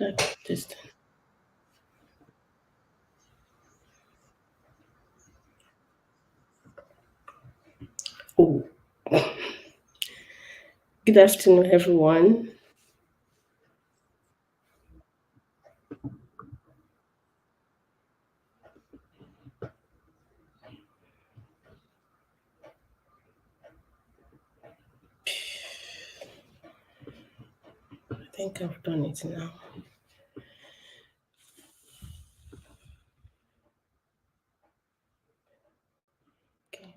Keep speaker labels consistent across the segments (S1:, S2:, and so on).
S1: Like this. Oh, good afternoon, everyone. I think I've done it now. Okay.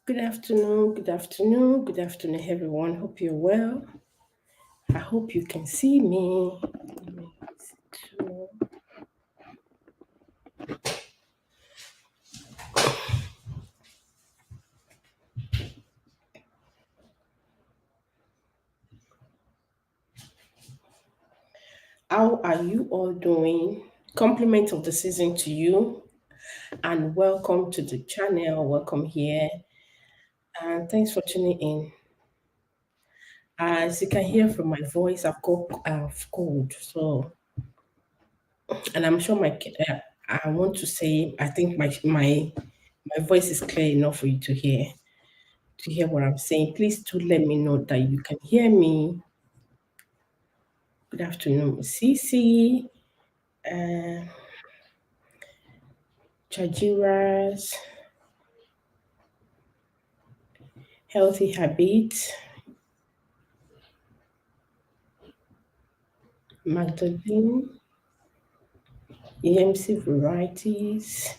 S1: Good afternoon, good afternoon, good afternoon, everyone. Hope you're well. I hope you can see me. Let me to- How are you all doing? Compliment of the season to you, and welcome to the channel. Welcome here, and thanks for tuning in. As you can hear from my voice, I've got cold, so and I'm sure I want to say I think my voice is clear enough for you to hear what I'm saying. Please do let me know that you can hear me. Good afternoon, Cece, uh, Chajiras, Healthy Habits, Magdalene, EMC Varieties,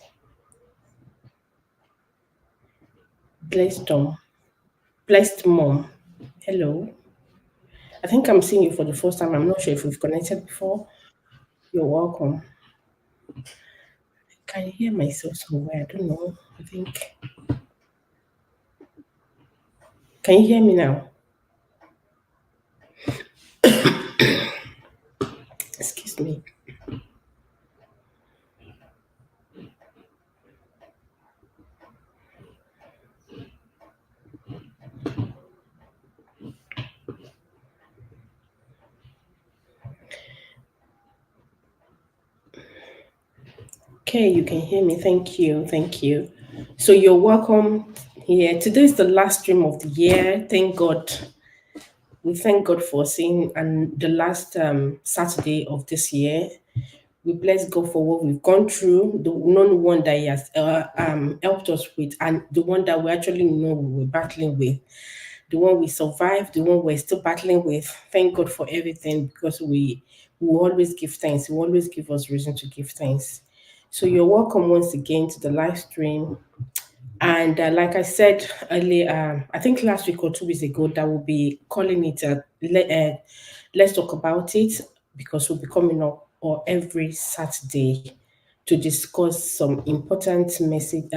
S1: Blessed Mom. Blessed Mom. Hello. I think I'm seeing you for the first time. I'm not sure if we've connected before. You're welcome. Can you hear myself somewhere? I don't know. I think. Can you hear me now? Excuse me. Okay, you can hear me. Thank you. Thank you. So you're welcome here. Today is the last stream of the year. Thank God. We thank God for seeing and the last Saturday of this year. We bless God for what we've gone through, the known one that He has helped us with, and the one that we actually know we were battling with, the one we survived, the one we're still battling with. Thank God for everything because we always give thanks. We always give us reason to give thanks. So you're welcome once again to the live stream. And like I said earlier, I think last week or 2 weeks ago, that will be calling it Let's Talk About It because we'll be coming up or every Saturday to discuss some important message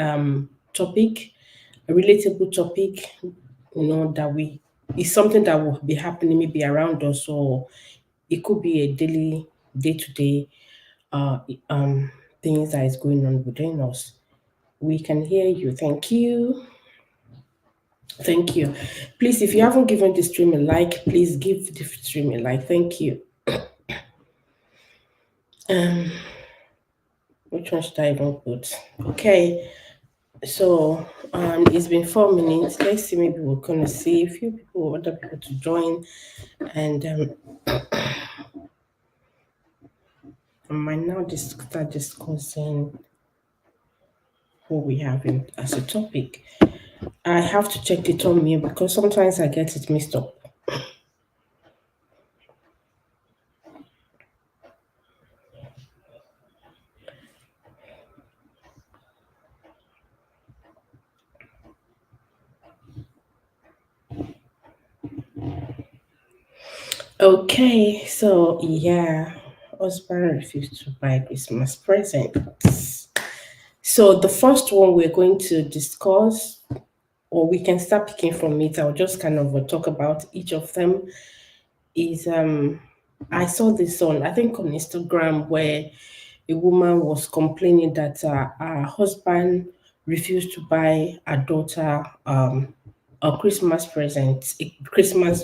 S1: topic, a relatable topic, that we is something that will be happening maybe around us, or it could be a daily, day to day uh um things that is going on within us. We can hear you. Thank you. Thank you. Please, if you haven't given the stream a like, please give the stream a like. Thank you. Which one should I even put? Okay. So it's been 4 minutes. Let's see. Maybe we're gonna see a few people, other people to join, and I might now just start discussing what we have as a topic. I have to check it on me because sometimes I get it mixed up. Okay, so yeah, husband refused to buy Christmas presents. So the first one we're going to discuss, or we can start picking from it. I'll just kind of talk about each of them. Is I saw this on I think on Instagram where a woman was complaining that her husband refused to buy her daughter a Christmas present, a Christmas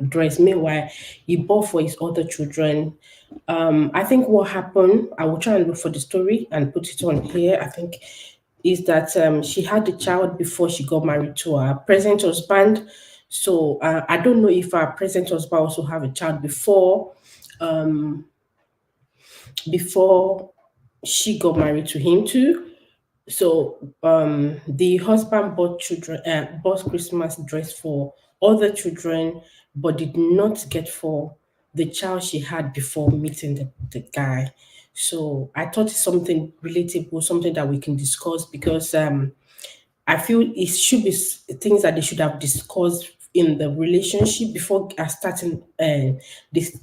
S1: dress. Meanwhile, he bought for his other children. I think what happened, I will try and look for the story and put it on here. I think is that she had the child before she got married to her present husband. So I don't know if her present husband also have a child before she got married to him too. So the husband bought Christmas dress for other children, but did not get for the child she had before meeting the guy. So I thought it's something relatable, something that we can discuss because I feel it should be things that they should have discussed in the relationship before starting they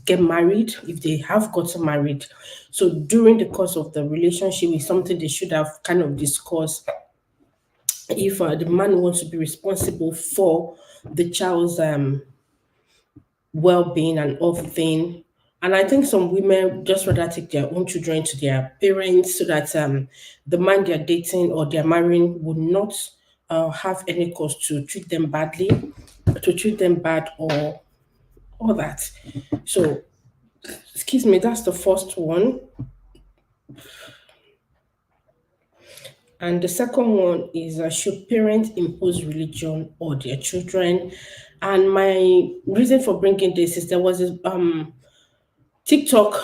S1: get married if they have gotten married. So during the course of the relationship is something they should have kind of discussed if the man wants to be responsible for the child's well-being and everything. And I think some women just rather take their own children to their parents so that the man they're dating or they're marrying would not have any cause to treat them badly, to treat them bad or all that. So, excuse me, that's the first one. And the second one is should parents impose religion on their children? And my reason for bringing this is there was this TikTok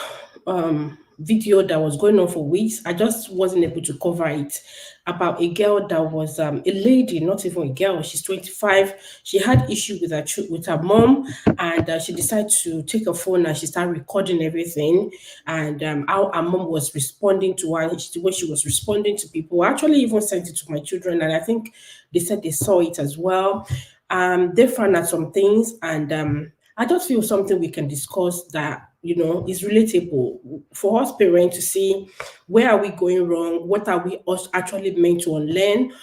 S1: video that was going on for weeks. I just wasn't able to cover it about a girl that was a lady, not even a girl. She's 25. She had issue with with her mom, and she decided to take her phone and she started recording everything and how her mom was responding to her, the way she was responding to people. I actually even sent it to my children, and I think they said they saw it as well. They found out some things, and I just feel something we can discuss that is relatable for us parents to see where are we going wrong, what are we us actually meant to unlearn.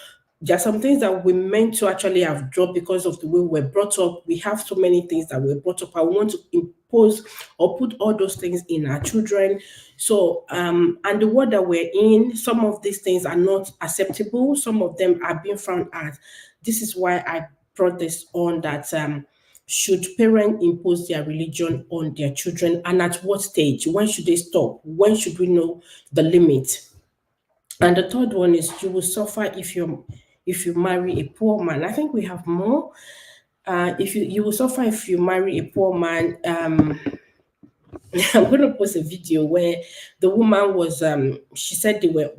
S1: There are some things that we meant to actually have dropped because of the way we're brought up. We have so many things that we're brought up. I want to impose or put all those things in our children. So, and the world that we're in, some of these things are not acceptable. Some of them are being frowned at. This is why I brought this on that should parents impose their religion on their children and at what stage? When should they stop? When should we know the limit? And the third one is you will suffer if you marry a poor man. I think we have more. If you will suffer if you marry a poor man. I'm going to post a video where the woman was, she said they were,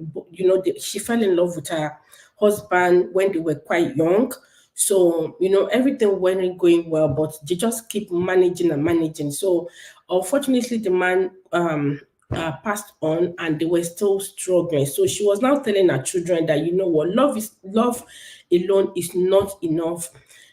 S1: she fell in love with her husband when they were quite young. So, everything wasn't going well, but they just keep managing and managing. So, unfortunately, the man passed on and they were still struggling. So, she was now telling her children that, what, love alone is not enough,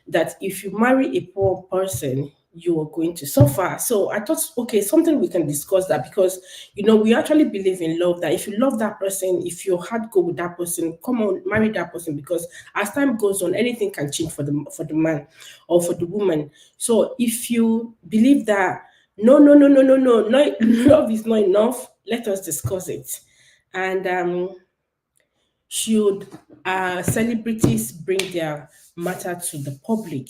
S1: that if you marry a poor person, you are going to suffer. So I thought, okay, something we can discuss that because we actually believe in love. That if you love that person, if your heart go with that person, come on, marry that person. Because as time goes on, anything can change for the man or for the woman. So if you believe that no, love is not enough, let us discuss it. And should celebrities bring their matter to the public?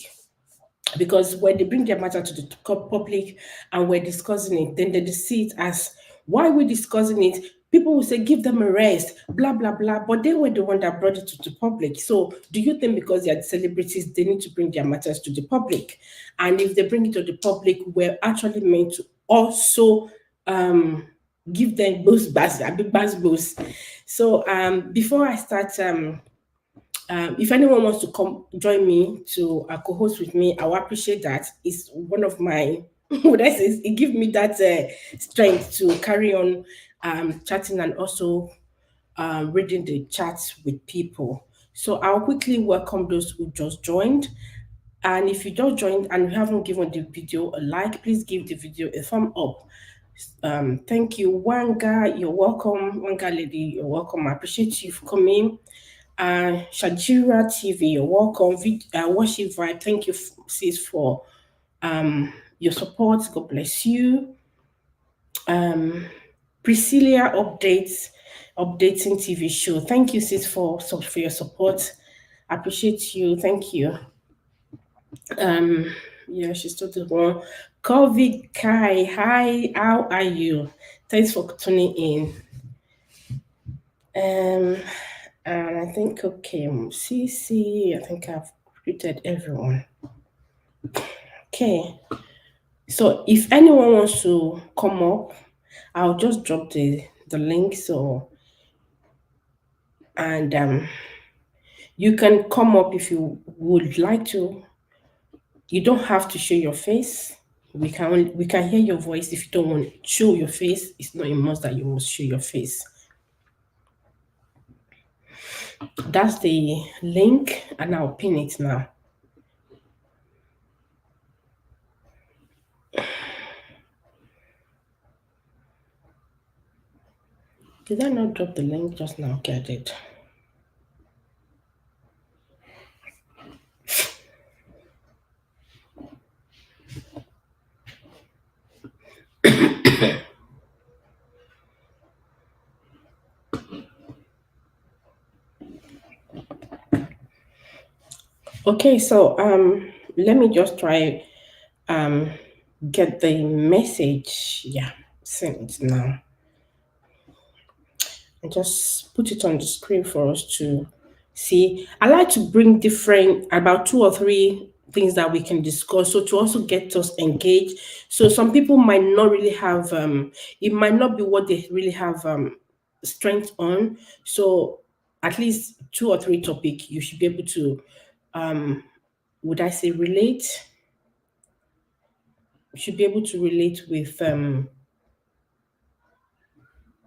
S1: Because when they bring their matter to the public and we're discussing it, then they see it as why we're discussing it. People will say, give them a rest, blah, blah, blah. But they were the one that brought it to the public. So do you think because they're the celebrities, they need to bring their matters to the public? And if they bring it to the public, we're actually meant to also give them boost, a big boost. So before I start if anyone wants to come join me to co-host with me, I will appreciate that. It's one of my what I say. It gives me that strength to carry on chatting and also reading the chats with people. So I'll quickly welcome those who just joined. And if you just joined and you haven't given the video a like, please give the video a thumb up. Thank you, Wanga. You're welcome, Wanga lady. You're welcome. I appreciate you for coming. Shajira TV, you're welcome. Worship Vibe, thank you, sis, for your support. God bless you. Priscilla updates. updating TV show. Thank you, sis, for your support. I appreciate you. Thank you. Yeah, she's still the one. COVID Kai, hi, how are you? Thanks for tuning in. Um, and I think okay, CC. I think I've greeted everyone. Okay, so if anyone wants to come up, I'll just drop the link. So and you can come up if you would like to. You don't have to show your face. We can hear your voice. If you don't want to show your face, it's not a must that you must show your face. That's the link, and I'll pin it now. Did I not drop the link just now? Okay, I did. Okay, so let me just try um get the message. Yeah, send it now. And just put it on the screen for us to see. I like to bring different about two or three things that we can discuss. So to also get us engaged. So some people might not really have it might not be what they really have strength on. So at least two or three topic you should be able to would I say relate? You should be able to relate with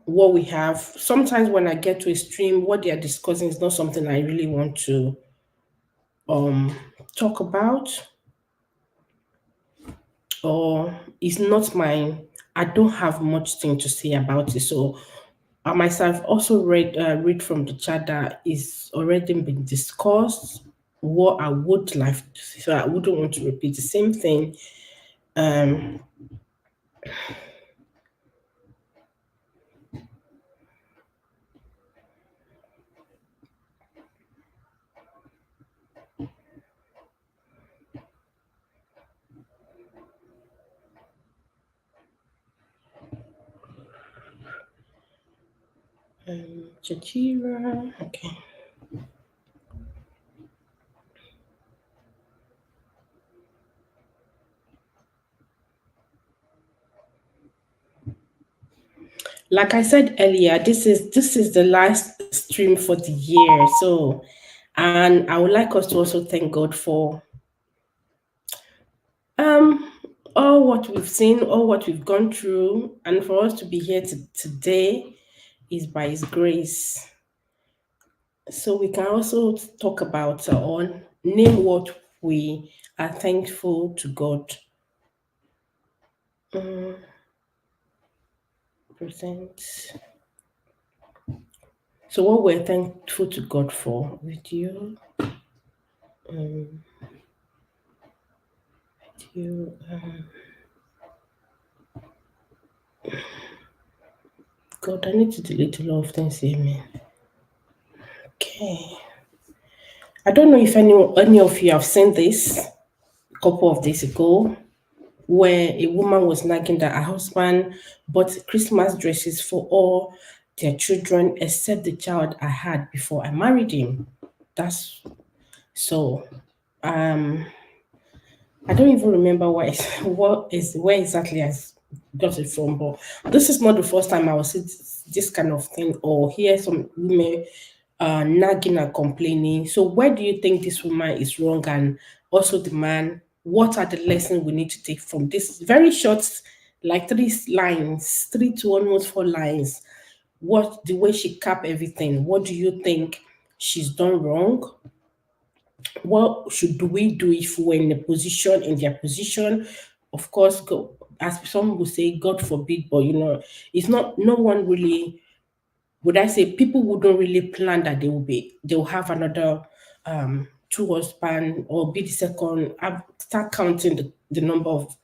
S1: what we have. Sometimes when I get to a stream, what they are discussing is not something I really want to um talk about, or it's not my I don't have much thing to say about it. So I myself also read from the chat that is already been discussed what I would like to say. So I wouldn't want to repeat the same thing. Um Chachira. Okay. Like I said earlier, this is the last stream for the year. So and I would like us to also thank God for um all what we've seen, all what we've gone through, and for us to be here today is by his grace. So we can also talk about or name what we are thankful to God. Present. So what we're thankful to God for with you. You God, I need to delete a lot of things here, man. Okay. I don't know if any of you have seen this a couple of days ago, where a woman was nagging that her husband bought Christmas dresses for all their children except the child I had before I married him. That's so. I don't even remember where exactly I got it from, but this is not the first time I will see this kind of thing or hear some women nagging and complaining. So where do you think this woman is wrong, and also the man? What are the lessons we need to take from this very short, like three lines, three to almost four lines? What the way she cap everything? What do you think she's done wrong? What should we do if we're in their position? Of course, go, as some will say, God forbid, but it's not. No one really would I say people wouldn't really plan that they'll have another two husband or be the second. Start counting the number of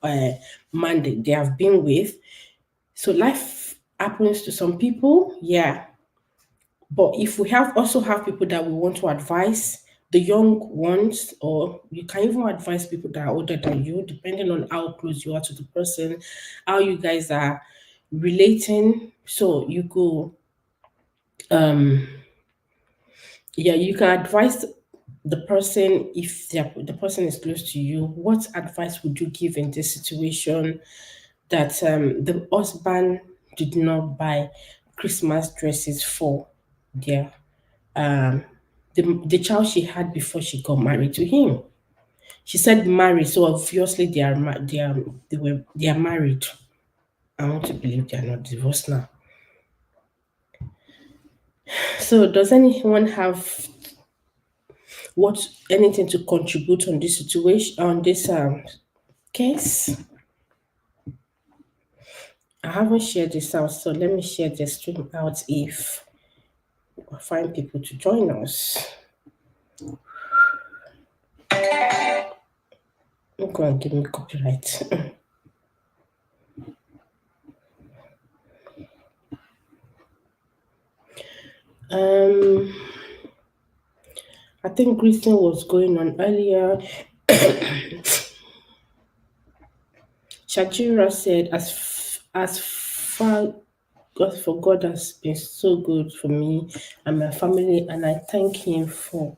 S1: man they have been with. So life happens to some people, yeah. But if we have also have people that we want to advise, the young ones, or you can even advise people that are older than you, depending on how close you are to the person, how you guys are relating. So you go, yeah, you can advise the person if the person is close to you. What advice would you give in this situation that the husband did not buy Christmas dresses for their the child she had before she got married to him? She said married, so obviously they are married. I want to believe they are not divorced now. So does anyone have what anything to contribute on this situation on this case? I haven't shared this out, so let me share the stream out if I find people to join us. Don't go and give me copyright. um, I think greeting was going on earlier. Shakira said, as far God for God has been so good for me and my family, and I thank Him for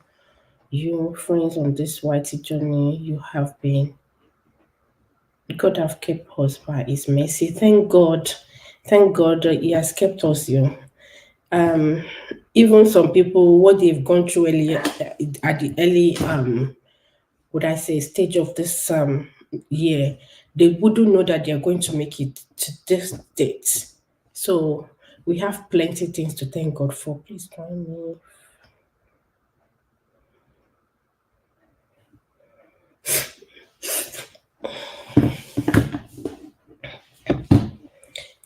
S1: you, friends, on this whitey journey you have been. God have kept us by His mercy. Thank God that He has kept us. You. Even some people, what they've gone through earlier at the early would I say stage of this year, they wouldn't know that they're going to make it to this date. So we have plenty things to thank God for. Please join me.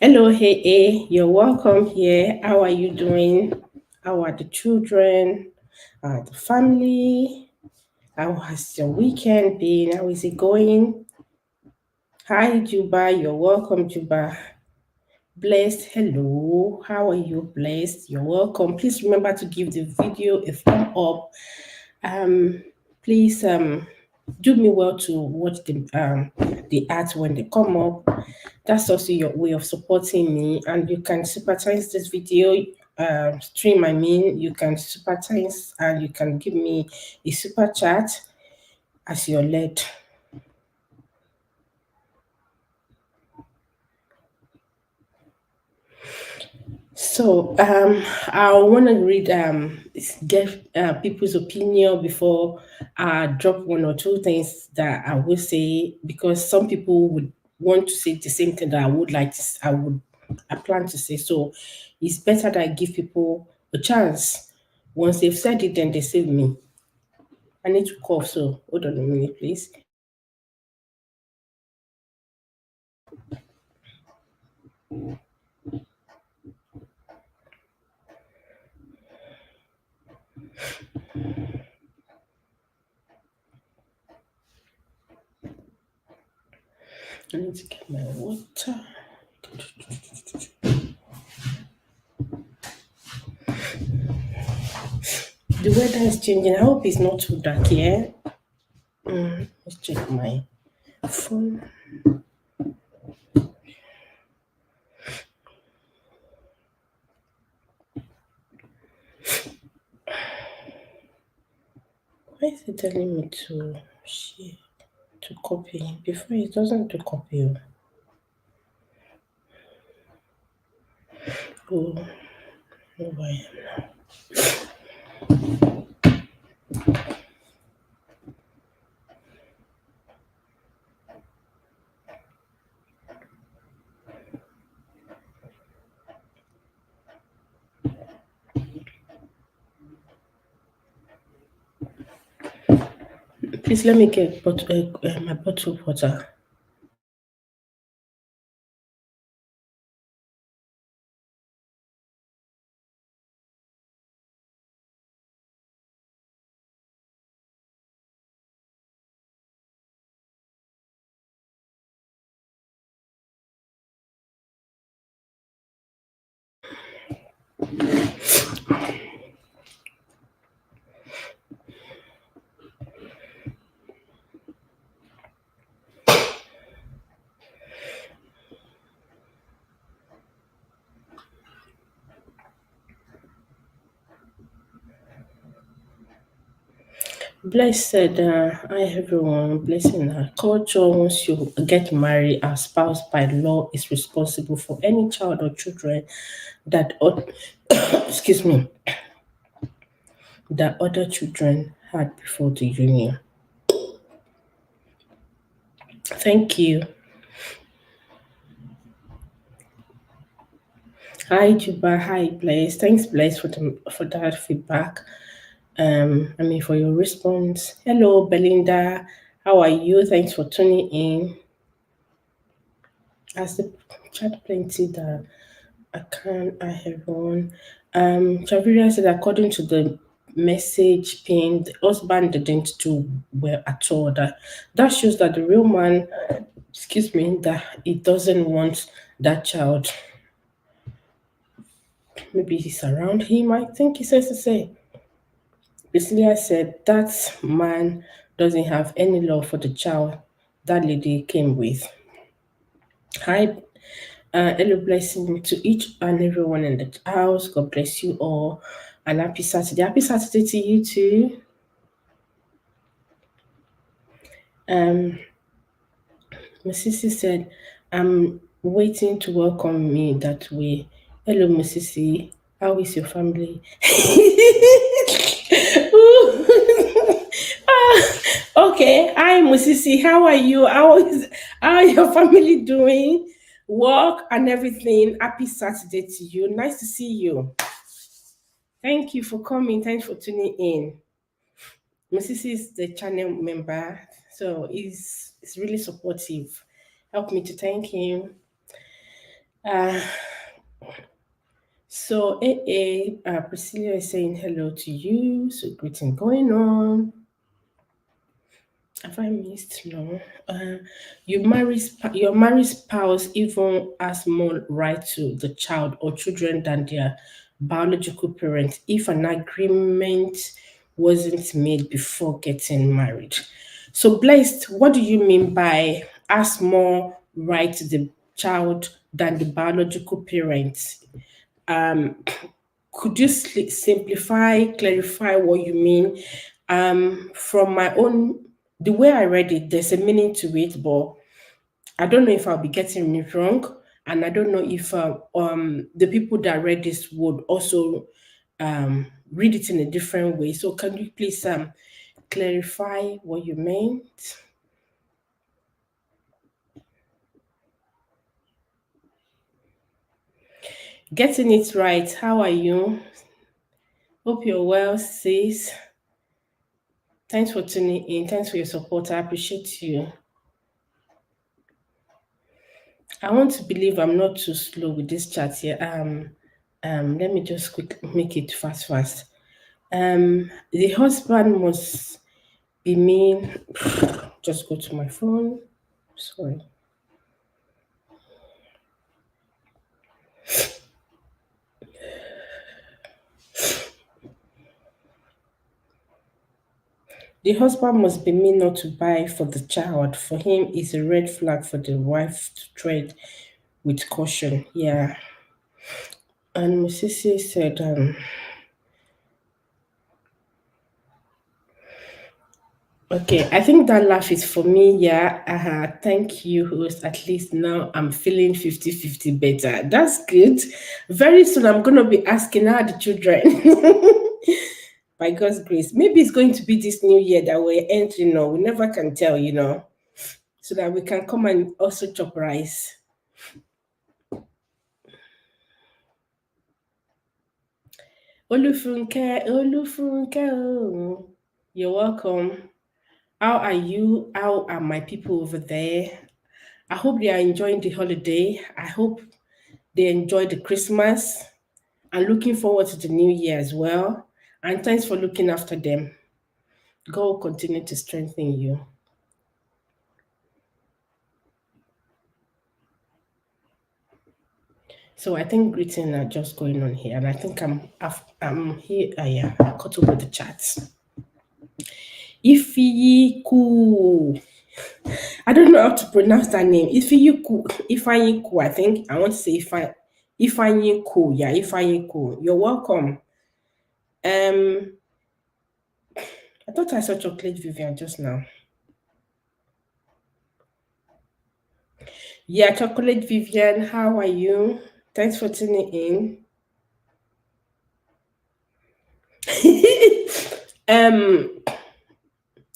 S1: Hello, hey, you're welcome here. How are you doing? How are the children? The family? How has your weekend been? How is it going? Hi, Juba. You're welcome, Juba. Blessed, hello. How are you, Blessed? You're welcome. Please remember to give the video a thumb up. Um, please do me well to watch the ads when they come up. That's also your way of supporting me, and you can sympathize this video stream. I mean, you can sympathize and you can give me a super chat as you're led. So I want to read get people's opinion before I drop one or two things that I will say, because some people would want to say the same thing that I would like to I plan to say. So it's better that I give people a chance. Once they've said it, then they save me. I need to cough, so hold on a minute, please. I need to get my water. The weather is changing. I hope it's not too dark here. Let's check my phone. Why is it telling me to share, to copy? Before it doesn't do copy. Oh, no why. Please let me get my bottle of water. Blessed said, hi everyone, blessing her culture. Once you get married, our spouse by law is responsible for any child or children that, excuse me, that other children had before the union. Thank you. Hi Juba, hi Blaze. Thanks Blaze for that feedback. For your response. Hello Belinda, how are you? Thanks for tuning in. As the chat plenty that I have one. Chaviria said according to the message pin, the husband didn't do well at all. That shows that the real man, excuse me, that he doesn't want that child. Maybe he's around him, I think he says to say. Basically, I said that man doesn't have any love for the child that lady came with. Hi, hello, blessing to each and everyone in the house. God bless you all. And happy Saturday. Happy Saturday to you too. Mrs. said, I'm waiting to welcome me that way. Hello, Mrs. How is your family? Okay, hi Musisi, how are you? How are your family doing? Work and everything. Happy Saturday to you. Nice to see you. Thank you for coming. Thanks for tuning in. Musisi is the channel member, so he's really supportive. Help me to thank him. Uh, Priscilla is saying hello to you. So greeting going on. Have I missed? No. Your married spouse even has more right to the child or children than their biological parents if an agreement wasn't made before getting married. So, Blessed, what do you mean by has more right to the child than the biological parents? Could you simplify, clarify what you mean? From my own, the way I read it, there's a meaning to it, but I don't know if I'll be getting it wrong, and I don't know if the people that read this would also read it in a different way. So can you please clarify what you meant? Getting it right. How are you? Hope you're well, sis. Thanks for tuning in. Thanks for your support. I appreciate you. I want to believe I'm not too slow with this chat here. Let me just quick make it fast. The husband must be mean. Just go to my phone. Sorry. The husband must be mean not to buy for the child. For him, it's a red flag for the wife to tread with caution. Yeah. And Mrs. said, okay, I think that laugh is for me. Yeah. Thank you, host. At least now I'm feeling 50-50 better. That's good. Very soon I'm going to be asking how the children. By God's grace. Maybe it's going to be this new year that we're entering, or we never can tell, so that we can come and also chop rice. Olufunke, oh. You're welcome. How are you? How are my people over there? I hope they are enjoying the holiday. I hope they enjoy the Christmas and looking forward to the new year as well. And thanks for looking after them. God will continue to strengthen you. So I think greetings are just going on here, and I think I'm here. Yeah, I caught up with the chats. Ifiyiku. I don't know how to pronounce that name. Ifayiku. I think I want to say Ifayiku. Yeah, Ifayiku. You're welcome. Um, I thought I saw Chocolate Vivian just now. Yeah, Chocolate Vivian, how are you? Thanks for tuning in.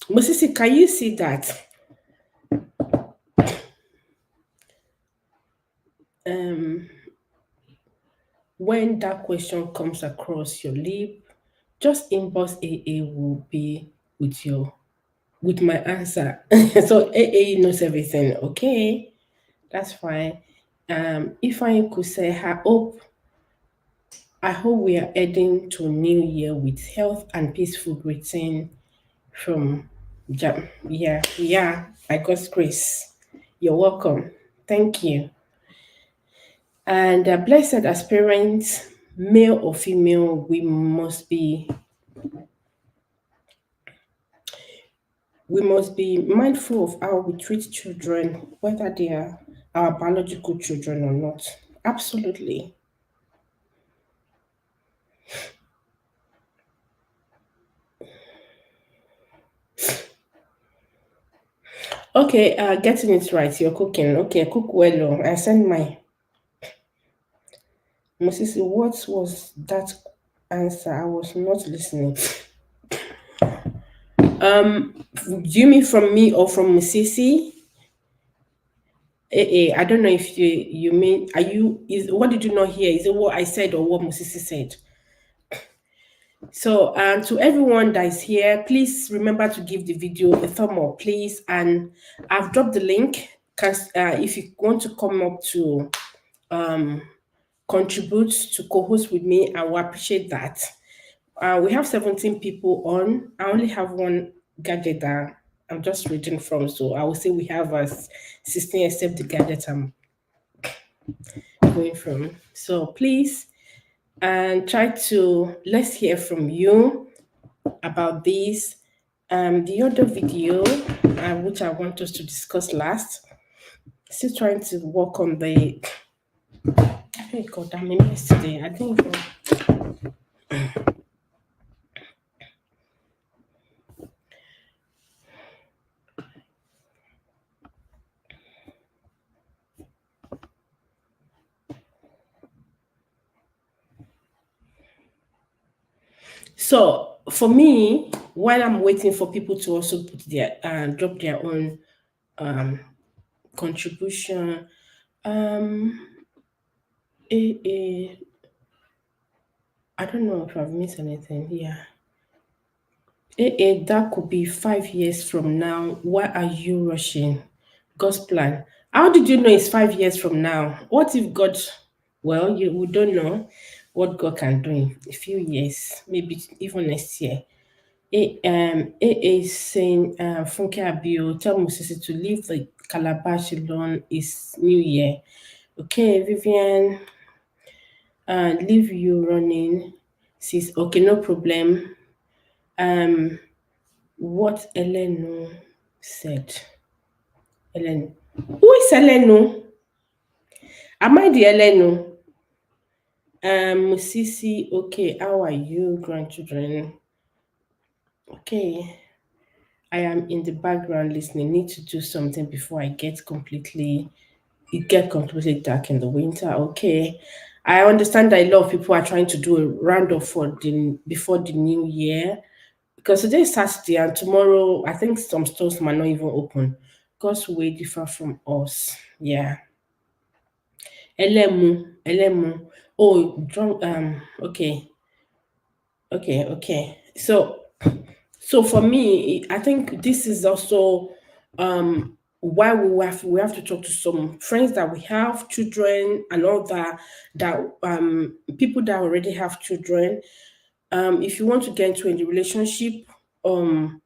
S1: Musisi, can you see that? When that question comes across your lip, just inbox AA will be with my answer. So AA knows everything. Okay, that's fine. If I could say, I hope we are heading to a new year with health and peaceful greeting from Jam. Yeah, by God's grace. You're welcome. Thank you. And blessed as parents, male or female, we must be mindful of how we treat children, whether they are our biological children or not. Absolutely. Okay, getting it right. You're cooking. Okay, cook well. Oh. I send my Mrs. What was that answer? I was not listening. Do you mean from me or from Mrs.? I don't know if you mean, are you is what did you not hear? Is it what I said or what Mrs. said? So, to everyone that is here, please remember to give the video a thumb up, please. And I've dropped the link. If you want to come up to contribute to co-host with me, I will appreciate that. We have 17 people on. I only have one gadget that I'm just reading from, so I will say we have us 16 except the gadget I'm going from. So please, and try to let's hear from you about this. The other video, which I want us to discuss last, still trying to work on the. Oh God, damn it, yesterday. I think. So for me, while I'm waiting for people to also put their drop their own contribution, um, I don't know if I've missed anything. Yeah. That could be 5 years from now. Why are you rushing? God's plan. How did you know it's 5 years from now? What if God, well, we don't know what God can do in a few years, maybe even next year. A is saying, Funke Abio, tell Musisi to leave the calabash alone. It's New Year. Okay, Vivian, leave you running. Says, okay, no problem. What Elenu said. Elenu. Who is Elenu? Am I the Elenu? Musisi, okay, how are you, grandchildren? Okay. I am in the background listening. Need to do something before it get completely dark in the winter. Okay. I understand that a lot of people are trying to do a roundup before the new year. Because today is Saturday and tomorrow I think some stores might not even open. God's way differ from us. Yeah. Elemu. Oh, drunk. Okay. Okay. So for me, I think this is also why we have to talk to some friends that we have children and all that people that already have children. If you want to get into a relationship, um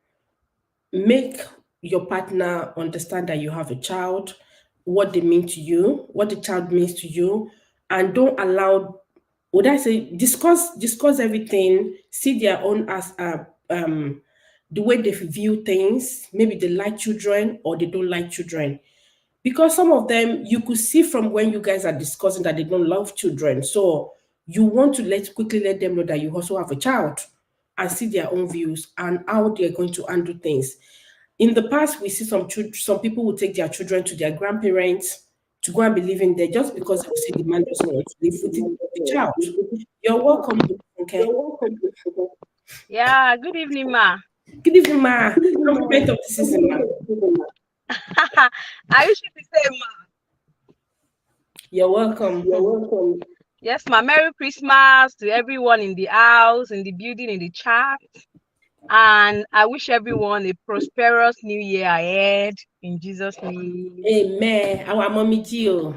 S1: make your partner understand that you have a child, what they mean to you, what the child means to you, and don't allow, would I say, discuss everything, see their own as the way they view things. Maybe they like children or they don't like children. Because some of them you could see from when you guys are discussing that they don't love children. So you want to quickly let them know that you also have a child. and see their own views and how they're going to handle things. In the past, we see some people will take their children to their grandparents to go and be living there just because they will say the man doesn't want to live with the child. You're welcome, okay?
S2: Yeah, good evening, ma.
S1: Good evening, ma. Compliment of the season, ma.
S2: I usually say ma.
S1: You're welcome.
S2: Yes, ma. Merry Christmas to everyone in the house, in the building, in the chat. And I wish everyone a prosperous new year ahead in Jesus' name.
S1: Amen. Our mommy Gio.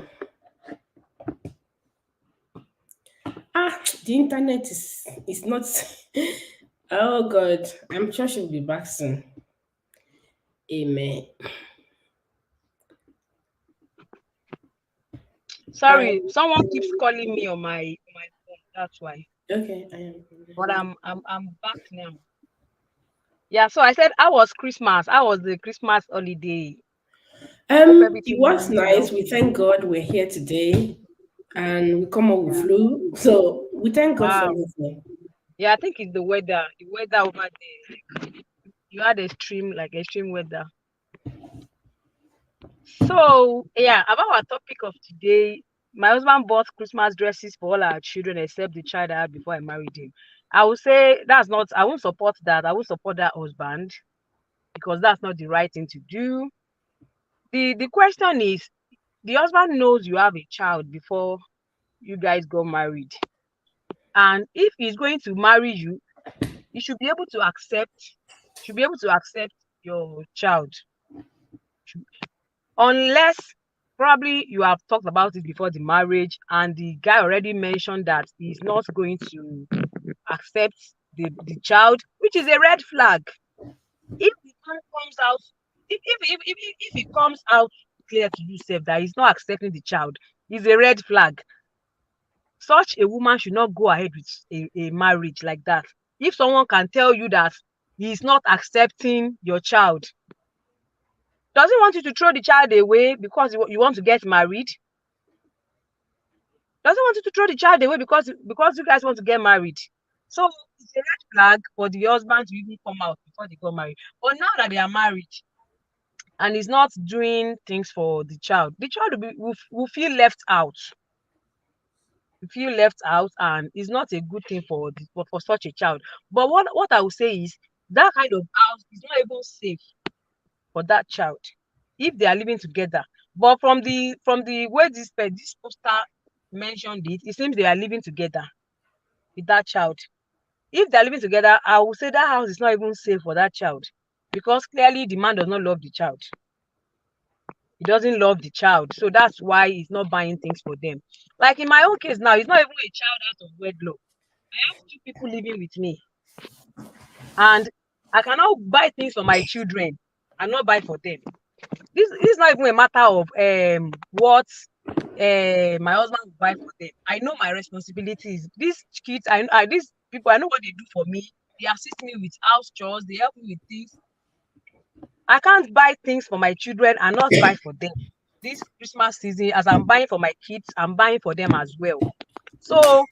S1: The internet is not. Oh God, I'm sure she'll be back soon. Amen.
S2: Sorry, someone keeps calling me on my phone. That's why.
S1: Okay, I am.
S2: But I'm back now. Yeah, so I said, how was Christmas? How was the Christmas holiday?
S1: It was nice. We thank God we're here today, and we come up with flu. So we thank God for everything.
S2: Yeah, I think it's the weather. The weather over there, like, you had extreme weather. So yeah, about our topic of today, my husband bought Christmas dresses for all our children except the child I had before I married him. I would say I won't support that. I won't support that husband because that's not the right thing to do. The question is, the husband knows you have a child before you guys got married. And if he's going to marry you, he should be able to accept your child. Unless probably you have talked about it before the marriage and the guy already mentioned that he's not going to accept the child, which is a red flag. If the man comes out, if it comes out clear to you, Sef, that he's not accepting the child, is a red flag. Such a woman should not go ahead with a marriage like that. If someone can tell you that he's not accepting your child, does he want you to throw the child away because you want to get married? Does he want you to throw the child away because you guys want to get married? So it's a red flag for the husband to even come out before they got married. But now that they are married and he's not doing things for the child will feel left out. Feel left out, and it's not a good thing for such a child. But what I would say is that kind of house is not even safe for that child if they are living together. But from the way this poster mentioned it seems they are living together with that child. If they're living together, I would say that house is not even safe for that child because clearly the man does not love the child. He doesn't love the child, so that's why he's not buying things for them. Like in my own case now, it's not even a child out of wedlock. I have 2 people living with me, and I cannot buy things for my children and not buy for them. This is not even a matter of what my husband will buy for them. I know my responsibilities. These kids, these people, I know what they do for me. They assist me with house chores. They help me with things. I can't buy things for my children and not buy for them. This Christmas season, as I'm buying for my kids, I'm buying for them as well. So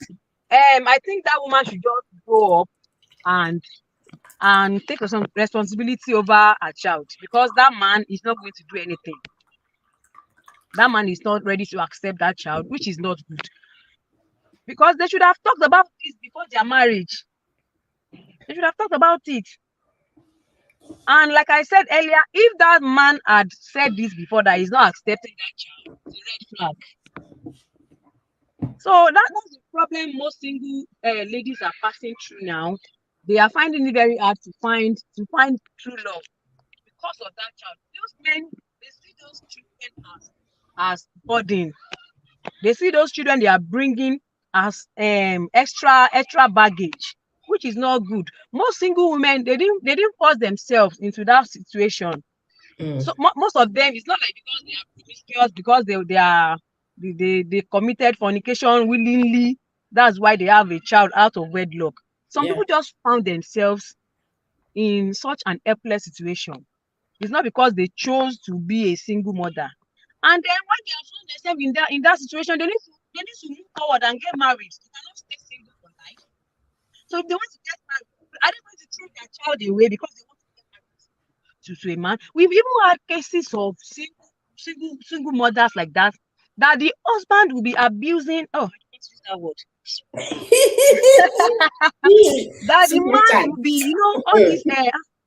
S2: I think that woman should just grow up and take some responsibility over her child, because that man is not going to do anything. That man is not ready to accept that child, which is not good. Because they should have talked about this before their marriage. They should have talked about it. And like I said earlier, if that man had said this before, that he's not accepting that child, it's a red flag. So that's the problem most single ladies are passing through now. They are finding it very hard to find true love because of that child. Those men, they see those children as burden. They see those children they are bringing as extra baggage, which is not good. Most single women, they didn't force themselves into that situation. So most of them, it's not like because they are promiscuous, because they committed fornication willingly. That's why they have a child out of wedlock. Some people just found themselves in such an helpless situation. It's not because they chose to be a single mother. And then when they have found themselves in that situation, they need to move forward and get married. They cannot stay single for life. So if they want to get married, are they going to throw their child away because they want to get married to a man? We've even had cases of single mothers like that the husband will be abusing. Oh, I can't use that word. That the man will be, all this.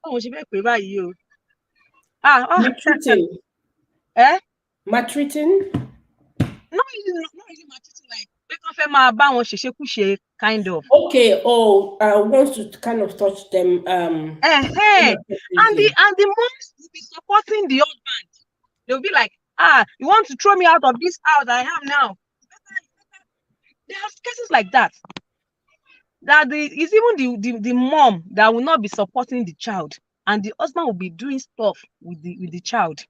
S2: Oh, she make me buy you.
S1: Maltreating.
S2: Eh?
S1: Maltreating?
S2: Not really maltreating, like they can my bá wọn kind of.
S1: Okay, wants to kind of touch them.
S2: And the moms will be supporting the husband. They'll be like, you want to throw me out of this house I am now? There are cases like that. That it's even the mom that will not be supporting the child, and the husband will be doing stuff with the child.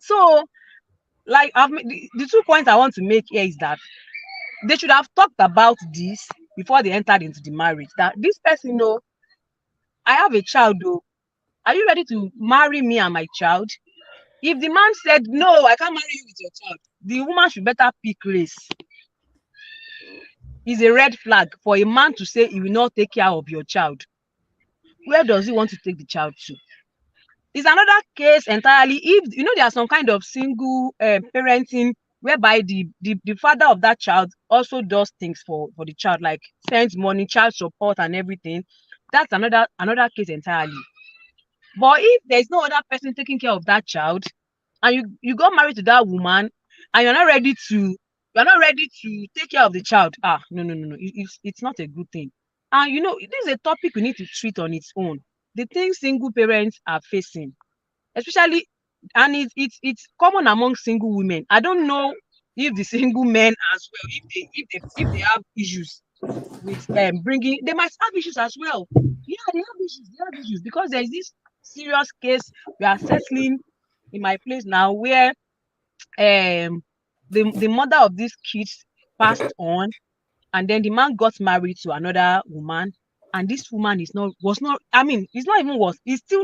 S2: So, like the 2 points I want to make here is that they should have talked about this before they entered into the marriage. That this person, I have a child, though. Are you ready to marry me and my child? If the man said, no, I can't marry you with your child, the woman should better pick race. It's a red flag for a man to say he will not take care of your child. Where does he want to take the child to? It's another case entirely. If there are some kind of single parenting whereby the father of that child also does things for the child, like sends money, child support and everything. That's another case entirely. But if there's no other person taking care of that child, and you got married to that woman, and you're not ready to take care of the child, no, it's not a good thing. And this is a topic we need to treat on its own. The things single parents are facing, especially, and it's common among single women. I don't know if the single men as well, if they have issues with bringing, they might have issues as well. Yeah, they have issues because there's this serious case we are settling in my place now where the mother of these kids passed on, and then the man got married to another woman, and this woman he's still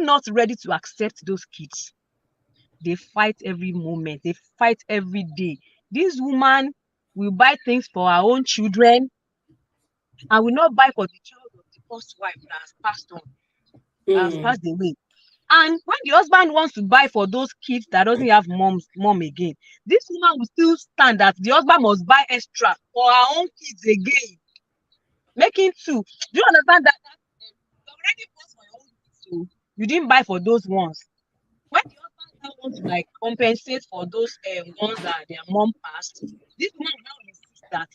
S2: not ready to accept those kids. They fight every moment, they fight every day. This woman will buy things for her own children and will not buy for the child of the first wife that has passed on, has passed away. And when the husband wants to buy for those kids that doesn't have mom again, this woman will still stand that the husband must buy extra for her own kids again, making two. Do you understand that? You already bought for your own kids, so you didn't buy for those ones. When the husband now wants to compensate for those ones that their mom passed, this woman now insists that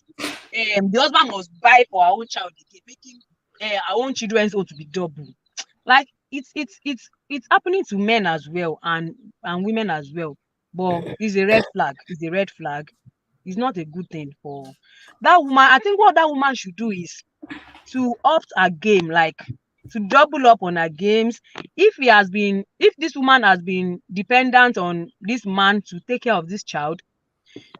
S2: the husband must buy for her own child again, making our own children's own to be double. Like it's happening to men as well and women as well. But it's a red flag. It's not a good thing for that woman. I think what that woman should do is to opt a game, like to double up on her games. If this woman has been dependent on this man to take care of this child,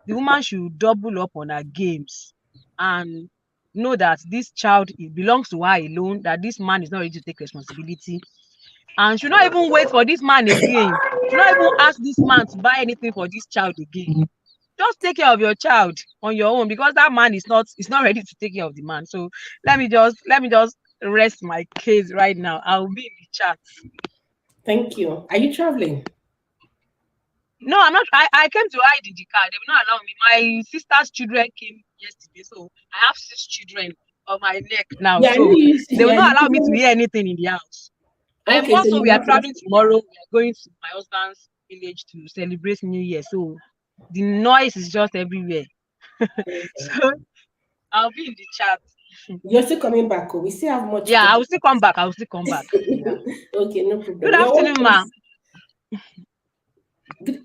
S2: the woman should double up on her games and know that this child, it belongs to her alone, that this man is not ready to take responsibility, and should not even wait for this man again. Should not even ask this man to buy anything for this child again. Just take care of your child on your own, because that man is not ready to take care of the man. So let me just rest my case right now. I'll be in the chat.
S1: Thank you. Are you traveling?
S2: No, I'm not. I came to hide in the car. They will not allow me. My sister's children came yesterday, so I have 6 children on my neck now.
S1: Yeah,
S2: so they will not allow me to hear anything in the house. And
S1: Okay,
S2: also, we are traveling tomorrow. We are going to my husband's village to celebrate New Year. So the noise is just everywhere. So I'll be in the chat.
S1: You're still coming back. We still have much.
S2: Yeah, I will still come back. Yeah.
S1: Okay, no problem.
S2: Good afternoon, ma'am.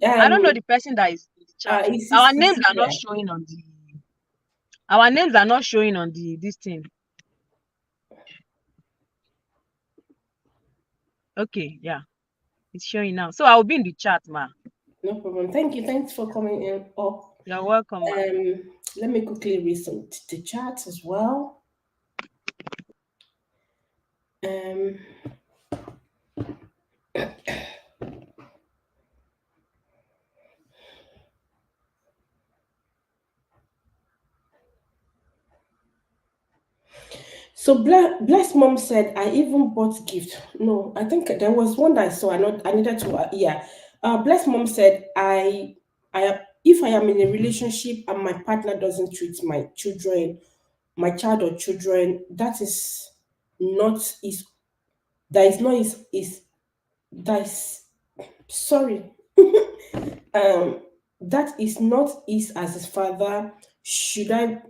S2: I don't know the person that is in the chat. Our names are not showing on the. Our names are not showing on this thing. Okay, yeah, it's showing now. So I'll be in the chat, ma.
S1: No problem. Thank you. Thanks for coming in.
S2: You're welcome.
S1: Let me quickly read the chat as well. So So Blessed Mom said, I even bought gift. No, I think there was one that I saw. I needed to. Yeah. Blessed Mom said, if I am in a relationship and my partner doesn't treat my children, my child or children, that is not is that is not is that is sorry. um that is not is as his father. Should I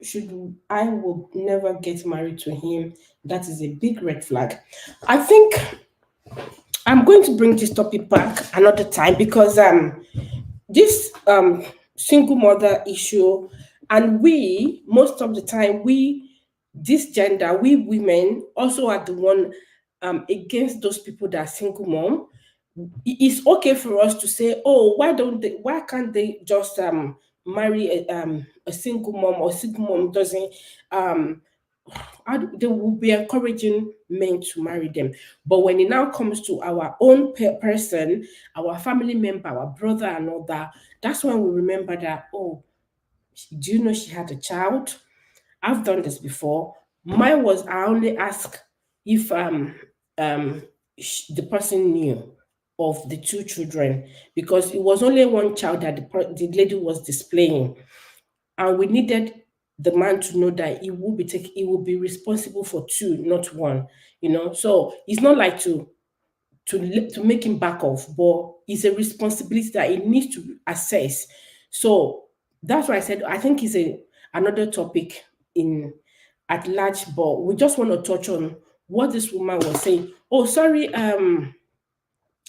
S1: should I will never get married to him. That is a big red flag. I think I'm going to bring this topic back another time because this single mother issue, and we most of the time we this gender, we women also are the one against those people that are single mom. It's okay for us to say, oh, why can't they just marry a single mom, or single mom doesn't um they will be encouraging men to marry them. But when it now comes to our own person, our family member, our brother, and all that, that's when we remember that, oh, do you know she had a child? I've done this before. Mine was, I only ask if the person knew of the two children, because it was only one child that the lady was displaying, and we needed the man to know that he will be responsible for two, not one. So it's not like to make him back off, but it's a responsibility that he needs to assess. So that's why I said I think it's another topic in at large, but we just want to touch on what this woman was saying. Oh, sorry,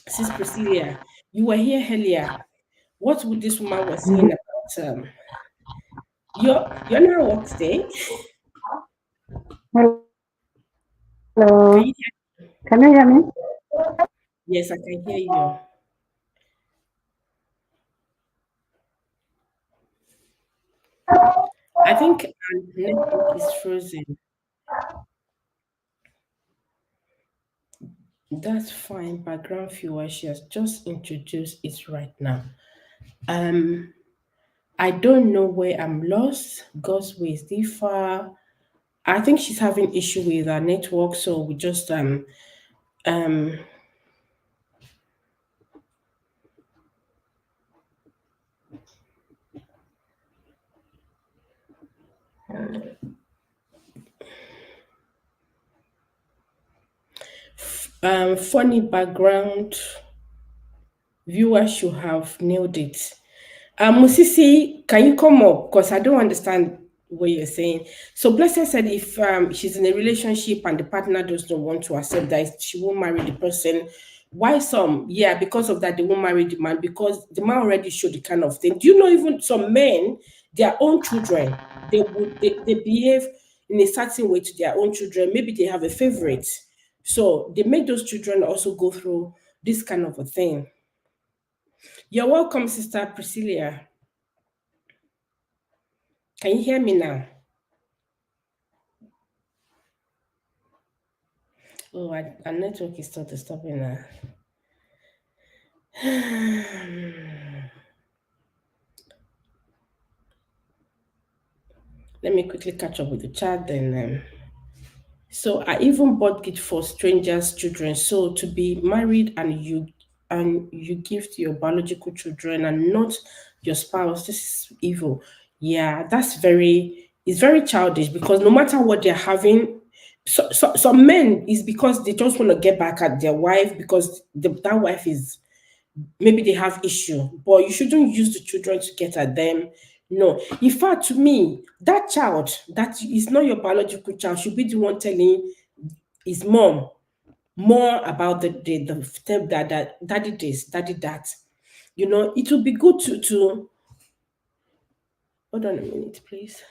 S1: Sis Priscilla, you were here earlier. What would this woman was saying about you're not at work today? Can
S3: Hello,
S1: you hear?
S3: can you hear me?
S1: Yes, I can hear you. I think our network is frozen. That's fine. Background viewer, she has just introduced it right now. Um, I don't know where I'm lost. God's way is differ. I think she's having issue with her network, so we just um funny background viewer should have nailed it. Musisi, can you come up? Because I don't understand what you're saying. So Blessed said if she's in a relationship and the partner does not want to accept that, she won't marry the person. Why some? Yeah, because of that, they won't marry the man because the man already showed the kind of thing. Do you know even some men, their own children, they behave in a certain way to their own children. Maybe they have a favorite. So they make those children also go through this kind of a thing. You're welcome, Sister Priscilla. Can you hear me now? Oh, our network is still disturbing now. Let me quickly catch up with the chat then. So I even bought gift for strangers' children. So to be married and you give to your biological children and not your spouse, this is evil. Yeah, it's very childish because no matter what they're having, some men is because they just want to get back at their wife because that wife is maybe they have issue, but you shouldn't use the children to get at them. No, in fact, to me, that child that is not your biological child should be the one telling his mom more about the step that daddy this, daddy that. It would be good to hold on a minute, please.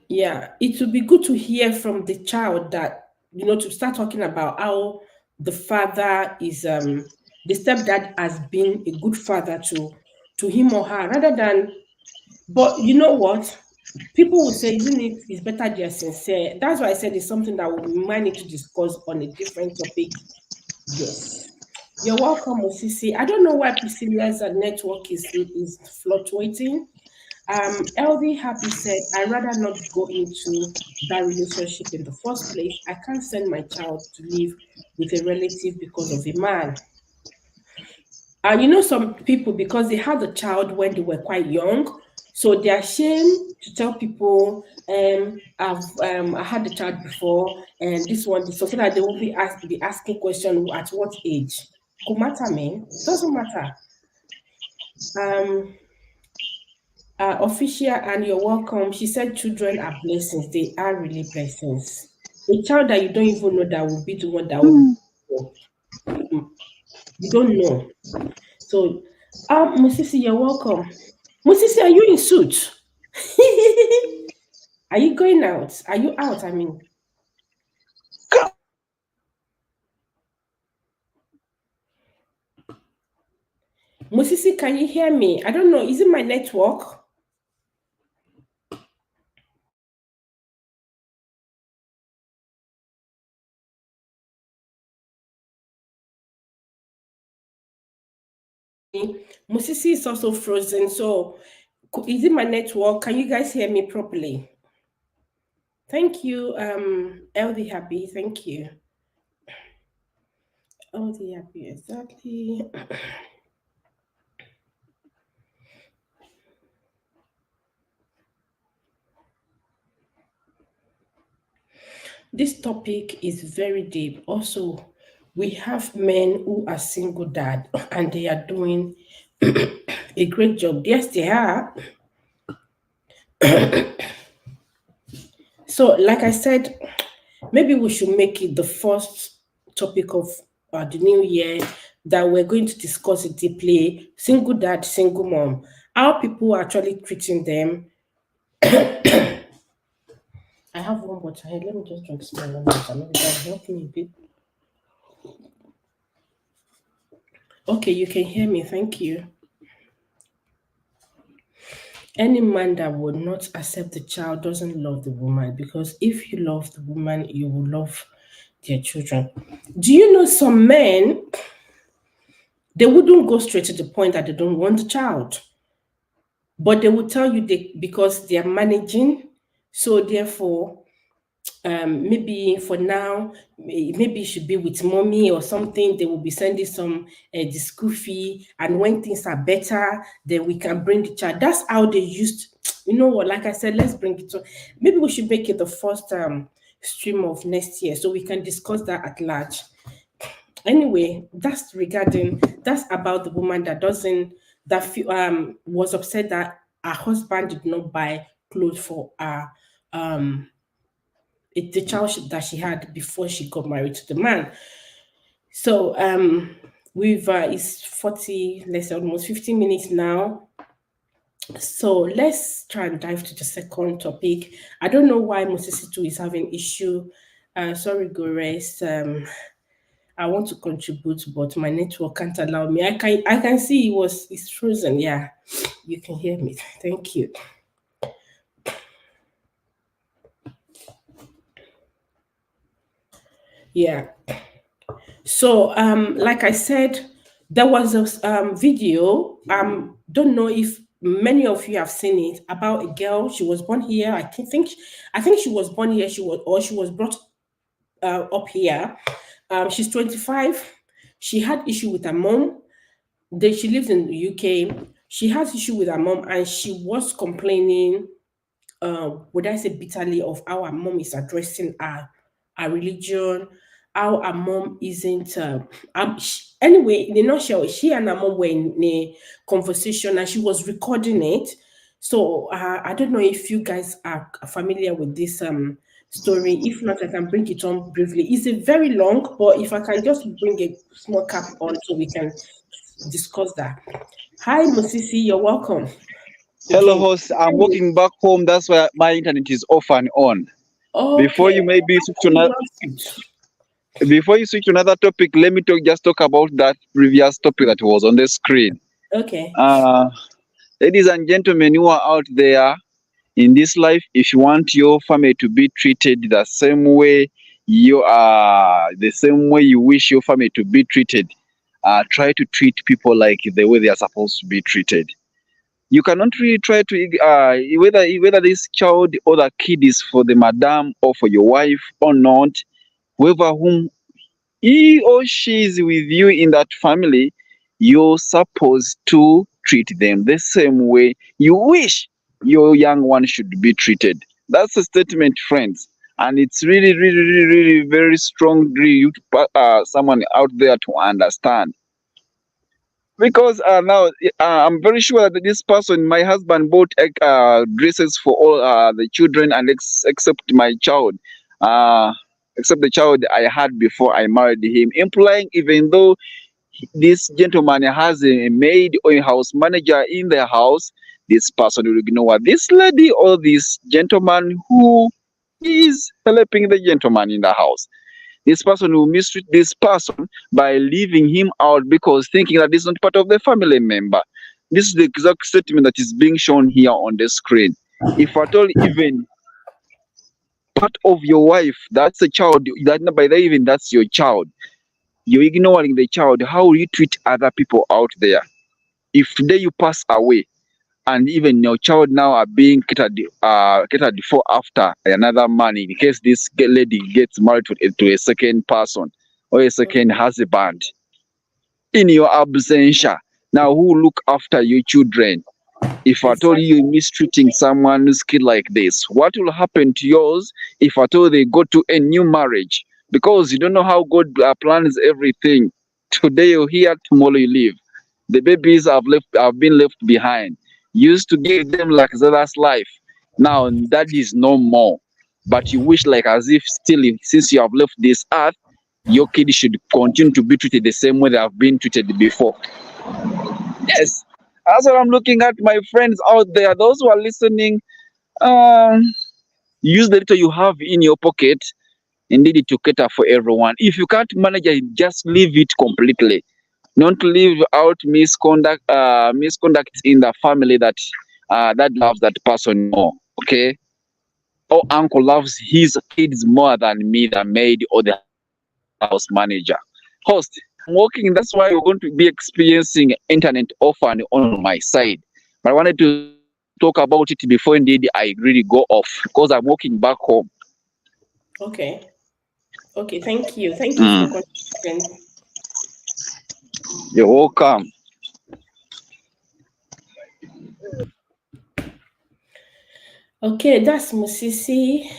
S1: Yeah, it would be good to hear from the child that to start talking about how the father is the stepdad has been a good father to him or her rather than. But you know what, people will say, isn't it's better they're sincere. That's why I said it's something that we might need to discuss on a different topic. Yes. You're welcome, Osisi. I don't know why Priscilla's network is fluctuating. LV Happy said, I'd rather not go into that relationship in the first place. I can't send my child to live with a relative because of a man. And you know, some people, because they had a child when they were quite young, so they're ashamed to tell people, I had the child before, and this one, so that they won't be asking questions at what age. Could matter, man. Doesn't matter. Um, Official, and you're welcome. She said, children are blessings. They are really blessings. A child that you don't even know that will be the one that will. You don't know. So, Musisi, you're welcome. Musisi, are you in suit? Are you going out? Are you out? I mean, Musisi, can you hear me? I don't know. Is it my network? Musisi is also frozen. So, is it my network? Can you guys hear me properly? Thank you, LD Happy. Thank you. LD Happy, exactly. This topic is very deep. Also, we have men who are single dad and they are doing a great job. Yes, they are. So, like I said, maybe we should make it the first topic of the new year that we're going to discuss it deeply. Single dad, single mom, how people are actually treating them. I have one water here. Let me just drink some water. Maybe that'll help me a bit. Okay, you can hear me. Thank you. Any man that would not accept the child doesn't love the woman, because if you love the woman, you will love their children. Do you know some men, they wouldn't go straight to the point that they don't want the child, but they will tell you because they are managing, so therefore maybe for now, maybe you should be with mommy or something. They will be sending some the school fee, and when things are better, then we can bring the child. That's how they used. You know what? Like I said, let's bring it to. Maybe we should make it the first stream of next year, so we can discuss that at large. Anyway, that's about the woman that doesn't was upset that her husband did not buy clothes for her the child that she had before she got married to the man. So we've it's 40, let's say almost 15 minutes now. So let's try and dive to the second topic. I don't know why Mosisitu is having issue. Sorry, Gores. I want to contribute, but my network can't allow me. I can see it's frozen. Yeah, you can hear me. Thank you. Yeah. So, like I said, there was a video. Don't know if many of you have seen it, about a girl. She was born here. I think she was born here. She was brought up here. She's 25. She had issue with her mom. She lives in the UK. She has issue with her mom, and she was complaining, would I say bitterly, of how her mom is addressing her religion, how her mom isn't. Anyway, in a nutshell, she and her mom were in a conversation, and she was recording it. So I don't know if you guys are familiar with this story. If not, I can bring it on briefly. It's a very long, but if I can just bring a small cap on so we can discuss that. Hi, Musisi, you're welcome.
S4: Hello, host. I'm walking back home. That's why my internet is off and on.
S1: Okay.
S4: Before you switch to another topic, let me just talk about that previous topic that was on the screen.
S1: Okay.
S4: Ladies and gentlemen who are out there in this life, if you want your family to be treated the same way you wish your family to be treated, try to treat people like the way they are supposed to be treated. You cannot really try to whether this child or the kid is for the madam or for your wife or not, whoever whom he or she is with you in that family, you're supposed to treat them the same way you wish your young one should be treated. That's a statement, friends. And it's really, really, really, really very strongly someone out there to understand. Because now I'm very sure that this person, my husband, bought dresses for all the children and except my child, uh, except the child I had before I married him, implying even though this gentleman has a maid or a house manager in the house, this person will ignore this lady or this gentleman who is helping the gentleman in the house. This person will mistreat this person by leaving him out because thinking that this is not part of the family member. This is the exact statement that is being shown here on the screen. If at all even part of your wife, that's a child, that by the even that's your child, you're ignoring the child, how will you treat other people out there? If today you pass away and even your child now are being catered for after another man in case this lady gets married to a second person or a second husband, in your absentia, now who will look after your children? If I told you mistreating someone's kid like this, what will happen to yours if I told they go to a new marriage? Because you don't know how God plans everything. Today you're here, tomorrow you leave. The babies have been left behind. You used to give them like the last life. Now that is no more. But you wish like as if still since you have left this earth, your kid should continue to be treated the same way they have been treated before. Yes. That's what I'm looking at, my friends out there. Those who are listening, use the little you have in your pocket, indeed, to cater for everyone. If you can't manage it, just leave it completely. Not leave out misconduct in the family that loves that person more. Okay, or uncle loves his kids more than me, the maid or the house manager. Host, I'm working. That's why we're going to be experiencing internet often on my side. But I wanted to talk about it before indeed I really go off because I'm working back home.
S1: Okay. Okay, thank you. Thank you for contributing.
S4: You're welcome.
S1: Okay, that's Musisi.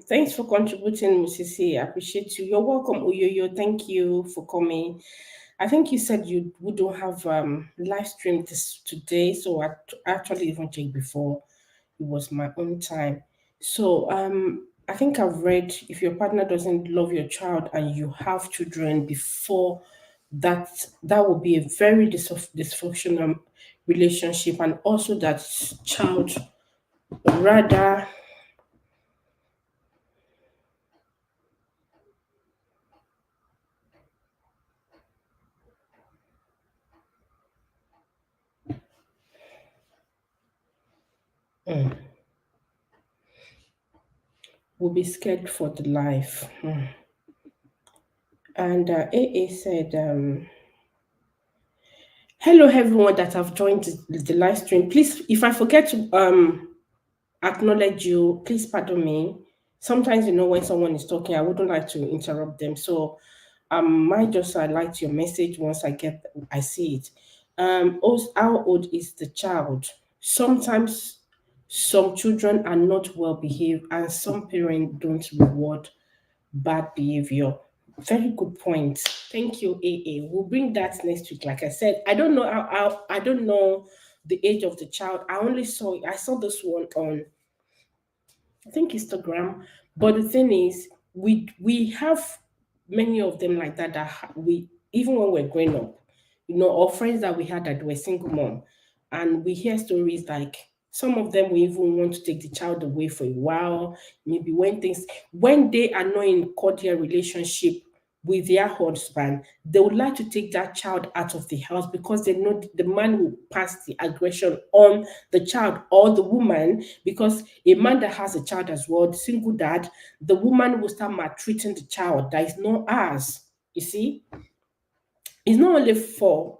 S1: Thanks for contributing, Musisi. I appreciate you. You're welcome, Uyoyo. Thank you for coming. I think you said we don't have live stream this today, so I actually even checked before it was my own time. So I think I've read if your partner doesn't love your child and you have children before that would be a very dysfunctional relationship, and also that child rather will be scared for the life. And AA said, hello everyone that have joined the live stream. Please, if I forget to acknowledge you, please pardon me. Sometimes, when someone is talking, I wouldn't like to interrupt them. So might just highlight your message once I see it. How old is the child? Sometimes some children are not well behaved and some parents don't reward bad behavior. Very good point. Thank you, AA. We'll bring that next week. Like I said, I don't know I don't know the age of the child. I saw this one on I think Instagram. But the thing is, we have many of them like that we even when we're growing up, our friends that we had that were single mom, and we hear stories like some of them will even want to take the child away for a while. Maybe when they are not in cordial relationship with their husband, they would like to take that child out of the house because they know the man will pass the aggression on the child or the woman. Because a man that has a child as well, the single dad, the woman will start maltreating the child that is not ours. You see, it's not only for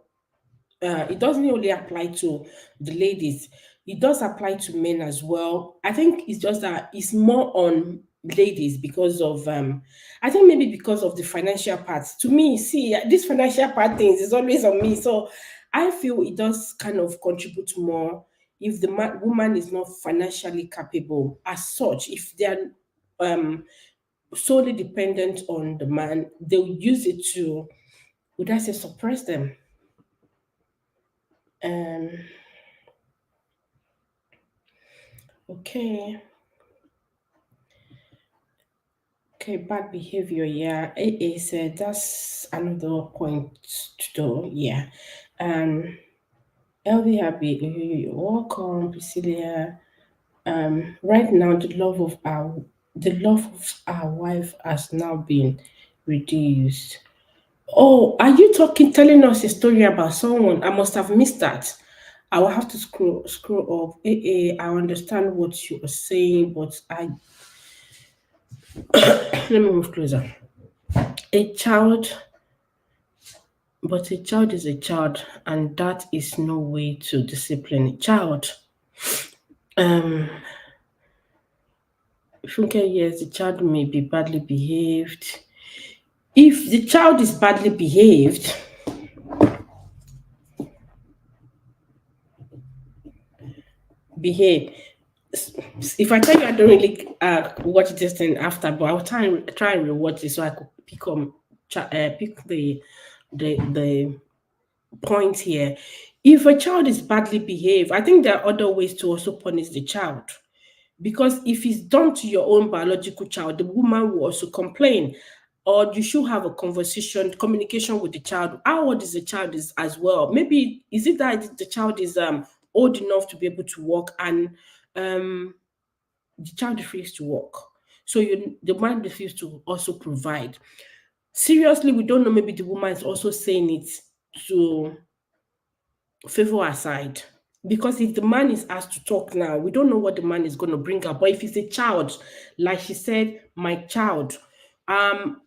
S1: it doesn't only apply to the ladies, it does apply to men as well. I think it's just that it's more on ladies because of I think maybe because of the financial part. To me, see, this financial part things is always on me. So I feel it does kind of contribute more if the woman is not financially capable as such. If they are um solely dependent on the man, they'll use it to, would I say, suppress them. Um, okay. Okay, bad behavior. Yeah, AA said that's another point to do. Yeah. LV Happy, welcome, Priscilla. Right now, the love of our wife has now been reduced. Oh, are you telling us a story about someone? I must have missed that. I will have to scroll up. I understand what you are saying, but I let me move closer. A child, but a child is a child, and that is no way to discipline a child. Um, Funke, yes, the child may be badly behaved. If the child is badly behaved, behave. If I tell you I don't really watch this thing after, but I'll try and rewatch it so I could pick the point here. If a child is badly behaved, I think there are other ways to also punish the child. Because if it's done to your own biological child, the woman will also complain. Or you should have a communication with the child. How old is the child is as well? Maybe is it that the child is old enough to be able to walk and um the child refuses to work. So the man refuses to also provide. Seriously, we don't know. Maybe the woman is also saying it to favor her side. Because if the man is asked to talk now, we don't know what the man is going to bring up. But if it's a child, like she said, my child, um,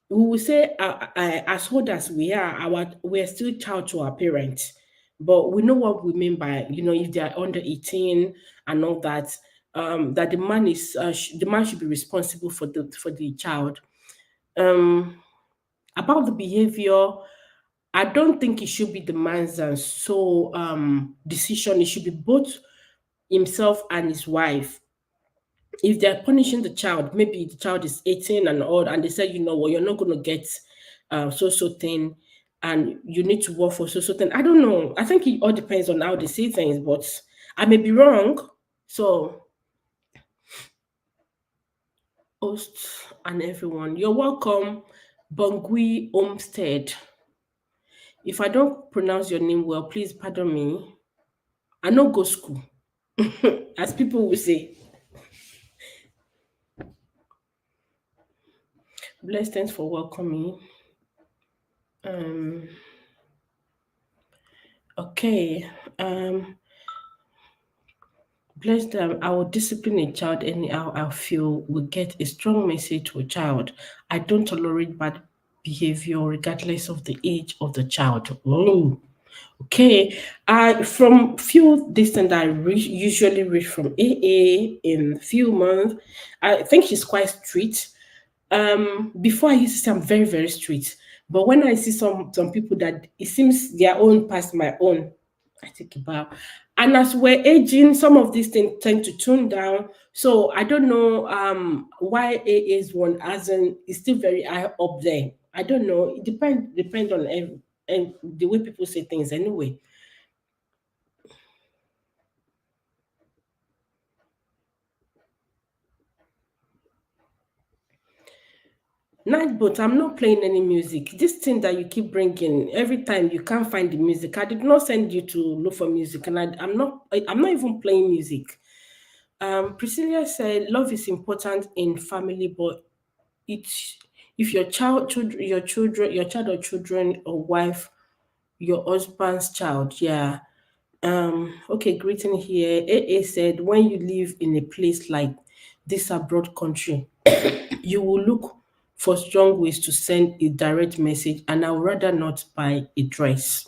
S1: we will say, as old as we are, we're still child to our parents. But we know what we mean by, if they are under 18 and all that, that the man the man should be responsible for the child. About the behavior, I don't think it should be the man's decision. It should be both himself and his wife. If they're punishing the child, maybe the child is 18 and old, and they say, you know what, you're not going to get so thing, and you need to work for so thing. I don't know. I think it all depends on how they see things, but I may be wrong. So, host and everyone, you're welcome, Bongui Olmsted. If I don't pronounce your name well, please pardon me. I know go school, as people will say. Bless, thanks for welcoming. Okay. Bless them. I will discipline a child anyhow I feel will get a strong message to a child. I don't tolerate bad behavior regardless of the age of the child. Oh. Okay. From few distance I usually read from AA in few months. I think he's quite strict. Before I used to say I'm very, very strict. But when I see some people that it seems their own past my own, I take it back. And as we're aging, some of these things tend to tune down. So I don't know why AA's one hasn't is still very high up there. I don't know. It depends on and the way people say things anyway. Nightbot, I'm not playing any music. This thing that you keep bringing every time you can't find the music. I did not send you to look for music, and I'm not even playing music. Priscilla said, "Love is important in family, but it's if your child or children or wife, your husband's child, yeah." Okay, greeting here. AA said, "When you live in a place like this abroad country, you will look for strong ways to send a direct message, and I would rather not buy a dress.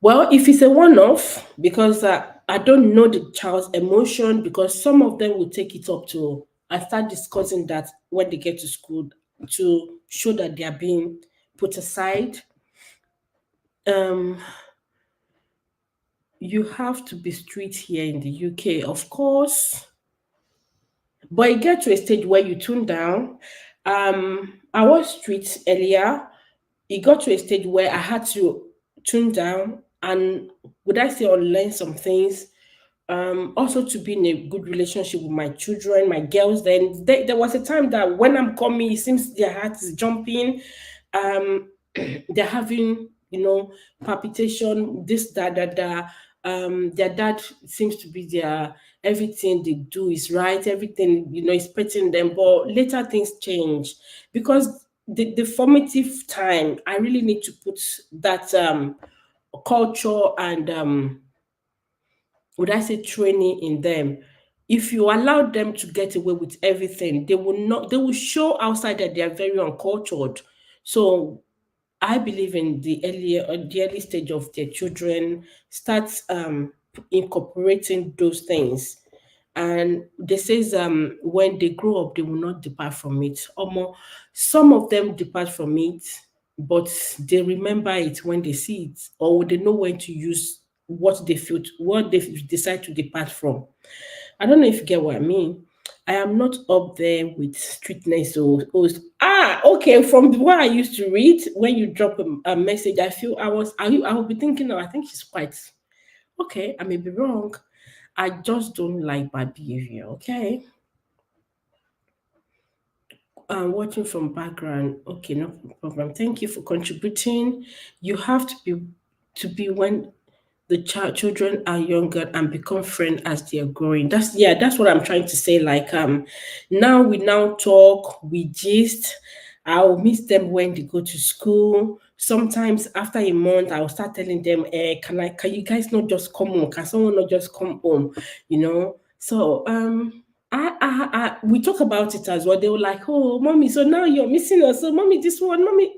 S1: Well, if it's a one-off, because I don't know the child's emotion, because some of them will take it up to and start discussing that when they get to school to show that they are being put aside. Um, you have to be strict here in the UK, of course, but you get to a stage where you tune down. I was strict earlier. It got to a stage where I had to tune down and, would I say, unlearn some things. Also to be in a good relationship with my children, my girls. Then there was a time that when I'm coming, it seems their heart is jumping. Um, they're having, palpitation, this, that, that, that. Their dad seems to be their everything they do is right, everything, is petting them. But later things change because the formative time, I really need to put that culture and would I say training in them. If you allow them to get away with everything, they will show outside that they are very uncultured. So I believe in the early stage of their children, start incorporating those things. And they says when they grow up, they will not depart from it. Or more, some of them depart from it, but they remember it when they see it, or they know when to use what they decide to depart from. I don't know if you get what I mean. I am not up there with strictness okay. From what I used to read, when you drop a message, I feel I will be thinking, oh, I think she's quite okay. I may be wrong. I just don't like bad behavior. Okay. Watching from background. Okay, no problem. Thank you for contributing. You have to be when the children are younger and become friends as they are growing. That's what I'm trying to say. Like now we now talk, we gist. I'll miss them when they go to school. Sometimes after a month, I'll start telling them, can you guys not just come home? Can someone not just come home? So we talk about it as well. They were like, "Oh, mommy, so now you're missing us. So, mommy, this one, mommy,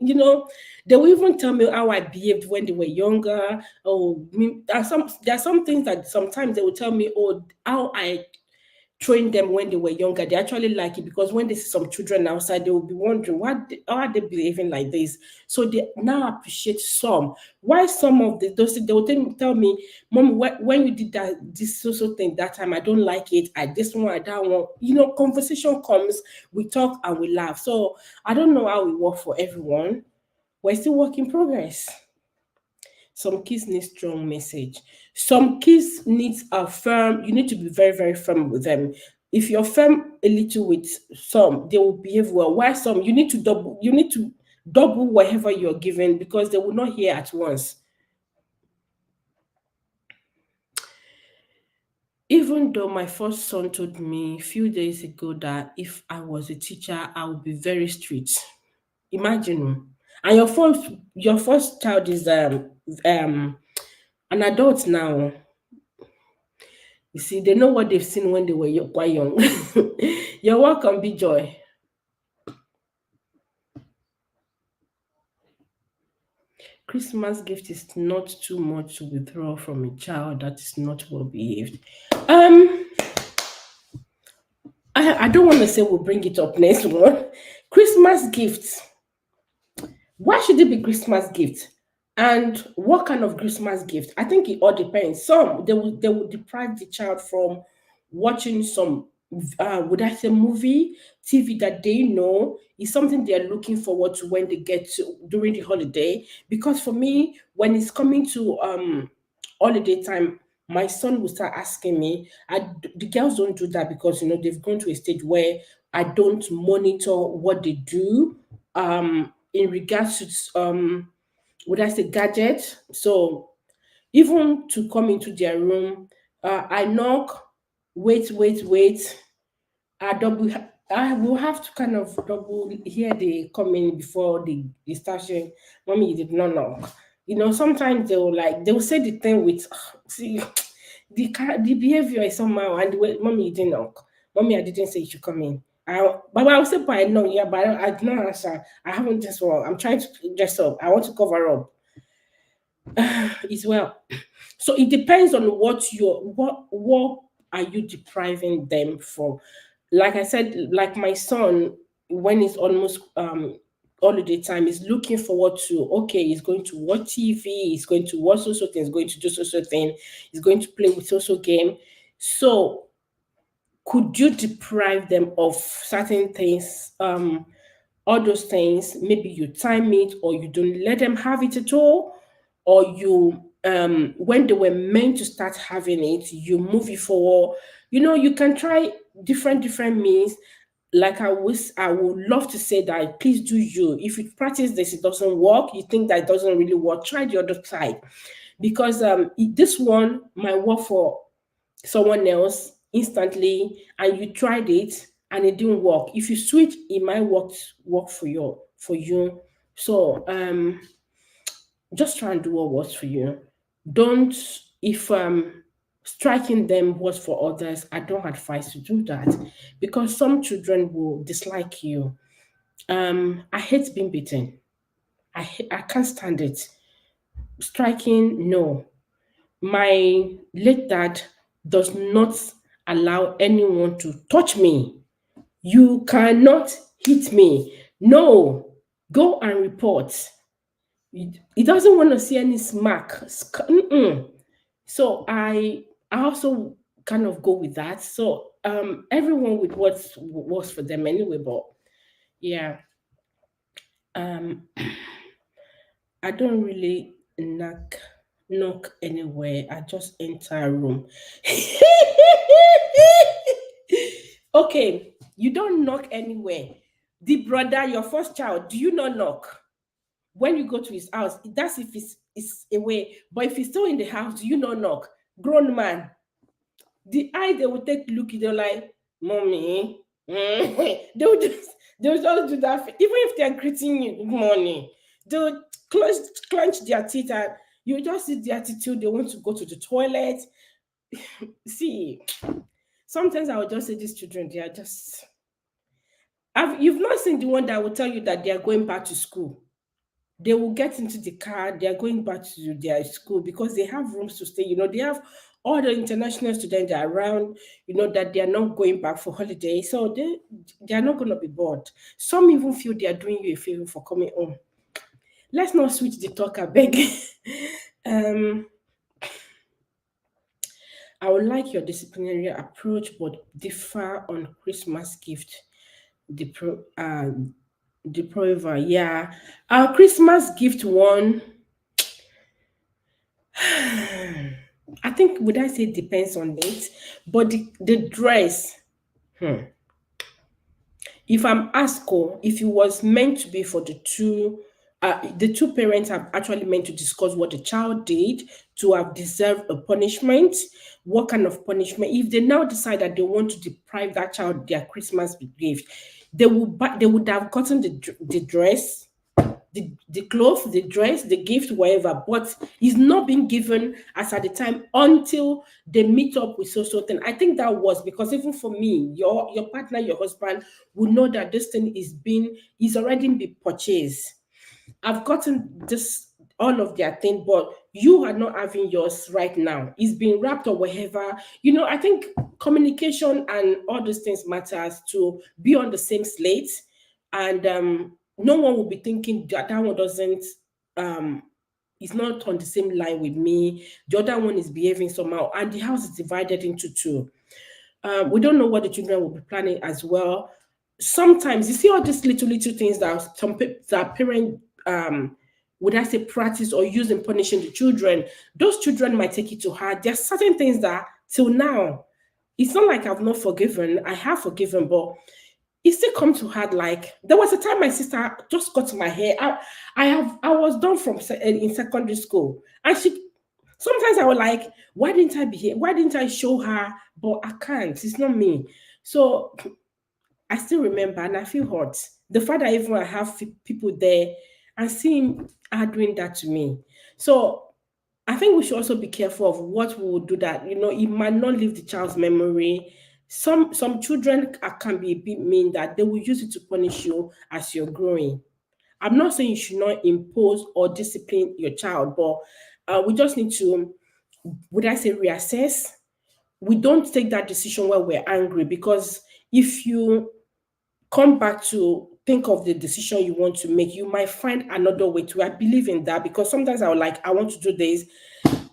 S1: they will even tell me how I behaved when they were younger. Oh, there are some things that sometimes they will tell me, oh, how I trained them when they were younger. They actually like it because when they see some children outside, they will be wondering how are they behaving like this. So they now appreciate some. Why some of those they will tell me, Mom, when you did this social thing that time, I don't like it. This one, I don't want. Conversation comes, we talk and we laugh. So I don't know how it works for everyone. We're still work in progress. Some kids need strong message. Some kids need a firm. You need to be very, very firm with them. If you're firm a little with some, they will behave well. Why some? You need to double. You need to double whatever you're given because they will not hear at once. Even though my first son told me a few days ago that if I was a teacher, I would be very strict. Imagine. And your first child is um an adult now. You see, they know what they've seen when they were quite young. You're welcome, Be Joy. Christmas gift is not too much to withdraw from a child that is not well behaved. I don't want to say we'll bring it up next one. Christmas gifts. Why should it be Christmas gift? And what kind of Christmas gift? I think it all depends. Some they will deprive the child from watching some would I say movie, TV that they know is something they are looking forward to when they get to during the holiday. Because for me, when it's coming to holiday time, my son will start asking me. The girls don't do that because they've gone to a stage where I don't monitor what they do in regards to would I say gadget. So even to come into their room, I knock, wait. I will have to kind of double hear they come in before they start saying, Mommy, you did not knock. Sometimes they will say the thing with see the behavior is somehow, and the way, mommy, you didn't knock. Mommy, I didn't say you should come in. But I will say, but I know, yeah, but I did not answer. I haven't just well. I'm trying to dress up. I want to cover up as well. So it depends on what are you depriving them from. Like I said, like my son, when it's almost holiday time, is looking forward to, okay, he's going to watch TV, he's going to watch social things, going to do social thing, he's going to play with social game. So could you deprive them of certain things? All those things, maybe you time it, or you don't let them have it at all, or you when they were meant to start having it, you move it forward. You can try different means. Like I would love to say that, please do you. If you practice this, it doesn't work, you think that it doesn't really work, try the other side. Because this one might work for someone else instantly, and you tried it and it didn't work. If you switch, it might work for you. So just try and do what works for you. Don't If striking them was for others, I don't advise to do that, because some children will dislike you. I hate being beaten. I can't stand it. Striking, no. My late dad does not allow anyone to touch me. You cannot hit me. No, go and report. He doesn't want to see any smack. Mm-mm. So I also kind of go with that. So everyone with what works for them anyway. But yeah, um, I don't really knock anywhere. I just enter a room. Okay, you don't knock anywhere. The brother, your first child, do you not knock? When you go to his house, that's if it's away. But if he's still in the house, do you not knock? Grown man. The eye they will take look, they're like, mommy. They will just do that. Even if they're greeting you good morning, they'll clench their teeth, and you just see the attitude. They want to go to the toilet. See, sometimes I would just say these children, they are just. You've not seen the one that will tell you that they are going back to school. They will get into the car, they are going back to their school because they have rooms to stay. They have all the international students that are around, that they are not going back for holiday. So they are not going to be bored. Some even feel they are doing you a favor for coming home. Let's not switch the talk, I beg. I would like your disciplinary approach, but differ on Christmas gift. The prover, yeah. Our Christmas gift one. I think, would I say, depends on it, but the dress. If I'm asked, if it was meant to be for the two parents have actually meant to discuss what the child did to have deserved a punishment, what kind of punishment. If they now decide that they want to deprive that child their Christmas gift, they would have gotten the dress, the clothes, the dress, the gift, whatever, but it's not being given as at the time until they meet up with social thing. I think that was because even for me, your partner, your husband would know that this thing is already been purchased. I've gotten this all of their thing, but you are not having yours right now. It's being wrapped or whatever. I think communication and all those things matters to be on the same slate, and no one will be thinking that one doesn't is not on the same line with me. The other one is behaving somehow, and the house is divided into two. We don't know what the children will be planning as well. Sometimes you see all these little things that parents would I say practice or use in punishing the children. Those children might take it to heart. There are certain things that till now, it's not like I've not forgiven. I have forgiven, but it still come to heart. Like there was a time my sister just cut my hair. I was done from in secondary school, and sometimes I was like, why didn't I be here? Why didn't I show her? But I can't. It's not me. So I still remember, and I feel hurt. The fact that even I have people there and seeing her doing that to me. So I think we should also be careful of what we will do that, it might not leave the child's memory. Some children can be a bit mean that they will use it to punish you as you're growing. I'm not saying you should not impose or discipline your child, but we just need to, would I say, reassess. We don't take that decision when we're angry, because if you come back to think of the decision you want to make, you might find another way to. I believe in that, because sometimes I want to do this,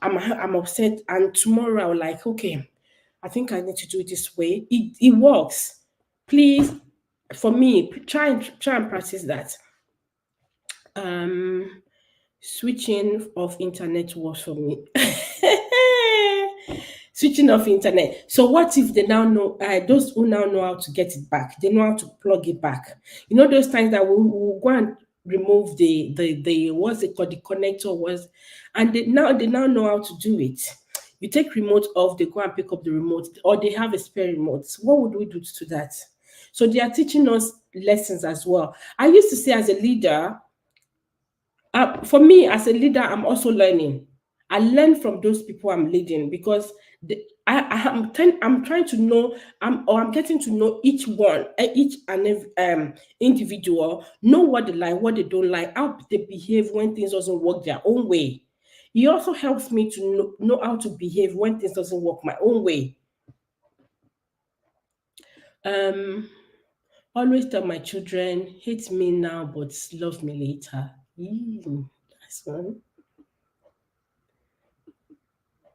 S1: I'm upset, and tomorrow I will like, okay, I think I need to do it this way. It works. Please, for me, try and practice that. Switching off internet works for me. Switching off internet. So what if they now know, those who now know how to get it back, they know how to plug it back. Those times that we'll go and remove the what's it called, the connector was, and they now know how to do it. You take remote off, they go and pick up the remote, or they have a spare remote. What would we do to that? So they are teaching us lessons as well. I used to say, as a leader, for me as a leader, I'm also learning. I learn from those people I'm leading, because I'm trying to know, I'm getting to know each one, each and every individual, know what they like, what they don't like, how they behave when things doesn't work their own way. It also helps me to know how to behave when things doesn't work my own way. Always tell my children, hate me now, but love me later. That's one.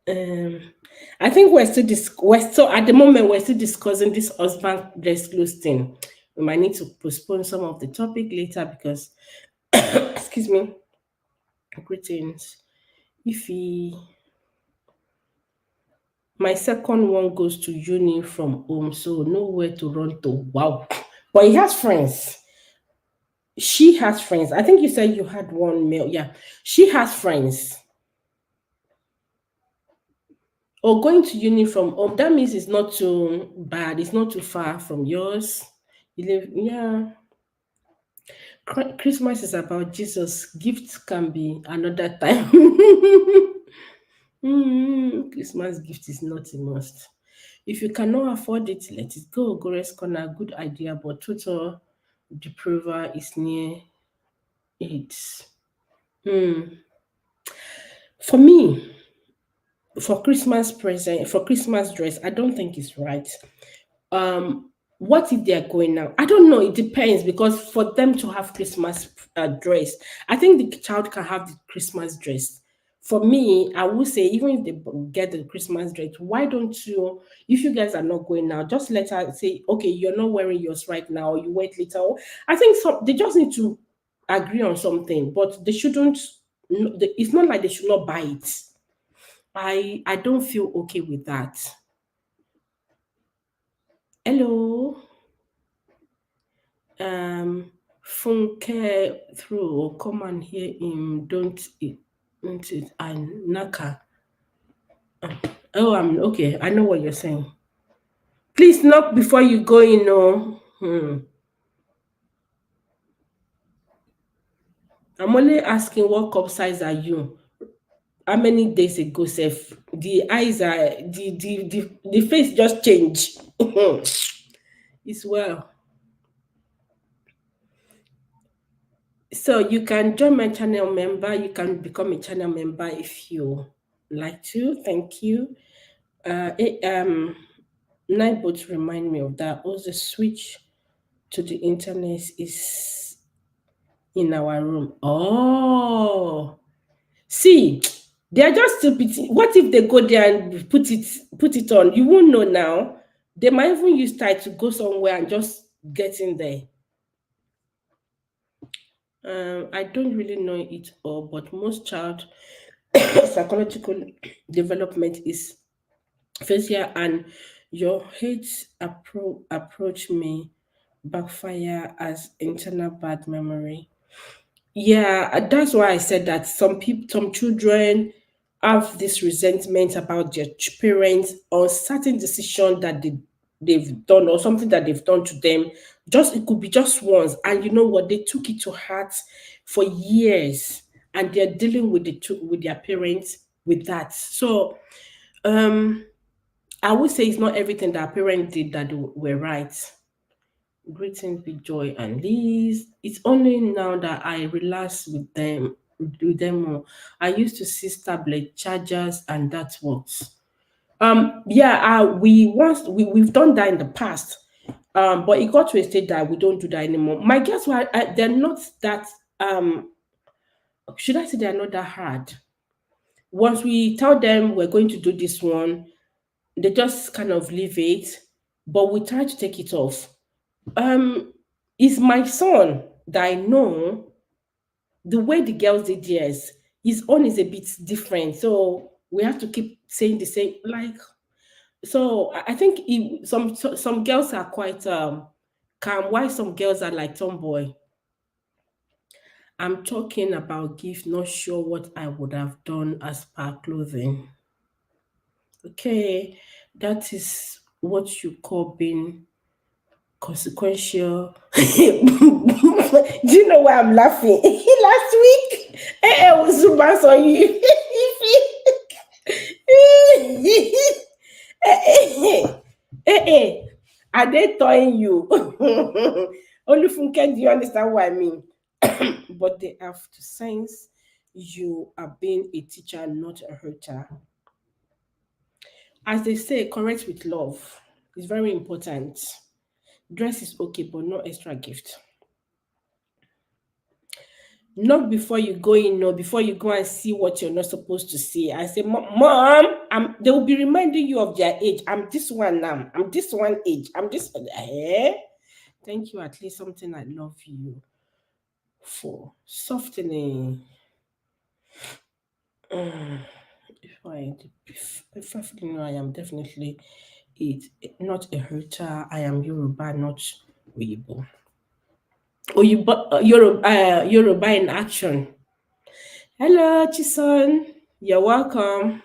S1: I think we're still at the moment we're still discussing this husband dress clothes thing. We might need to postpone some of the topic later, because excuse me. Greetings. My second one goes to uni from home, so nowhere to run to. Wow. But he has friends. She has friends. I think you said you had one male. Yeah. She has friends. Or going to uni from home, that means it's not too bad. It's not too far from yours. You live, yeah. Christmas is about Jesus. Gifts can be another time. Christmas gift is not a must. If you cannot afford it, let it go. Gores Corner, good idea, but total depraver is near it. For me, for Christmas dress, I don't think it's right. What if they're going out? I don't know. It depends, because for them to have Christmas dress, I think the child can have the Christmas dress. For me, I would say, even if they get the Christmas dress, why don't you, if you guys are not going out, just let her say, okay, you're not wearing yours right now, you wait later. I think they just need to agree on something, but they shouldn't. It's not like they should not buy it. I don't feel okay with that. Hello. Funke through, come and hear him. Don't it? And Naka. Oh, I'm okay. I know what you're saying. Please knock before you go in. I'm only asking, what cup size are you? How many days ago, Seth? The eyes are the face just changed. It's well. So you can join my channel member. You can become a channel member if you like to. Thank you. Nightbot remind me of that. Also, switch to the internet is in our room. Oh, see, they are just stupid. What if they go there and put it on? You won't know now. They might even use time to go somewhere and just get in there. I don't really know it all, but most child psychological development is facial, and your hate approach may backfire as internal bad memory. Yeah, that's why I said that some children have this resentment about their parents or certain decision that they've done, or something that they've done to them. It could be just once, and you know what? They took it to heart for years, and they're dealing with with their parents with that. So I would say it's not everything that parents did that were right. Greetings with Joy and Liz. It's only now that I relax with them more. I used to see tablet chargers and that works. Yeah, we've done that in the past. But it got to a state that we don't do that anymore. My guess were they're not that should I say they're not that hard. Once we tell them we're going to do this one, they just kind of leave it, but we try to take it off. Is my son that I know the way the girls did theirs, his own is a bit different. So we have to keep saying the same. Like, so I think some girls are quite calm, while some girls are like tomboy. I'm talking about gift, not sure what I would have done as per clothing. Okay, that is what you call being consequential. Do you know why I'm laughing? Last week, I was super on you. Are they toying you? Only Funke, do you understand what I mean? But they have to sense you are being a teacher, not a hurter. As they say, correct with love is very important. Dress is okay, but no extra gift. Not before you go in, no, before you go and see what you're not supposed to see. I say, Mom, they will be reminding you of their age. I'm this one now. I'm this one age. I'm this. Thank you. At least something I love you for. Softening. If I know, I am definitely not a hurter. I am Yoruba, not Weibo. Yoruba in action. Hello, Chison. You're welcome.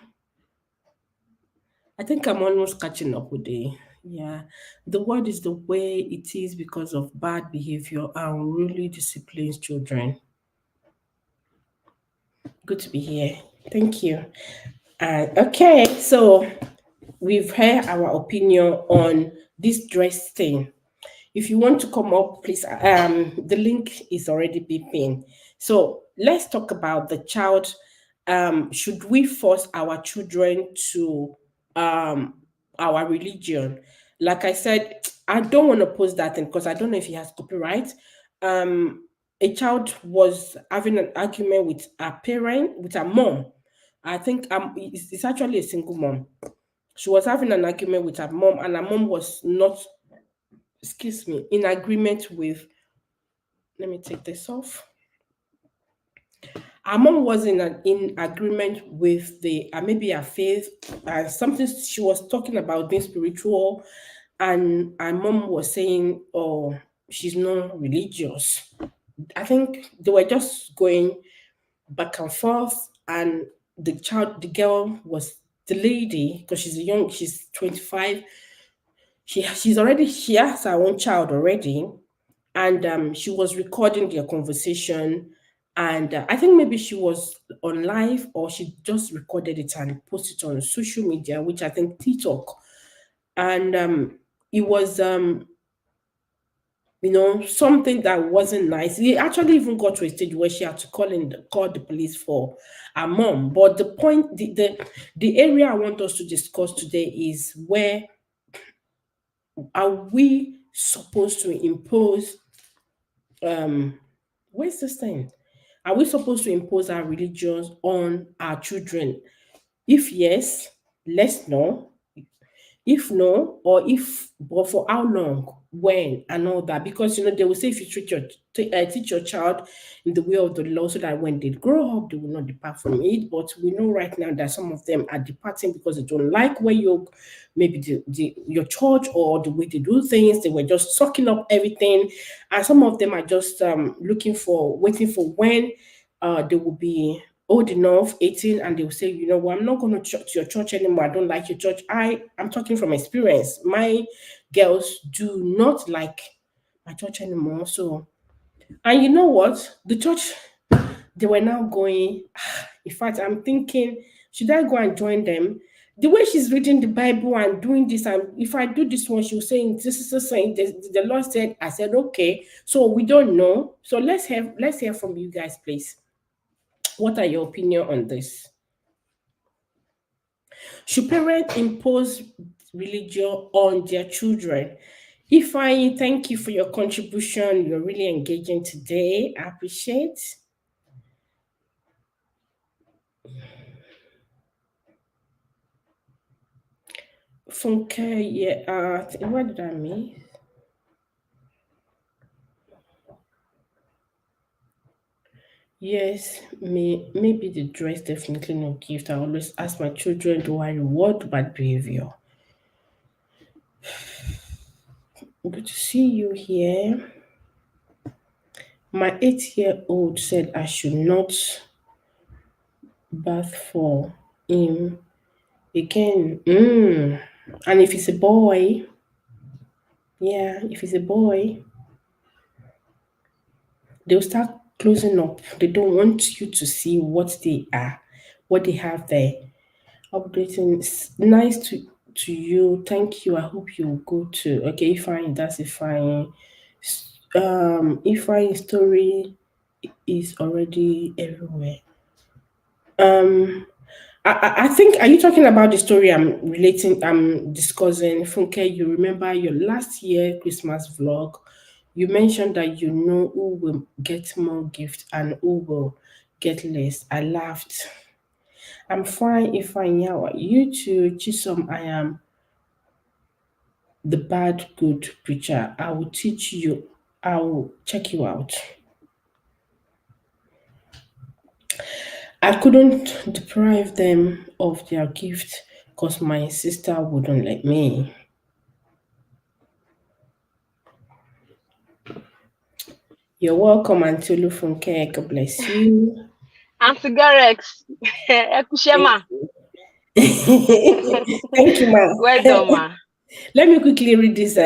S1: I think I'm almost catching up with the. Yeah, the word is the way it is because of bad behavior and really disciplines children. Good to be here. Thank you. Okay, so we've heard our opinion on this dress thing. If you want to come up, please, the link is already beeping. So let's talk about the child. Should we force our children to our religion? Like I said, I don't want to post that thing because I don't know if he has copyright. A child was having an argument with a parent, with a mom. I think it's actually a single mom. She was having an argument with her mom, and her mom was not, excuse me, in agreement with. Let me take this off. Our mom was in agreement with the maybe her faith and something she was talking about being spiritual, and our mom was saying, "Oh, she's not religious." I think they were just going back and forth, and the girl was the lady because she's 25. She has her own child already, and she was recording their conversation, and I think maybe she was on live or she just recorded it and posted it on social media, which I think TikTok, and it was something that wasn't nice. It actually even got to a stage where she had to call the police for her mom. But the point, the area I want us to discuss today is where are we supposed to impose where's this thing? Are we supposed to impose our religions on our children? If yes, let's know. If no, but for how long, when, and all that, because they will say if you teach your child in the way of the law, so that when they grow up, they will not depart from it. But we know right now that some of them are departing because they don't like where maybe your church or the way they do things. They were just sucking up everything, and some of them are just waiting for when they will be old enough, 18, and they will say, I'm not going to your church anymore. I don't like your church. I'm talking from experience. My girls do not like my church anymore. So, and you know what? The church, They were now going. In fact, I'm thinking, should I go and join them? The way she's reading the Bible and doing this, and if I do this one, she'll say this is the saying. The Lord said, I said, okay. So we don't know. So let's hear from you guys, please. What are your opinion on this? Should parents impose religion on their children? Ifeanyi, thank you for your contribution. You're really engaging today. I appreciate. Funke, yeah, what did I mean? Yes, maybe the dress definitely no gift. I always ask my children, do I reward bad behavior? Good to see you here. My 8-year-old said I should not bath for him again. And if it's a boy, yeah, if it's a boy, they'll start closing up. They don't want you to see what they are, what they have there. Updating. It's nice to you. Thank you. I hope you go to okay, fine, that's it fine. Ifeanyi story is already everywhere. I think, are you talking about the story I'm discussing? Funke, you remember your last year Christmas vlog? You mentioned that you know who will get more gift and who will get less. I laughed. I'm fine if I know you too, Chisom. I am the bad good preacher. I will teach you. I will check you out. I couldn't deprive them of their gift because my sister wouldn't let me. You're welcome, Auntie Lufunke. God bless you.
S2: Auntie Garex, Ekushema.
S1: Thank you, ma.
S2: Well done, ma.
S1: Let me quickly read these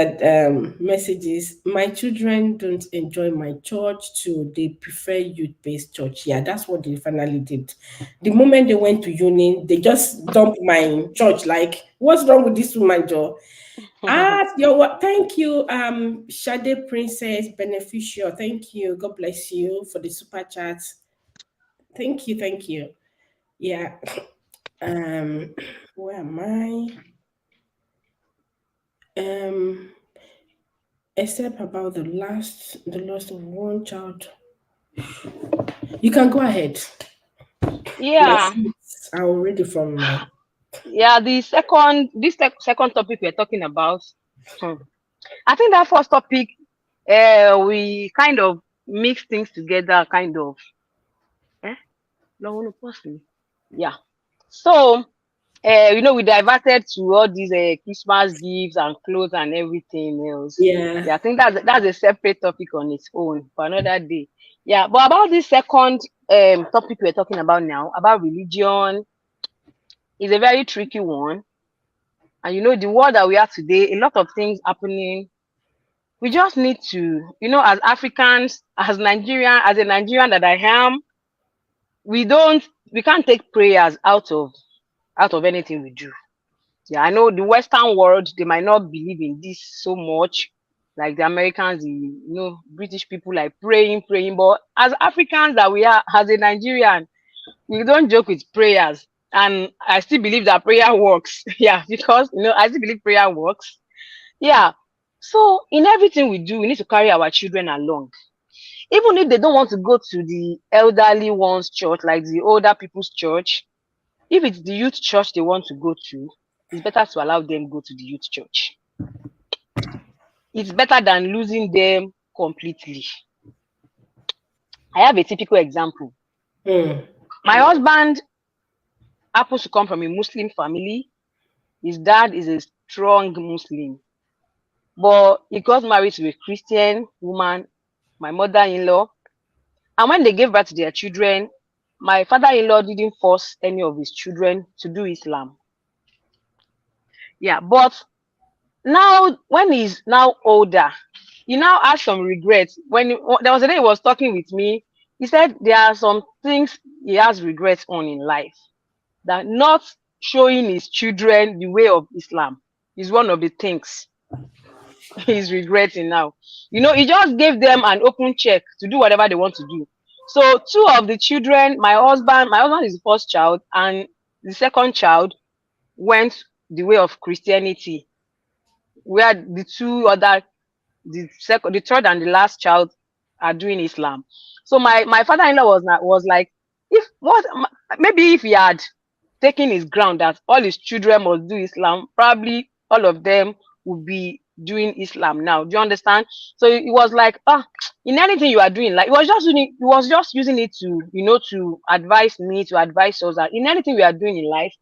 S1: messages. My children don't enjoy my church too. They prefer youth-based church. Yeah, that's what they finally did. The moment they went to uni, they just dumped my church. Like, what's wrong with this woman, Joe? Thank you, Shade Princess Beneficial. Thank you. God bless you for the super chat. Thank you. Yeah. Where am I? Except about the loss of one child. You can go ahead.
S2: Yeah.
S1: I'll read it from my.
S2: Yeah, this second topic we're talking about. I think that first topic, we kind of mix things together, kind of. Yeah. So, we diverted to all these Christmas gifts and clothes and everything else.
S1: Yeah.
S2: I think that's a separate topic on its own for another day. Yeah, but about this second topic we're talking about now, about religion, is a very tricky one. And the world that we are today, a lot of things happening. We just need to, as Africans, as a Nigerian that I am, we can't take prayers out of anything we do. Yeah, I know the Western world, they might not believe in this so much, like the Americans, British people like praying, but as Africans that we are, as a Nigerian, we don't joke with prayers. And I still believe that prayer works. Yeah, because, I still believe prayer works. Yeah. So in everything we do, we need to carry our children along. Even if they don't want to go to the elderly ones' church, like the older people's church, if it's the youth church they want to go to, it's better to allow them go to the youth church. It's better than losing them completely. I have a typical example. My husband happens to come from a Muslim family. His dad is a strong Muslim. But he got married to a Christian woman, my mother-in-law. And when they gave birth to their children, my father-in-law didn't force any of his children to do Islam. Yeah, but now when he's now older, he now has some regrets. There was a day he was talking with me, He said there are some things he has regrets on in life, that not showing his children the way of Islam is one of the things he's regretting now. He just gave them an open check to do whatever they want to do. So two of the children, my husband is the first child, and the second child went the way of Christianity, where the third and the last child are doing Islam. So my father-in-law was like, maybe if he had taken his ground that all his children must do Islam, probably all of them would be doing Islam now. Do you understand? So it was like, in anything you are doing, like he was just using it to, to advise me, to advise us that in anything we are doing in life,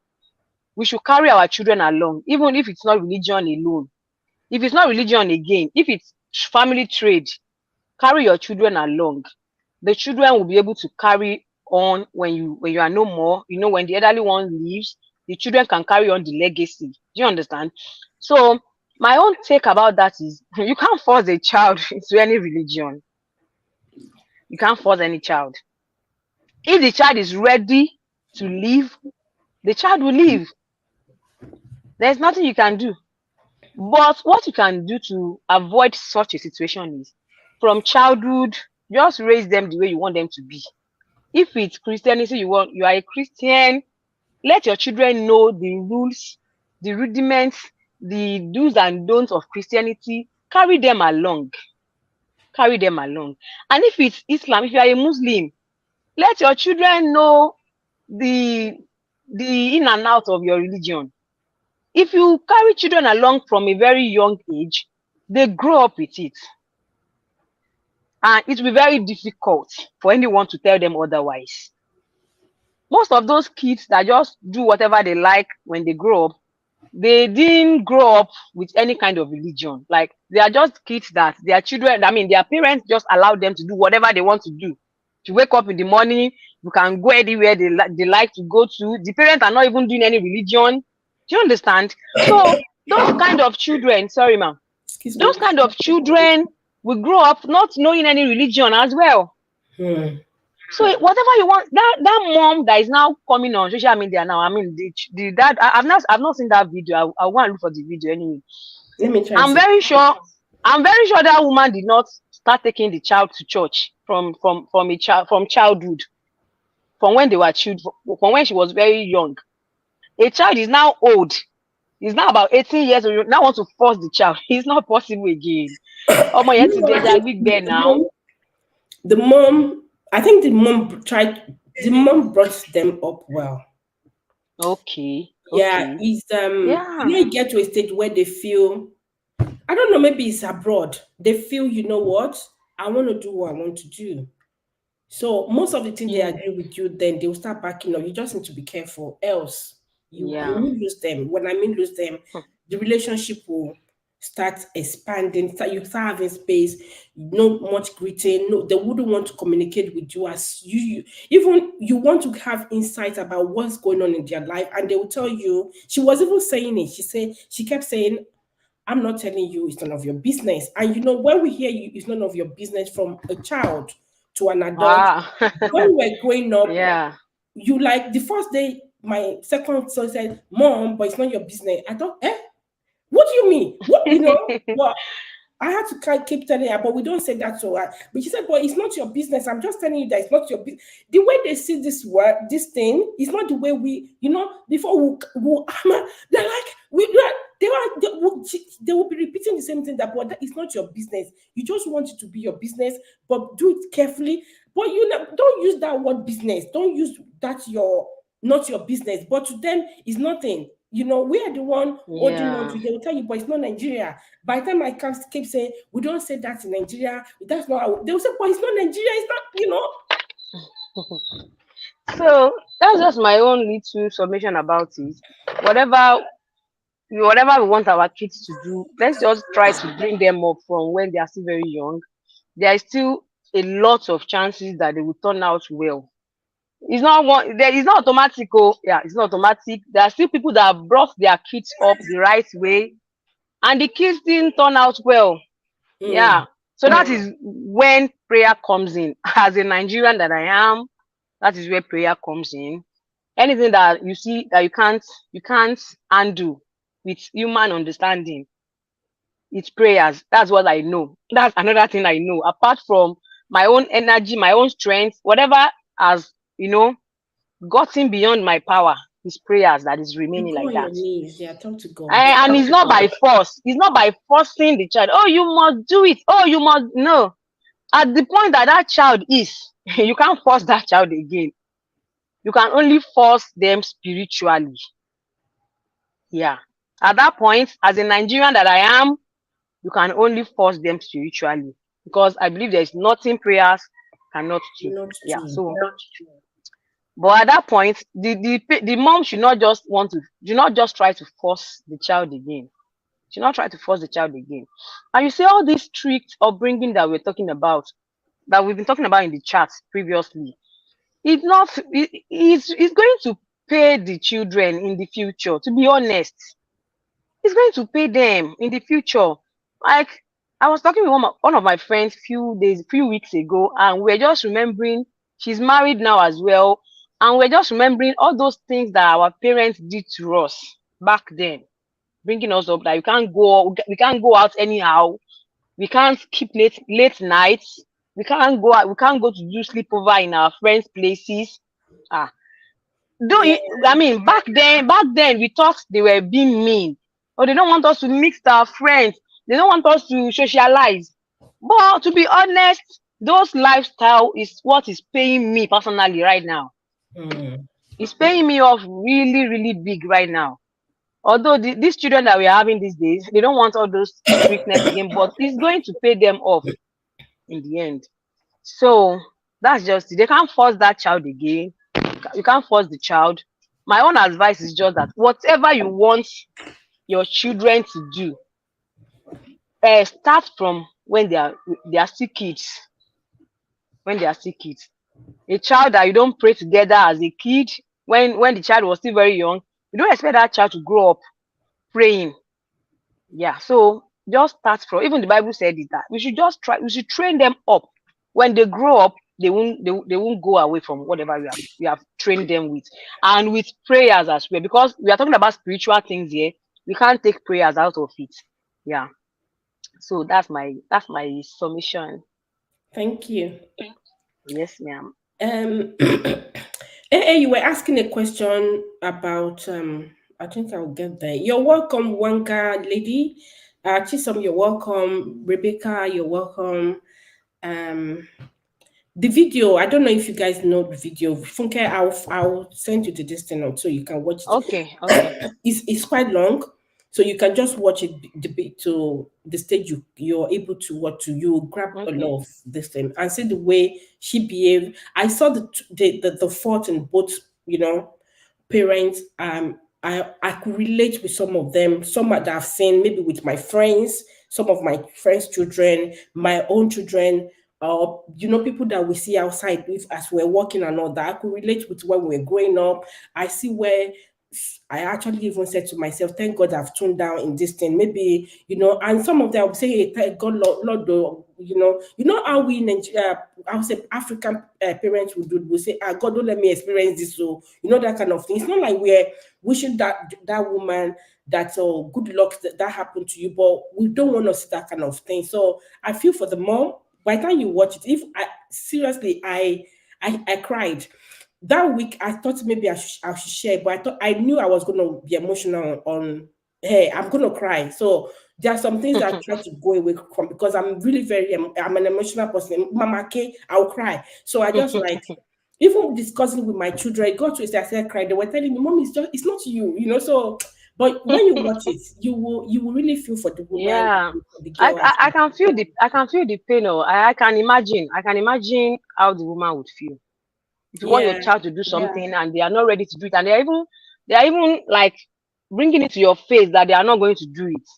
S2: we should carry our children along, even if it's not religion alone. If it's not religion again, if it's family trade, carry your children along. The children will be able to carry on when you are no more. When the elderly one leaves, the children can carry on the legacy. Do you understand? So my own take about that is, you can't force a child into any religion. You can't force any child. If the child is ready to leave, the child will leave. There's nothing you can do. But what you can do to avoid such a situation is, from childhood, just raise them the way you want them to be. If it's Christianity you are a Christian, let your children know the rules, the rudiments, the do's and don'ts of Christianity. Carry them along. And if it's Islam, if you are a Muslim, let your children know the in and out of your religion. If you carry children along from a very young age, they grow up with it. And it will be very difficult for anyone to tell them otherwise. Most of those kids that just do whatever they like when they grow up, they didn't grow up with any kind of religion. Like, they are just kids that their parents just allow them to do whatever they want to do. To wake up in the morning, you can go anywhere they like to go to. The parents are not even doing any religion. Do you understand? So those kind of children, sorry ma'am, those kind of children will grow up not knowing any religion as well. So whatever you want, that mom that is now coming on social media now, the dad, I've not seen that video. I want to look for the video anyway.
S1: Let me try.
S2: I'm very sure that woman did not start taking the child to church from childhood, from when they were children, from when she was very young. A child is now old. He's now about 18 years old. You now want to force the child. It's not possible again. Oh my, they're big there now.
S1: I think the mom brought them up well.
S2: Okay.
S1: Yeah, it's you get to a stage where they feel, I don't know, maybe it's abroad. They feel, you know what? I want to do what I want to do. So most of the things they agree with you, then they'll start backing up. You just need to be careful, else you will lose them. When I mean lose them, the relationship will start expanding. You start having space, not much greeting. No, they wouldn't want to communicate with you as you even you want to have insight about what's going on in their life, and they will tell you. She was even saying it. She kept saying, I'm not telling you, it's none of your business. And when we hear you, it's none of your business from a child to an adult. When we're growing up, you like the first day, my second son said, Mom, but it's not your business. I thought, what do you mean? What, well, I had to keep telling her, but we don't say that to her. But she said, but it's not your business. I'm just telling you that it's not your business. The way they see this word, this thing, is not the way we, before they're like, they will be repeating the same thing, that, but that is not your business. You just want it to be your business, but do it carefully. But don't use that word business. Don't use that not your business. But to them, it's nothing. We are the one holding on to. They will tell you, but it's not Nigeria. By the time I keep saying, we don't say that in Nigeria. That's not how. They will say, but it's not Nigeria. It's not,
S2: So that's just my own little submission about it. Whatever we want our kids to do, let's just try to bring them up from when they are still very young. There is still a lot of chances that they will turn out well. It's not automatic. It's not automatic. There are still people that have brought their kids up the right way, and the kids didn't turn out well. So that is when prayer comes in. As a Nigerian that I am, that is where prayer comes in. Anything that you see that you can't undo with human understanding, it's prayers. That's what I know. That's another thing I know. Apart from my own energy, my own strength, whatever has, gotten beyond my power, is prayers that is
S1: You
S2: remaining
S1: go
S2: like
S1: on your
S2: that.
S1: knees. Yeah, talk to God.
S2: And it's not by force. It's not by forcing the child. Oh, you must do it. Oh, you must. No. At the point that that child is, you can't force that child again. You can only force them spiritually. Yeah. At that point, as a Nigerian that I am, you can only force them spiritually, because I believe there is nothing prayers cannot do.
S1: Not
S2: Yeah.
S1: to.
S2: So, but at that point, the mom should not just do not just try to force the child again. Should not try to force the child again. And you see all these strict upbringing that we're talking about, that we've been talking about in the chat previously. It's not. It's going to pay the children in the future. To be honest, it's going to pay them in the future. Like, I was talking with one of my friends few weeks ago, and we're just remembering she's married now as well, and we're just remembering all those things that our parents did to us back then, bringing us up that we can't go out anyhow, we can't keep late nights, we can't go out, we can't go to do sleepover in our friends' places.
S1: Yeah.
S2: I mean, back then we thought they were being mean, or they don't want us to mix our friends, they don't want us to socialize. But to be honest, those lifestyle is what is paying me personally right now. It's paying me off really, really big right now. Although these children that we're having these days, they don't want all those strictness again, but it's going to pay them off in the end. So that's just it. They can't force that child again. You can't force the child. My own advice is just that whatever you want your children to do, start from when they are still kids. When they are still kids, a child that you don't pray together as a kid, when the child was still very young, you don't expect that child to grow up praying. Yeah, so just start from, even the Bible said it, that we should train them up. When they grow up, they won't go away from whatever we have trained them with, and with prayers as well, because we are talking about spiritual things here. We can't take prayers out of it. Yeah. So that's my submission.
S1: Thank you.
S2: Yes, ma'am.
S1: You were asking a question about I think I'll get there. You're welcome, Wanka lady. Chisom, you're welcome. Rebecca, you're welcome. The video, I don't know if you guys know the video. Funke, I'll send you the distance so you can watch it.
S2: Okay.
S1: It's quite long, so you can just watch it to the stage you're able to watch. You grab a lot of this thing and see the way she behaved. I saw the fault in both, parents. I could relate with some of them. Some that I've seen maybe with my friends, some of my friends' children, my own children. People that we see outside with as we're walking and all that. I could relate with when we're growing up. I see where I actually even said to myself, thank God I've toned down in this thing. Maybe, and some of them will say, hey, thank God, Lord, how we in Nigeria, I would say African parents will say, God, don't let me experience this. So, that kind of thing. It's not like we're wishing that woman that good luck that happened to you, but we don't want to see that kind of thing. So I feel for the mom. By the time you watch it, I cried. That week, I thought maybe I should share, but I knew I was going to be emotional on, hey, I'm going to cry. So there are some things I try to go away from, because I'm really I'm an emotional person. Mama K, I'll cry. So I just even discussing with my children, I got to it, I started crying. They were telling me, Mom, it's not you, so. But when you watch it, you will really feel for the woman.
S2: Yeah,
S1: for the girl.
S2: I can feel the pain. I can imagine how the woman would feel if you want your child to do something and they are not ready to do it, and they are even like bringing it to your face that they are not going to do it.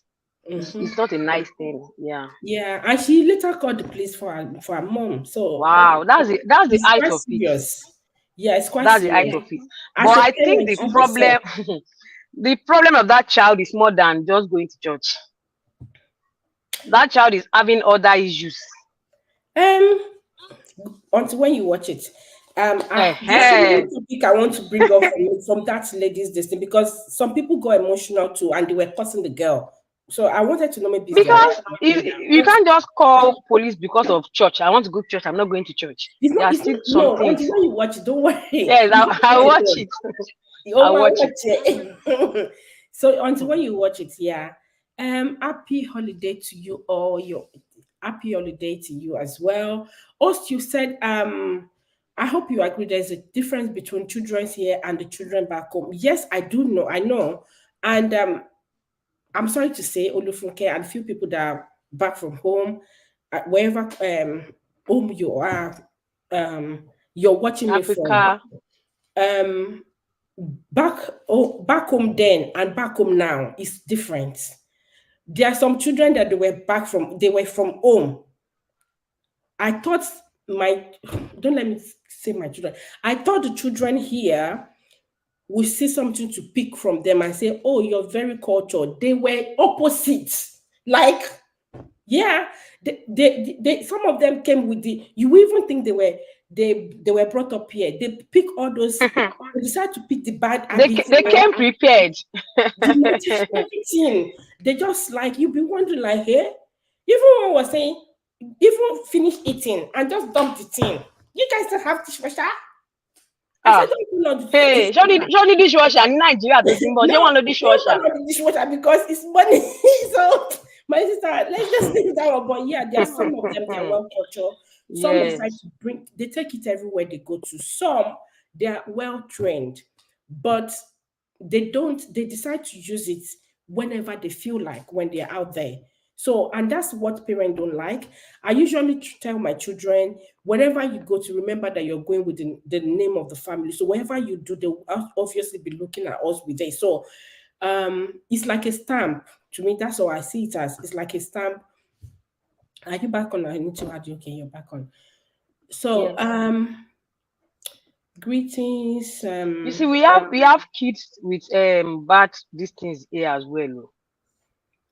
S2: It's not a nice thing.
S1: Yeah, and she later called the police for her mom. So
S2: wow, that's the height of
S1: serious.
S2: it.
S1: Yeah, it's quite
S2: that's
S1: serious.
S2: the height of it. But I think the problem of that child is more than just going to church. that child is having other issues.
S1: Until when you watch it. There's
S2: Eh-heh.
S1: another topic I want to bring up from that lady's destiny, because some people got emotional too and they were cursing the girl. So I wanted to know maybe
S2: Because you can't just call police because of church. I want to go to church. I'm not going to church.
S1: it's
S2: There
S1: not,
S2: are
S1: it's
S2: still
S1: not,
S2: some
S1: no,
S2: things.
S1: until when you watch it, don't worry.
S2: Yes, I'll watch it. I'll watch
S1: it. So until when you watch it, yeah. Happy holiday to you all. Happy holiday to you as well. Also, you said I hope you agree there's a difference between children here and the children back home. Yes, I do know, I know. And I'm sorry to say, Olufunke and a few people that are back from home, wherever home you are, you're watching me from.
S2: Africa.
S1: Back home then and back home now is different. There are some children that they were from home. I thought don't let me say my children. I thought the children here would see something to pick from them and say, oh, you're very cultured. They were opposites. Like, yeah, they some of them came with you even think they were brought up here. They pick all those, they decide to pick the bad habits.
S2: They came prepared.
S1: Everything. They just like, you'll be wondering, like, hey, even one was saying, even finish eating and just dump the thing. You guys still have dishwasher?
S2: Hey, show the dishwasher in Nigeria, but they want the dishwasher.
S1: Because it's money. So my sister, let's just leave that one. But yeah, there are some of them that are well cultured. Some decide to they take it everywhere they go to. Some they are well trained, but they decide to use it whenever they feel like, when they're out there. So, and that's what parents don't like. I usually tell my children, wherever you go, to remember that you're going with the name of the family. So wherever you do, they'll obviously be looking at us with it. So it's like a stamp. To me, that's how I see it as. It's like a stamp. Are you back on? I need to add you. Okay, you're back on. So greetings.
S2: You see, we have kids with bad these things here as well.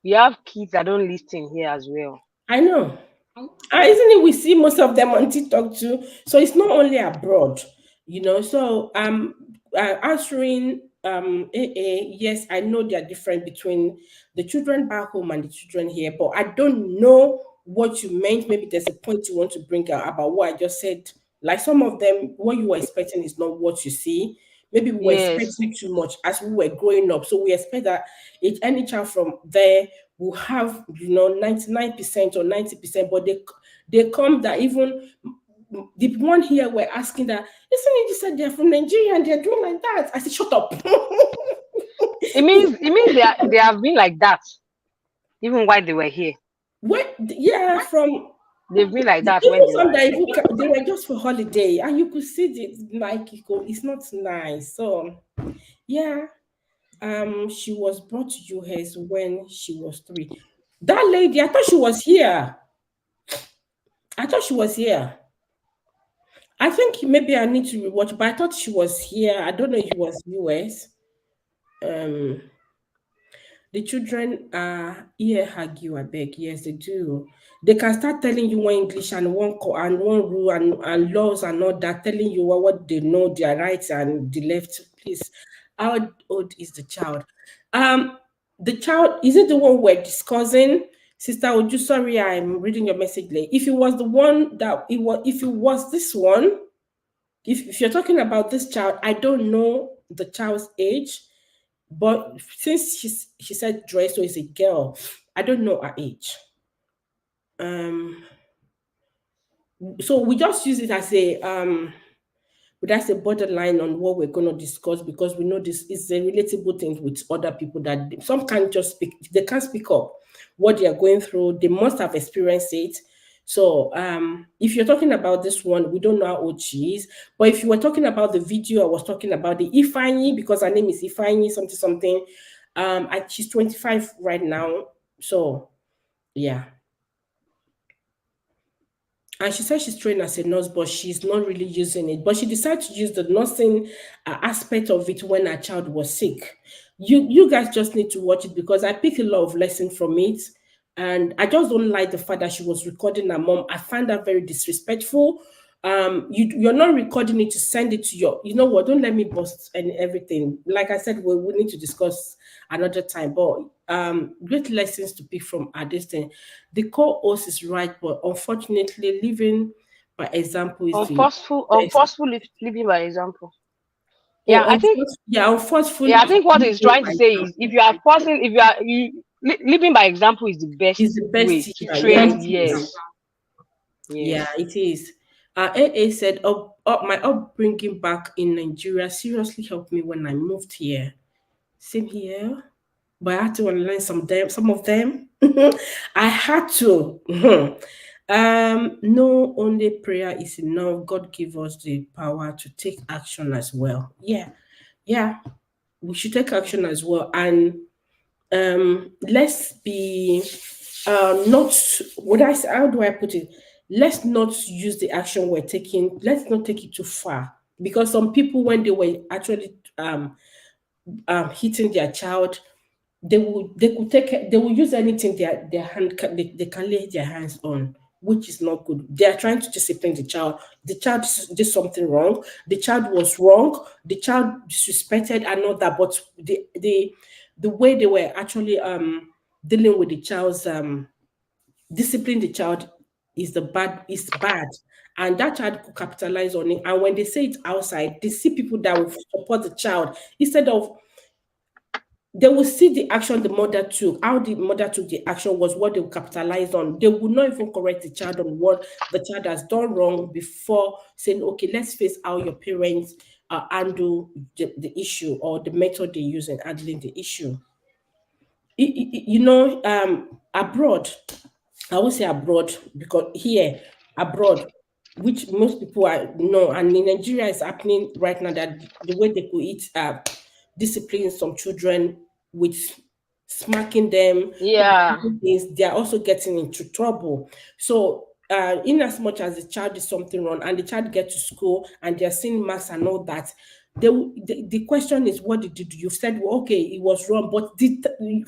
S2: We have kids that don't listen here as well.
S1: I know. Isn't it? We see most of them on TikTok too. So it's not only abroad, you know. So answering yes, I know they are different between the children back home and the children here, but I don't know what you meant. Maybe there's a point you want to bring out about what I just said. Like, some of them, what you were expecting is not what you see. Maybe we were expecting too much as we were growing up. So we expect that any child from there will have, 99% or 90%, but they come that even the one here were asking that, isn't it you said they're from Nigeria and they're doing like that? I said, shut up.
S2: It means they have been like that even while they were here. They've been like that when
S1: they were just for holiday, and you could see it, like, it's not nice. So yeah, she was brought to US when she was 3. That lady, I thought she was here. I think maybe I need to rewatch, but I thought she was here. I don't know if it was US. The children are here argue, I beg. Yes, they do. They can start telling you one English and one rule and laws and all that, telling you what they know, their rights and the left. Please, how old is the child? The child, is it the one we're discussing? Sister Oju, sorry, I'm reading your message late. If it was the one that if it was this one, if you're talking about this child, I don't know the child's age. But since she said dress, so it's a girl, I don't know her age. So we just use it as a borderline on what we're going to discuss, because we know this is a relatable thing with other people that some can't just speak. They can't speak up what they are going through. They must have experienced it. So if you're talking about this one, we don't know how old she is. But if you were talking about the video, I was talking about the Ifeanyi, because her name is Ifeanyi something. She's 25 right now. So yeah. And she said she's trained as a nurse, but she's not really using it. But she decided to use the nursing aspect of it when her child was sick. You guys just need to watch it, because I pick a lot of lessons from it. And I just don't like the fact that she was recording her mom. I find that very disrespectful. You're not recording it to send it to your, you know what, don't let me bust and everything. Like I said, we need to discuss another time. But great lessons to pick from this thing. The co-host is right, but unfortunately, living by example is the best.
S2: Unforceful living by example. Yeah, I think.
S1: Unfortunately.
S2: Yeah, I think what he's trying to say is, if you are living by example is the best
S1: Is the best
S2: way
S1: teacher.
S2: to train.
S1: Yes. Yeah, it is. AA said, my upbringing back in Nigeria seriously helped me when I moved here. Same here, but I had to unlearn some of them. I had to. No, only prayer is enough. God give us the power to take action as well. Yeah, we should take action as well. And let's be not what I say, how do I put it? Let's not use the action we're taking, let's not take it too far. Because some people, when they were actually hitting their child, they will use anything their hand they can lay their hands on, which is not good. They are trying to discipline the child. The child did something wrong. The child was wrong. The child disrespected and all that. But the way they were actually dealing with the child's discipline the child is bad. And that child could capitalize on it. And when they say it outside, they see people that will support the child instead of they will see the action the mother took. How the mother took the action was what they will capitalize on. They will not even correct the child on what the child has done wrong before saying, okay, let's face how your parents handle the issue or the method they use in handling the issue. Abroad, I would say abroad because here, abroad, which most people know, and in Nigeria is happening right now, that the way they could discipline some children with smacking them, they are also getting into trouble. So in as much as the child is something wrong and the child gets to school and they're seeing marks and all that, the question is, what did you do? You said, well, okay, it was wrong, but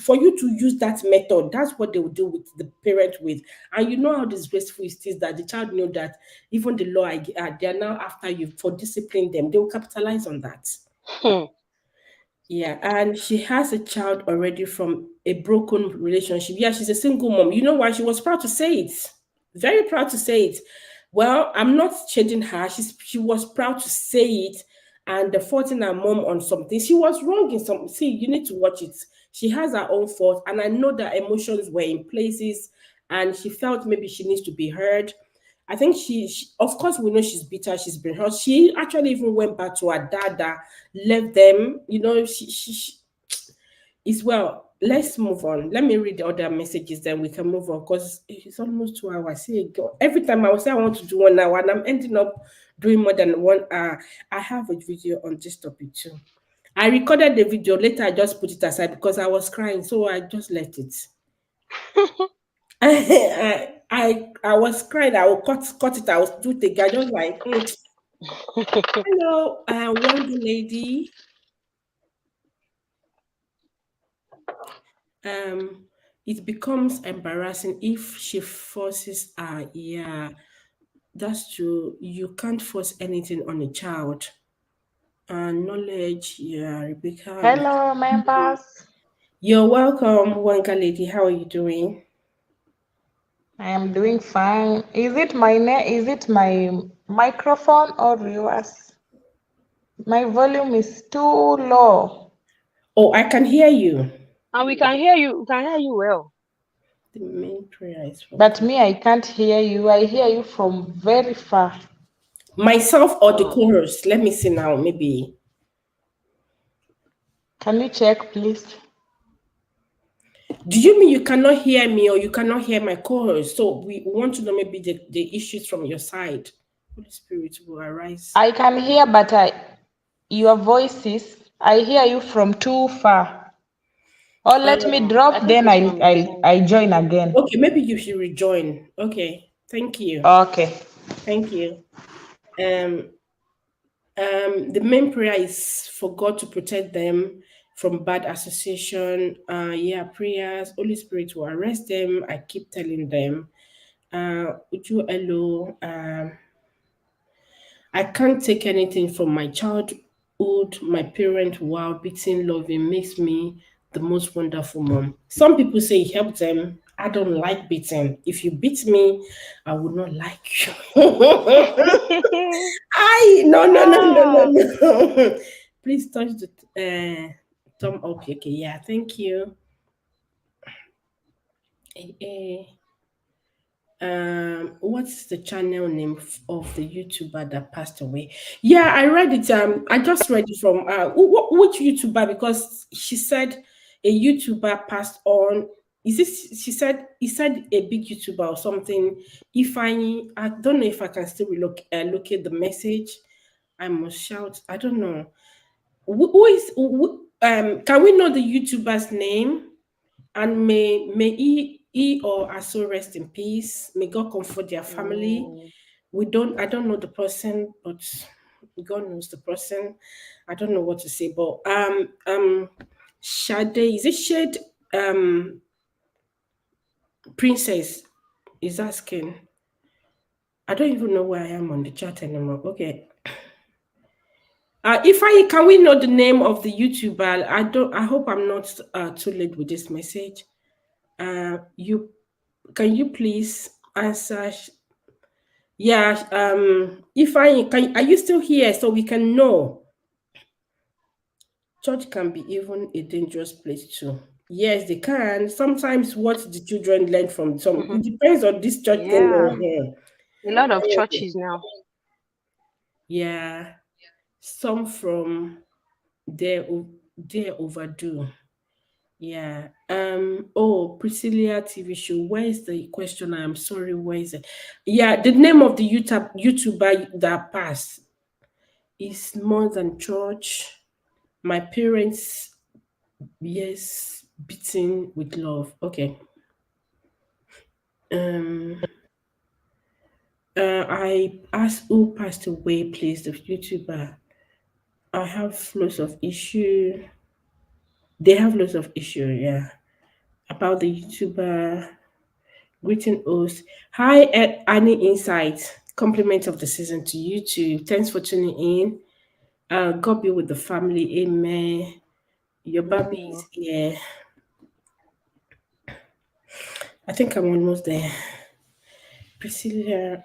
S1: for you to use that method, that's what they will do with the parent with. And you know how disgraceful it is that the child know that even the law, they are now after you for disciplining them. They will capitalize on that. Yeah, and she has a child already from a broken relationship. Yeah, she's a single mom. You know why? She was proud to say it. Very proud to say it. Well, I'm not changing her. She was proud to say it and faulting her mom on something. She was wrong in some. See, you need to watch it. She has her own fault, and I know that emotions were in places, and she felt maybe she needs to be heard. I think she of course, we know she's bitter, she's been hurt. She actually even went back to her dad that left them. You know, she is well. Let's move on. Let me read the other messages, then we can move on because it's almost 2 hours. See, every time I will say I want to do 1 hour, and I'm ending up doing more than 1 hour. I have a video on this topic too. I recorded the video. Later, I just put it aside because I was crying, so I just let it. I was crying. I will cut it. I was do the guy just like, hello, Wonder Lady. It becomes embarrassing if she forces yeah, that's true. You can't force anything on a child. Knowledge, yeah, Rebecca.
S3: Hello, members.
S1: You're welcome, Wanga Lady. How are you doing?
S3: I am doing fine. Is it my microphone or yours? My volume is too low.
S1: Oh, I can hear you.
S2: And we can hear you. We can hear you well.
S1: The main prayer is for
S3: But me, I can't hear you. I hear you from very far.
S1: myself or the chorus. Let me see now. Maybe.
S3: Can you check, please?
S1: Do you mean you cannot hear me or you cannot hear my chorus? So we want to know maybe the issues from your side. Holy Spirit will arise.
S3: I can hear, but your voices, I hear you from too far. Or let me drop, then I join again.
S1: Okay, maybe you should rejoin. Okay, thank you.
S3: Okay.
S1: Thank you. The main prayer is for God to protect them from bad association. Yeah, prayers. Holy Spirit will arrest them. I keep telling them. Uju hello. I can't take anything from my childhood. My parent, wow, beating, loving, makes me the most wonderful mom. Some people say it helps them. I don't like beating. If you beat me, I would not like you. I no
S2: Ah,
S1: no. Please touch the thumb up. Okay, yeah, thank you. Eh, eh. What's the channel name of the YouTuber that passed away? Yeah, I read it. I just read it from which YouTuber, because she said a YouTuber passed on. Is this, she said, he said a big YouTuber or something. If I don't know if I can still locate the message. I must shout. I don't know. Can we know the YouTuber's name? And may he or her soul rest in peace. May God comfort their family.
S2: mm,
S1: I don't know the person, but God knows the person. I don't know what to say, but Shade, is it Shade Princess is asking. I don't even know where I am on the chat anymore. Okay. If I can we know the name of the YouTuber? I hope I'm not too late with this message. You can you please answer? Yeah, if I can, are you still here so we can know? Church can be even a dangerous place too. Yes, they can. Sometimes what the children learn from some,
S2: mhm.
S1: it depends on this church thing
S2: Yeah,
S1: over here.
S2: a lot of churches now.
S1: Yeah, some from their overdue. Yeah. Oh, Priscilla TV show. Where is the question? I am sorry. Where is it? Yeah, the name of the YouTuber that passed is More Than Church. My parents, yes, beaten with love. Okay. Um. I asked who passed away, please. The YouTuber. I have lots of issue. They have lots of issue. Yeah. About the YouTuber. Greeting host. Hi, Annie Insight. Compliment of the season to you too. Thanks for tuning in. God be with the family. Amen. Your baby
S2: Mm.
S1: is here. I think I'm almost there. Priscilla,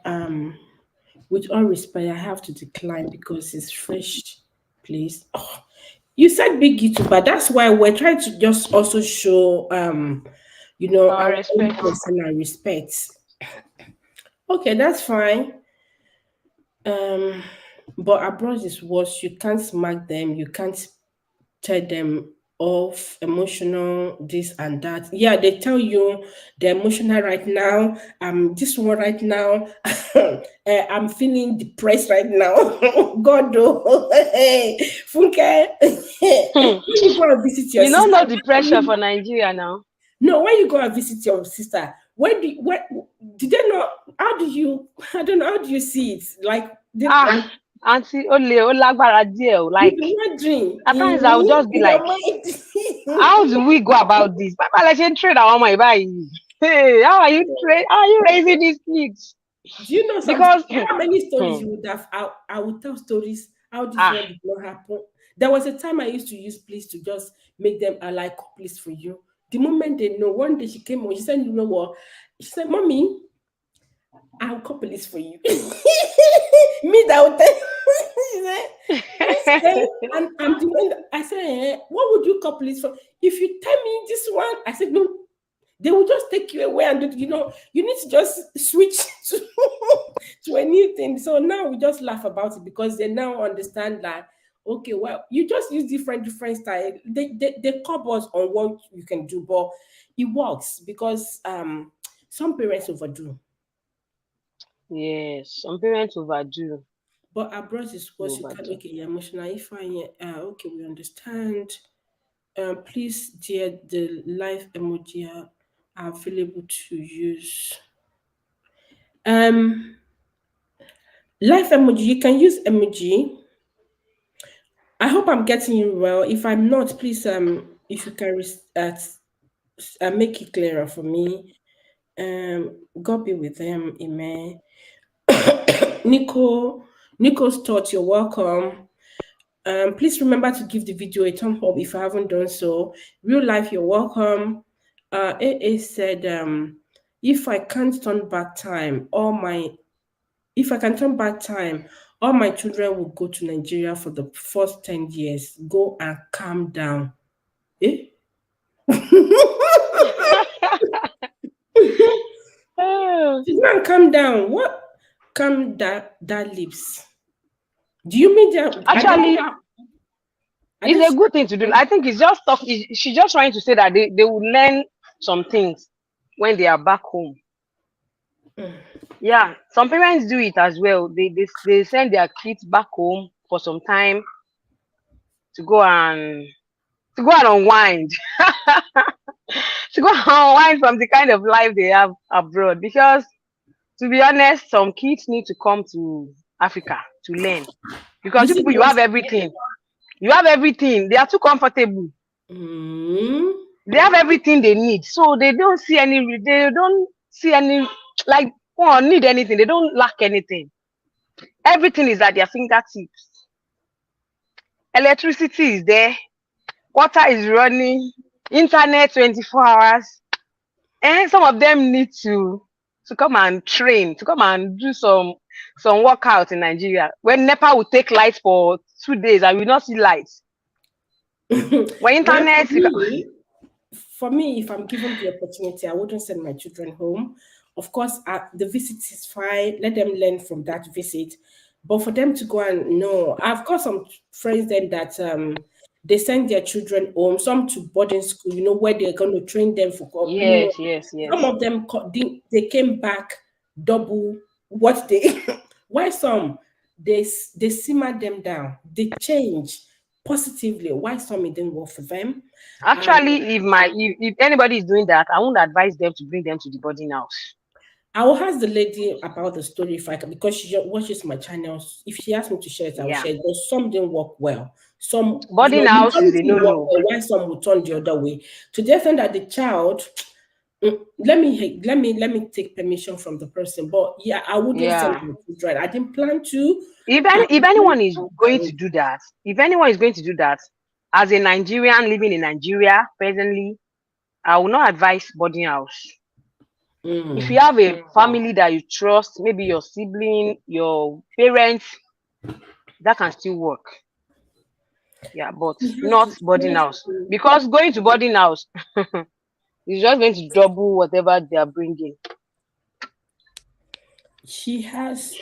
S1: with all respect, I have to decline because it's fresh, please. Oh, you said big YouTuber. That's why we're trying to just also show,
S2: Our
S1: our own
S2: respect.
S1: personal respect. Okay, that's fine. Um, but abroad is worse. You can't smack them. You can't tell them off, emotional, this and that. Yeah, they tell you they're emotional right now. This one right now. I'm feeling depressed right now. God, oh, hey, Funke,
S2: Hmm.
S1: when you go and visit your
S2: You don't
S1: sister,
S2: know the pressure for Nigeria now.
S1: no, when you go and visit your sister, when did they know? How do you? I don't know. How do you see it? Like,
S2: Ah, auntie, only Olagbara deal.
S1: you've
S2: Like
S1: been wondering
S2: at times I would just be
S1: in your
S2: like,
S1: mind.
S2: how do we go about this? Papa, like trade our my buy. Hey, how are you raising these kids?
S1: Do you know something?
S2: Because
S1: How many stories
S2: hmm,
S1: you would have? I would tell stories how this
S2: ah,
S1: one did not happen. There was a time I used to use please to just make them like please for you. The moment they know, one day she came on, she said, "You know what?" She said, "Mommy, I'll call police for you." Me that would tell. She said, "This day, and I'm doing." I said, "What would you call police for? If you tell me this one," I said, "No, they will just take you away and you need to just switch to, to a new thing." So now we just laugh about it because they now understand that, okay, well, you just use different style. They call us on what you can do, but it works because some parents overdo.
S2: yes, some parents overdo.
S1: But abroad is what you can,
S2: Overdo.
S1: okay, you're emotional. If I okay, we understand. Please, dear, the live emoji are available to use. Um Live emoji, you can use emoji. I hope I'm getting you well. If I'm not, please if you can make it clearer for me. God be with them. Amen. Nico's thoughts, you're welcome. Please remember to give the video a thumb up if you haven't done so. Real life, you're welcome. AA said, if I can't turn back time, if I can turn back time, all my children will go to Nigeria for the first 10 years. Go and calm down. Eh? Go and calm down. What? Calm that lips. Do you mean that?
S2: Actually, it's a good thing to do. I think it's just talk. She's just trying to say that they will learn some things when they are back home. Yeah, some parents do it as well. They send their kids back home for some time to go and unwind. To go and unwind from the kind of life they have abroad. Because to be honest, some kids need to come to Africa to learn. Because you people, you have everything. You have everything. They are too comfortable. They have everything they need. So they don't see any like need anything. They don't lack anything. Everything is at their fingertips. Electricity is there. Water is running. Internet 24 hours. And some of them need to come and train, to come and do some workout in Nigeria. When NEPA will take lights for 2 days, I will not see lights. When internet,
S1: for me, if I'm given the opportunity, I wouldn't send my children home. Of course, the visit is fine. Let them learn from that visit. But for them to go and know, I've got some friends then that they send their children home, some to boarding school, where they're going to train them for.
S2: Yes.
S1: Some of them they came back double what they. Why some they simmer them down, they change positively. Why some it didn't work for them?
S2: Actually, if anybody is doing that, I won't advise them to bring them to the boarding house.
S1: I will ask the lady about the story if I can, because she watches my channels. If she asks me to share it, I will share it. But some didn't work well. Some
S2: boarding house is a no-no.
S1: Why some will turn the other way. To the extent that the child, let me take permission from the person. But yeah, I wouldn't send my children. I didn't plan to.
S2: If anyone is going to do that, as a Nigerian living in Nigeria presently, I will not advise boarding house. If you have a family that you trust, maybe your sibling, your parents, that can still work. Yeah, but not boarding house. Because going to boarding house is just going to double whatever they are bringing.
S1: She has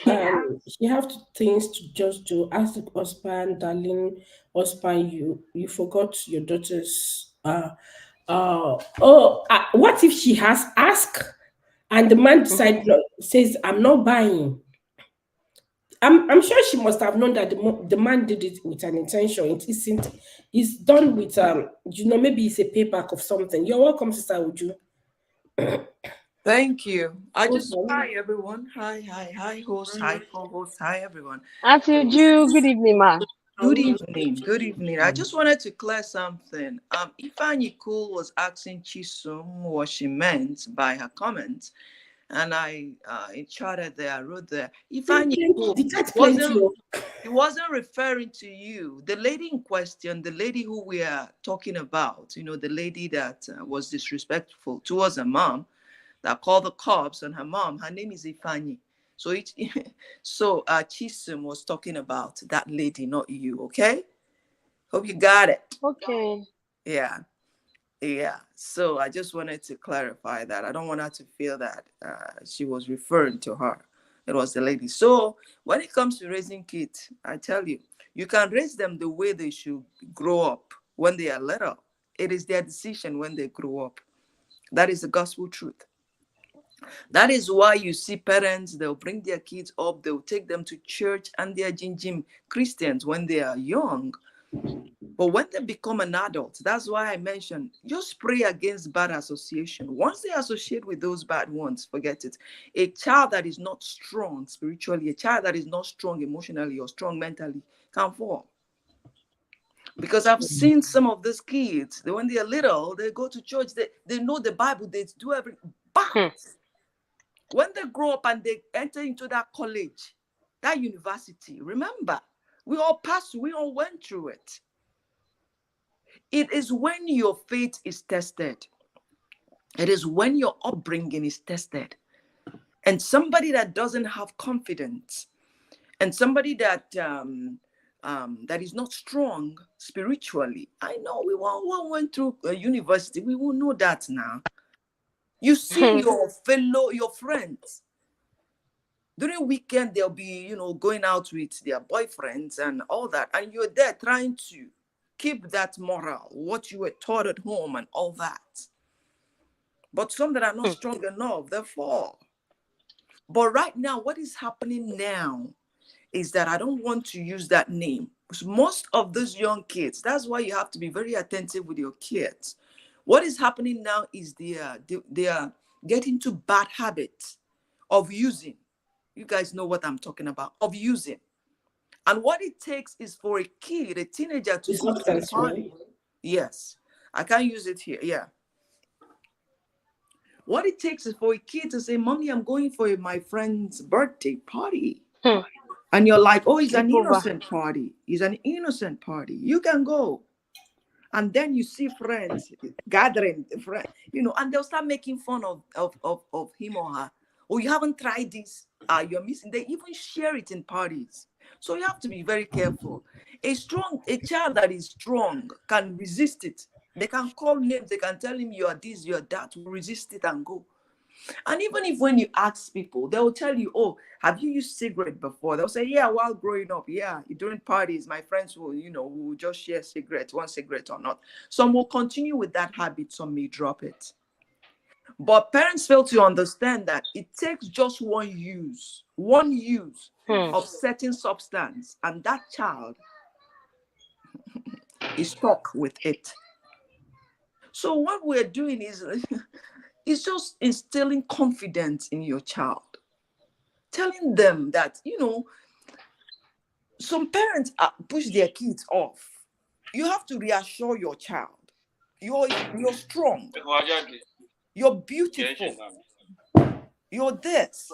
S1: things to just do. Ask the husband, darling, husband, you forgot your daughter's what if she has asked and the man says, I'm not buying. I'm sure she must have known that the man did it with an intention. It isn't. It's done with maybe it's a payback of something. You're welcome, Sister Uju.
S5: Thank you. Hi everyone. Hi host, hi co-host, hi everyone.
S2: Auntie Uju, good evening, ma.
S5: Good evening. I just wanted to clear something. Ifeanyi Cool was asking Chisum what she meant by her comments. And I charted there, I wrote there. Ifeanyi Cool wasn't referring to you. The lady in question, the lady who we are talking about, the lady that was disrespectful towards her mom, that called the cops on her mom, her name is Ifeanyi. So Chisum was talking about that lady, not you, okay? Hope you got it.
S2: Okay.
S5: Yeah. So I just wanted to clarify that. I don't want her to feel that she was referring to her. It was the lady. So when it comes to raising kids, I tell you, you can raise them the way they should grow up when they are little. It is their decision when they grow up. That is the gospel truth. That is why you see parents, they'll bring their kids up, they'll take them to church, and they are Jim Christians when they are young. But when they become an adult, that's why I mentioned, just pray against bad association. Once they associate with those bad ones, forget it. A child that is not strong spiritually, a child that is not strong emotionally or strong mentally can fall. Because I've seen some of these kids, when they are little, they go to church, they know the Bible, they do everything. But when they grow up and they enter into that college, that university, remember, we all went through it. It is when your faith is tested. It is when your upbringing is tested. And somebody that doesn't have confidence, and somebody that that is not strong spiritually. I know we all went through a university. We will know that now. You see your friends. During weekend, they'll be, going out with their boyfriends and all that. And you're there trying to keep that moral, what you were taught at home and all that. But some that are not strong enough, they fall. But right now, what is happening now is that I don't want to use that name. Because most of those young kids, that's why you have to be very attentive with your kids. What is happening now is they are getting into bad habits of using. You guys know what I'm talking about, of using. And what it takes is for a kid, a teenager, to go to a party. Yes, I can't use it here. Yeah. What it takes is for a kid to say, Mommy, I'm going for my friend's birthday party. And you're like, oh, it's an innocent party. It's an innocent party. You can go. And then you see friends gathering, and they'll start making fun of him or her. Oh, you haven't tried this. You're missing. They even share it in parties. So you have to be very careful. A child that is strong can resist it. They can call names. They can tell him you are this, you are that. Resist it and go. And even if when you ask people, they will tell you, oh, have you used cigarette before? They'll say, yeah, while growing up, yeah. During parties, my friends will just share cigarettes, one cigarette or not. Some will continue with that habit. Some may drop it. But parents fail to understand that it takes just one use of certain substance, and that child is stuck with it. So what we're doing is just instilling confidence in your child, telling them that, some parents push their kids off. You have to reassure your child. You're strong. You're beautiful. You're this.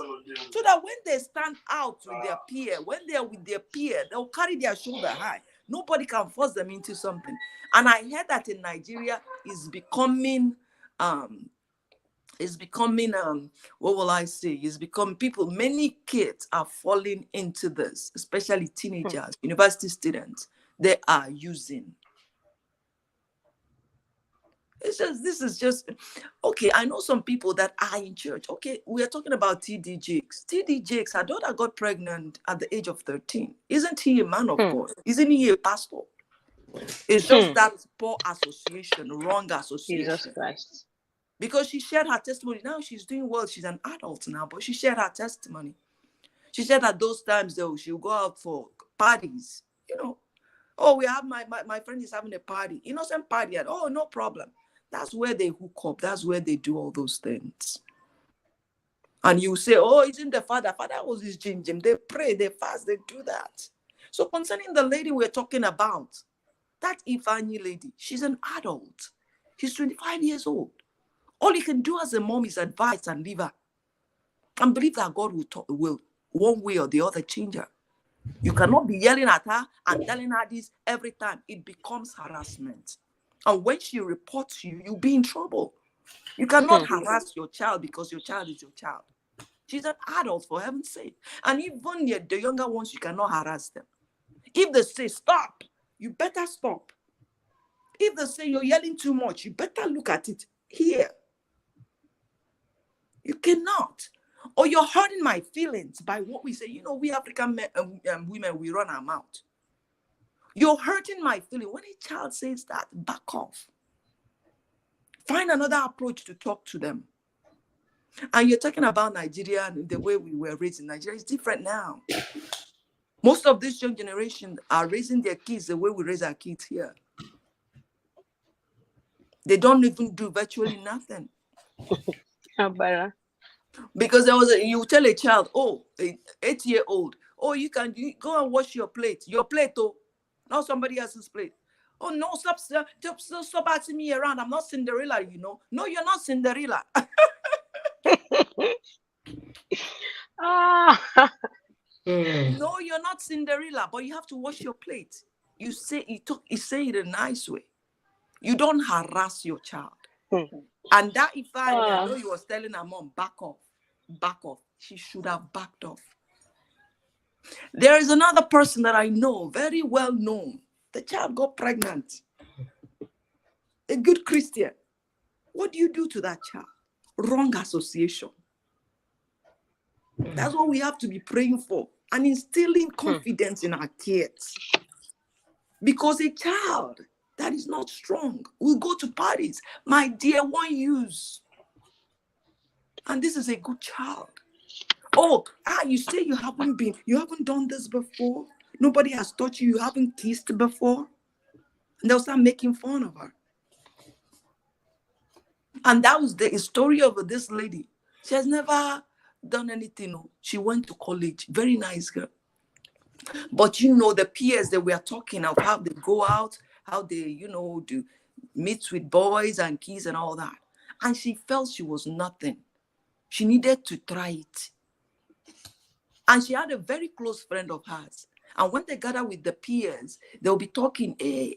S5: So that when they stand out with their peer, when they're with their peer, they'll carry their shoulder high. Nobody can force them into something. And I heard that in Nigeria is becoming what will I say? Many kids are falling into this, especially teenagers, university students. They are using. This is just, okay, I know some people that are in church. Okay, we are talking about T.D. Jakes. T.D. Jakes, her daughter got pregnant at the age of 13. Isn't he a man of God? Isn't he a pastor? It's just that poor association, wrong association.
S2: Jesus Christ.
S5: Because she shared her testimony. Now she's doing well. She's an adult now, but she shared her testimony. She said at those times, though, she'll go out for parties. Oh, we have my friend is having a party. Innocent party. Oh, no problem. That's where they hook up. That's where they do all those things. And you say, oh, isn't the father? Father was his Jim. They pray, they fast, they do that. So concerning the lady we're talking about, that Ifeanyi lady, she's an adult. She's 25 years old. All you can do as a mom is advise and leave her. And believe that God will one way or the other change her. You cannot be yelling at her and telling her this every time. It becomes harassment. And when she reports you, you'll be in trouble. You cannot harass your child because your child is your child. She's an adult, for heaven's sake. And even the younger ones, you cannot harass them. If they say stop, you better stop. If they say you're yelling too much, you better look at it here. You cannot. Or you're hurting my feelings by what we say. We African men and women, we run our mouth. You're hurting my feeling. When a child says that, back off. Find another approach to talk to them. And you're talking about Nigeria and the way we were raised in Nigeria is different now. Most of this young generation are raising their kids the way we raise our kids here. They don't even do virtually nothing. Because you tell a child, oh, 8-year-old, oh, you go and wash your plate. Your plate, oh, not somebody else's plate. Oh no, stop asking me around. I'm not Cinderella, you know. No, you're not Cinderella.
S2: Ah.
S5: No, you're not Cinderella, but you have to wash your plate. You say it in a nice way. You don't harass your child. And that if I know you was telling her mom, back off. She should have backed off. There is another person that I know, very well known. The child got pregnant. A good Christian. What do you do to that child? Wrong association. That's what we have to be praying for and instilling confidence in our kids. Because a child that is not strong will go to parties. My dear, one use. And this is a good child. Oh, you say you haven't done this before. Nobody has taught you. You haven't kissed before. And they'll start making fun of her. And that was the story of this lady. She has never done anything. She went to college. Very nice girl. But the peers that we are talking of, how they go out, how they, do meet with boys and kids and all that. And she felt she was nothing. She needed to try it. And she had a very close friend of hers. And when they gather with the peers, they'll be talking, hey,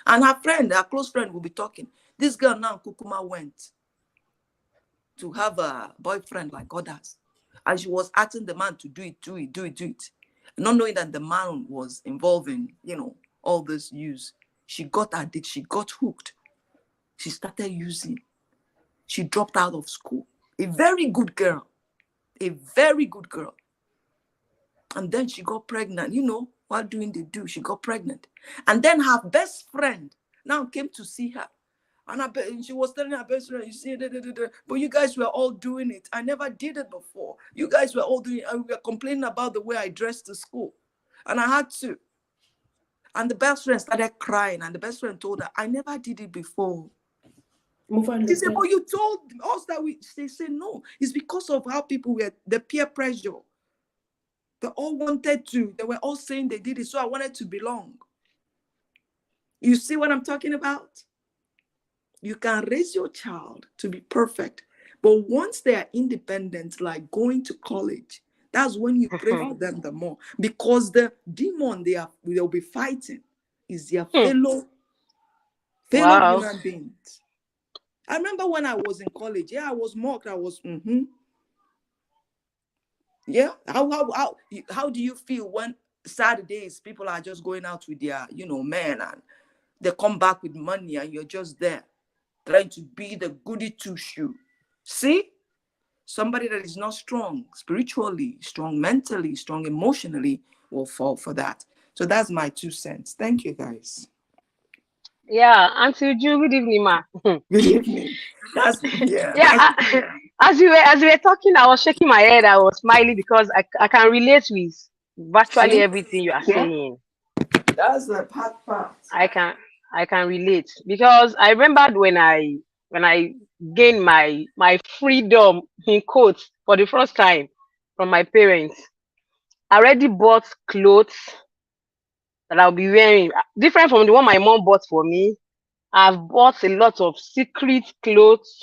S5: and her close friend will be talking. This girl now, Kukuma, went to have a boyfriend like others. And she was asking the man to do it. Not knowing that the man was involved in, all this use. She got addicted. She got hooked. She started using. She dropped out of school. A very good girl. And then she got pregnant. What doing they do? She got pregnant. And then her best friend now came to see her. And she was telling her best friend, you see, but you guys were all doing it. I never did it before. You guys were all doing it. And we were complaining about the way I dressed to school. And I had to. And the best friend started crying. And the best friend told her, I never did it before. She said, but you told us that they said no. It's because of how people were, the peer pressure. They all wanted to. They were all saying they did it. So I wanted to belong. You see what I'm talking about? You can raise your child to be perfect. But once they are independent, like going to college, that's when you pray for them the more. Because the demon they'll be fighting is their fellow human beings. I remember when I was in college, I was mocked. I was, Yeah. How do you feel when Saturdays people are just going out with their, men, and they come back with money and you're just there trying to be the goody two-shoe? See? Somebody that is not strong spiritually, strong mentally, strong emotionally will fall for that. So that's my 2 cents. Thank you, guys.
S2: Yeah, Auntie Uju, good evening, ma.
S5: Good evening.
S2: As you were talking, I was shaking my head. I was smiling because I can relate with virtually everything you are saying.
S5: That's the part.
S2: I can relate because I remembered when I gained my freedom in quotes for the first time from my parents. I already bought clothes that I'll be wearing, different from the one my mom bought for me. I've bought a lot of secret clothes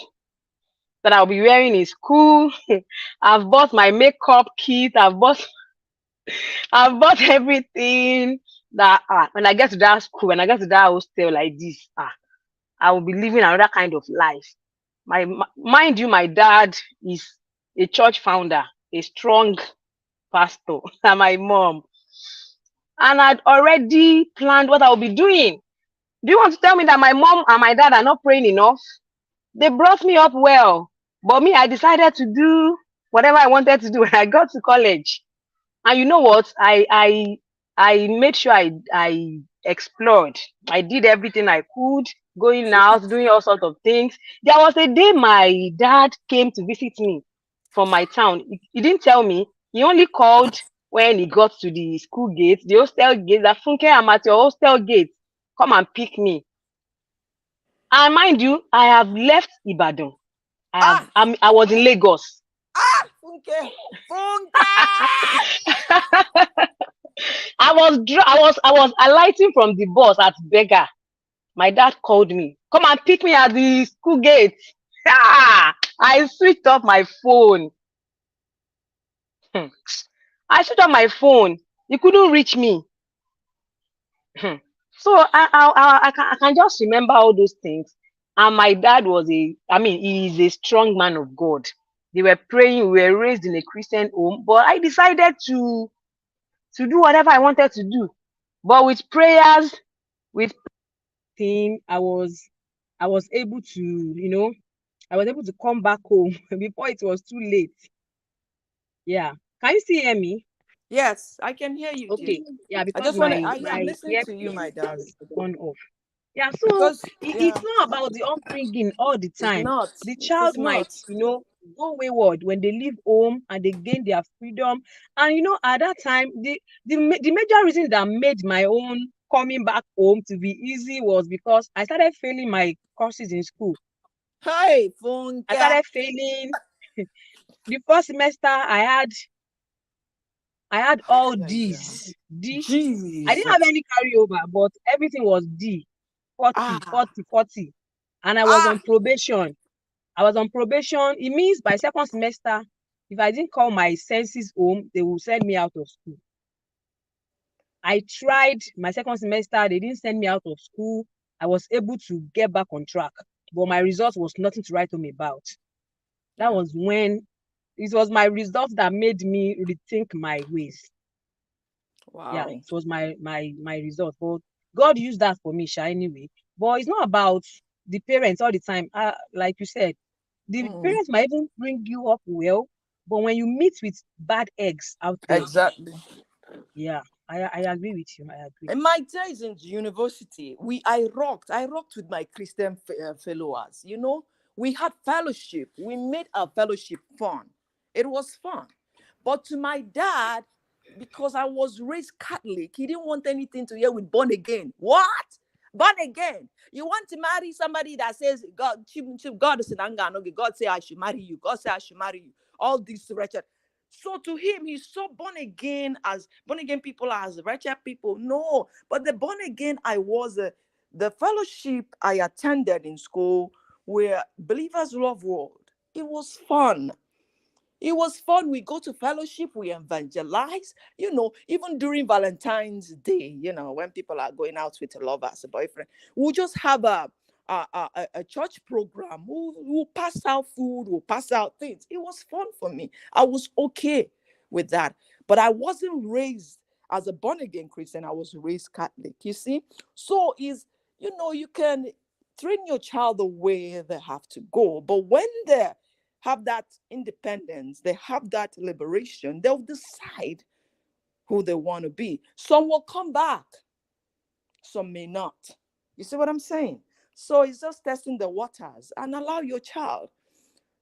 S2: that I'll be wearing in school. I've bought my makeup kit. I've bought everything that when I get to that school, when I get to that hostel like this, I will be living another kind of life. Mind you, my dad is a church founder, a strong pastor, and my mom. And I'd already planned what I'll be doing. Do you want to tell me that my mom and my dad are not praying enough? They brought me up well. But me, I decided to do whatever I wanted to do when I got to college. And you know what? I made sure I explored. I did everything I could, going out, doing all sorts of things. There was a day my dad came to visit me from my town. He didn't tell me. He only called when he got to the school gate, the hostel gate, that Funke, I'm at your hostel gate. Come and pick me. And mind you, I have left Ibadan. I was in Lagos.
S5: Funke.
S2: I was alighting from the bus at Beggar. My dad called me, come and pick me at the school gate. Ah, I switched off my phone. Hmm. I switched off my phone. You couldn't reach me. Hmm. So I can just remember all those things. And my dad he is a strong man of God. They were praying. We were raised in a Christian home, but I decided to do whatever I wanted to do. But with prayers, with him, I was able to, I was able to come back home before it was too late. Yeah. Can you still hear me?
S5: Yes, I can hear you, dear.
S2: Okay. Yeah,
S5: I
S2: because
S5: just want to. Yeah, I'm
S2: my
S5: listening to you, my
S2: earpiece
S5: darling.
S2: has gone off. Yeah, so
S5: Because
S2: it's
S5: yeah,
S2: not about the upbringing all the
S5: it's
S2: time.
S5: not.
S2: The
S5: It is
S2: child
S5: not.
S2: might, go wayward when they leave home and they gain their freedom. And at that time, the major reason that made my own coming back home to be easy was because I started failing my courses in school.
S5: Hey,
S2: I
S5: Funke.
S2: started failing. The first semester I had all
S5: Yeah, yeah.
S2: D's. D. I didn't
S5: Jesus.
S2: have any carryover, but everything was D. 40,
S5: Ah,
S2: 40, 40. And I was
S5: ah.
S2: on probation. It means by second semester, if I didn't call my senses home, they will send me out of school. I tried my second semester, they didn't send me out of school. I was able to get back on track, but my result was nothing to write home about. That was when it was my result that made me rethink my ways. Yeah,
S5: Wow.
S2: it was my result. But God used that for me, Sha, anyway. But it's not about the parents all the time. Like you said, the parents might even bring you up well, but when you meet with bad eggs out there,
S5: Exactly.
S2: yeah, I agree with you. I agree.
S5: In my days in university, I rocked. I rocked with my Christian followers. We had fellowship. We made our fellowship fun. It was fun. But to my dad, because I was raised Catholic, he didn't want anything to do with born again. What? Born again? You want to marry somebody that says God is an anger? God say I should marry you. God say I should marry you. All this wretched. So to him, he saw born again people as wretched people. No, but the born again the fellowship I attended in school where Believers Love World. It was fun. It was fun. We go to fellowship, we evangelize, even during Valentine's Day, when people are going out with a lover as a boyfriend, we'll just have a church program. We'll pass out food, we'll pass out things. It was fun for me. I was okay with that. But I wasn't raised as a born again Christian. I was raised Catholic, you see? So you can train your child the way they have to go. But when they have that independence, they have that liberation, they'll decide who they want to be. Some will come back, some may not. You see what I'm saying? So it's just testing the waters and allow your child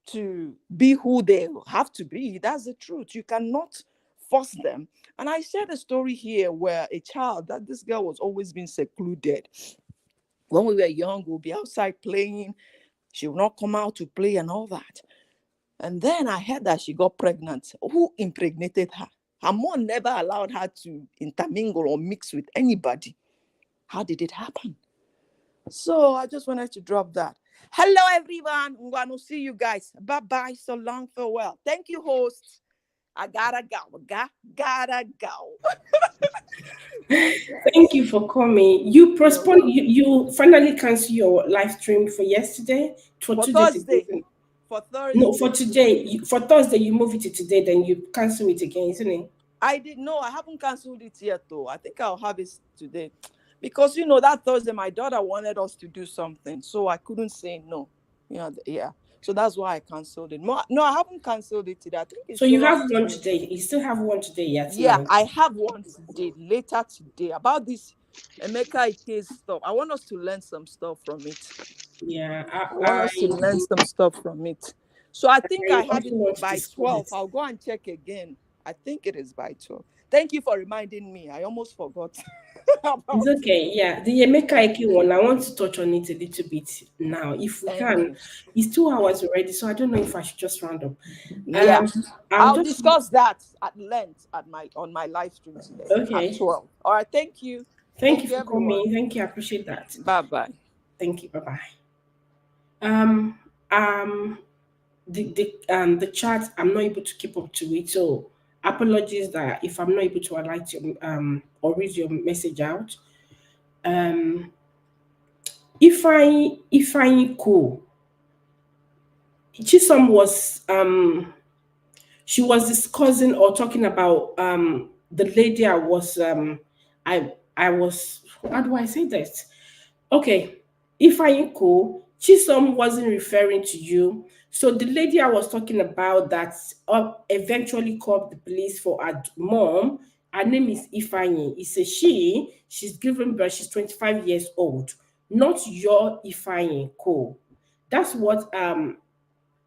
S5: to be who they have to be. That's the truth. You cannot force them. And I shared a story here where this girl was always being secluded. When we were young, we'll be outside playing. She will not come out to play and all that. And then I heard that she got pregnant. Who impregnated her? Her mom never allowed her to intermingle or mix with anybody. How did it happen? So I just wanted to drop that. Hello, everyone. I'm going to see you guys. Bye-bye. So long, farewell. Thank you, hosts. I gotta go. Gotta go.
S1: Thank you for coming. You postponed. You finally canceled your live stream for yesterday for
S5: For
S1: 2 days
S5: Thursday.
S1: ago.
S5: For Thursday.
S1: No, for today. For Thursday, you move it to today. Then you cancel it again, isn't it?
S5: I didn't know. I haven't canceled it yet, though. I think I'll have it today. Because, that Thursday, my daughter wanted us to do something. So I couldn't say no. Yeah. So that's why I canceled it. No, I haven't canceled it today. I think it's
S1: So you
S5: still on
S1: have one today. You still have one today, yes?
S5: Yeah,
S1: Now.
S5: I have one today, later today, about this Emeka Ike stuff. I want us to learn some stuff from it.
S1: Yeah,
S5: I want us to learn some stuff from it. So I think I have it by 12. I'll go and check again. I think it is by 12. Thank you for reminding me. I almost forgot.
S1: It's okay. Yeah, the Emeka Ike one, I want to touch on it a little bit now. If we
S5: Thank
S1: can,
S5: you.
S1: it's 2 hours already, so I don't know if I should just round up.
S5: Yeah.
S1: I'll
S5: I'll
S1: just
S5: discuss that at length at on my live stream today at
S1: okay.
S5: 12. All right. Thank you.
S1: Thank
S5: Thank
S1: you
S5: you,
S1: for
S5: everyone.
S1: coming. Thank you. I appreciate that.
S5: Bye bye.
S1: Thank you. Bye bye. Um um the chat, I'm not able to keep up to it, so apologies that if I'm not able to highlight your or read your message out. Um if I cool, Chisom was she was discussing or talking about the lady I was, how do I say that? Okay, if I cool, Chisom wasn't referring to you. So the lady I was talking about that eventually called the police for her mom, her name is Ifeanyi. It's a she. She's given birth. She's 25 years old. Not your Ifeanyi Cole. That's what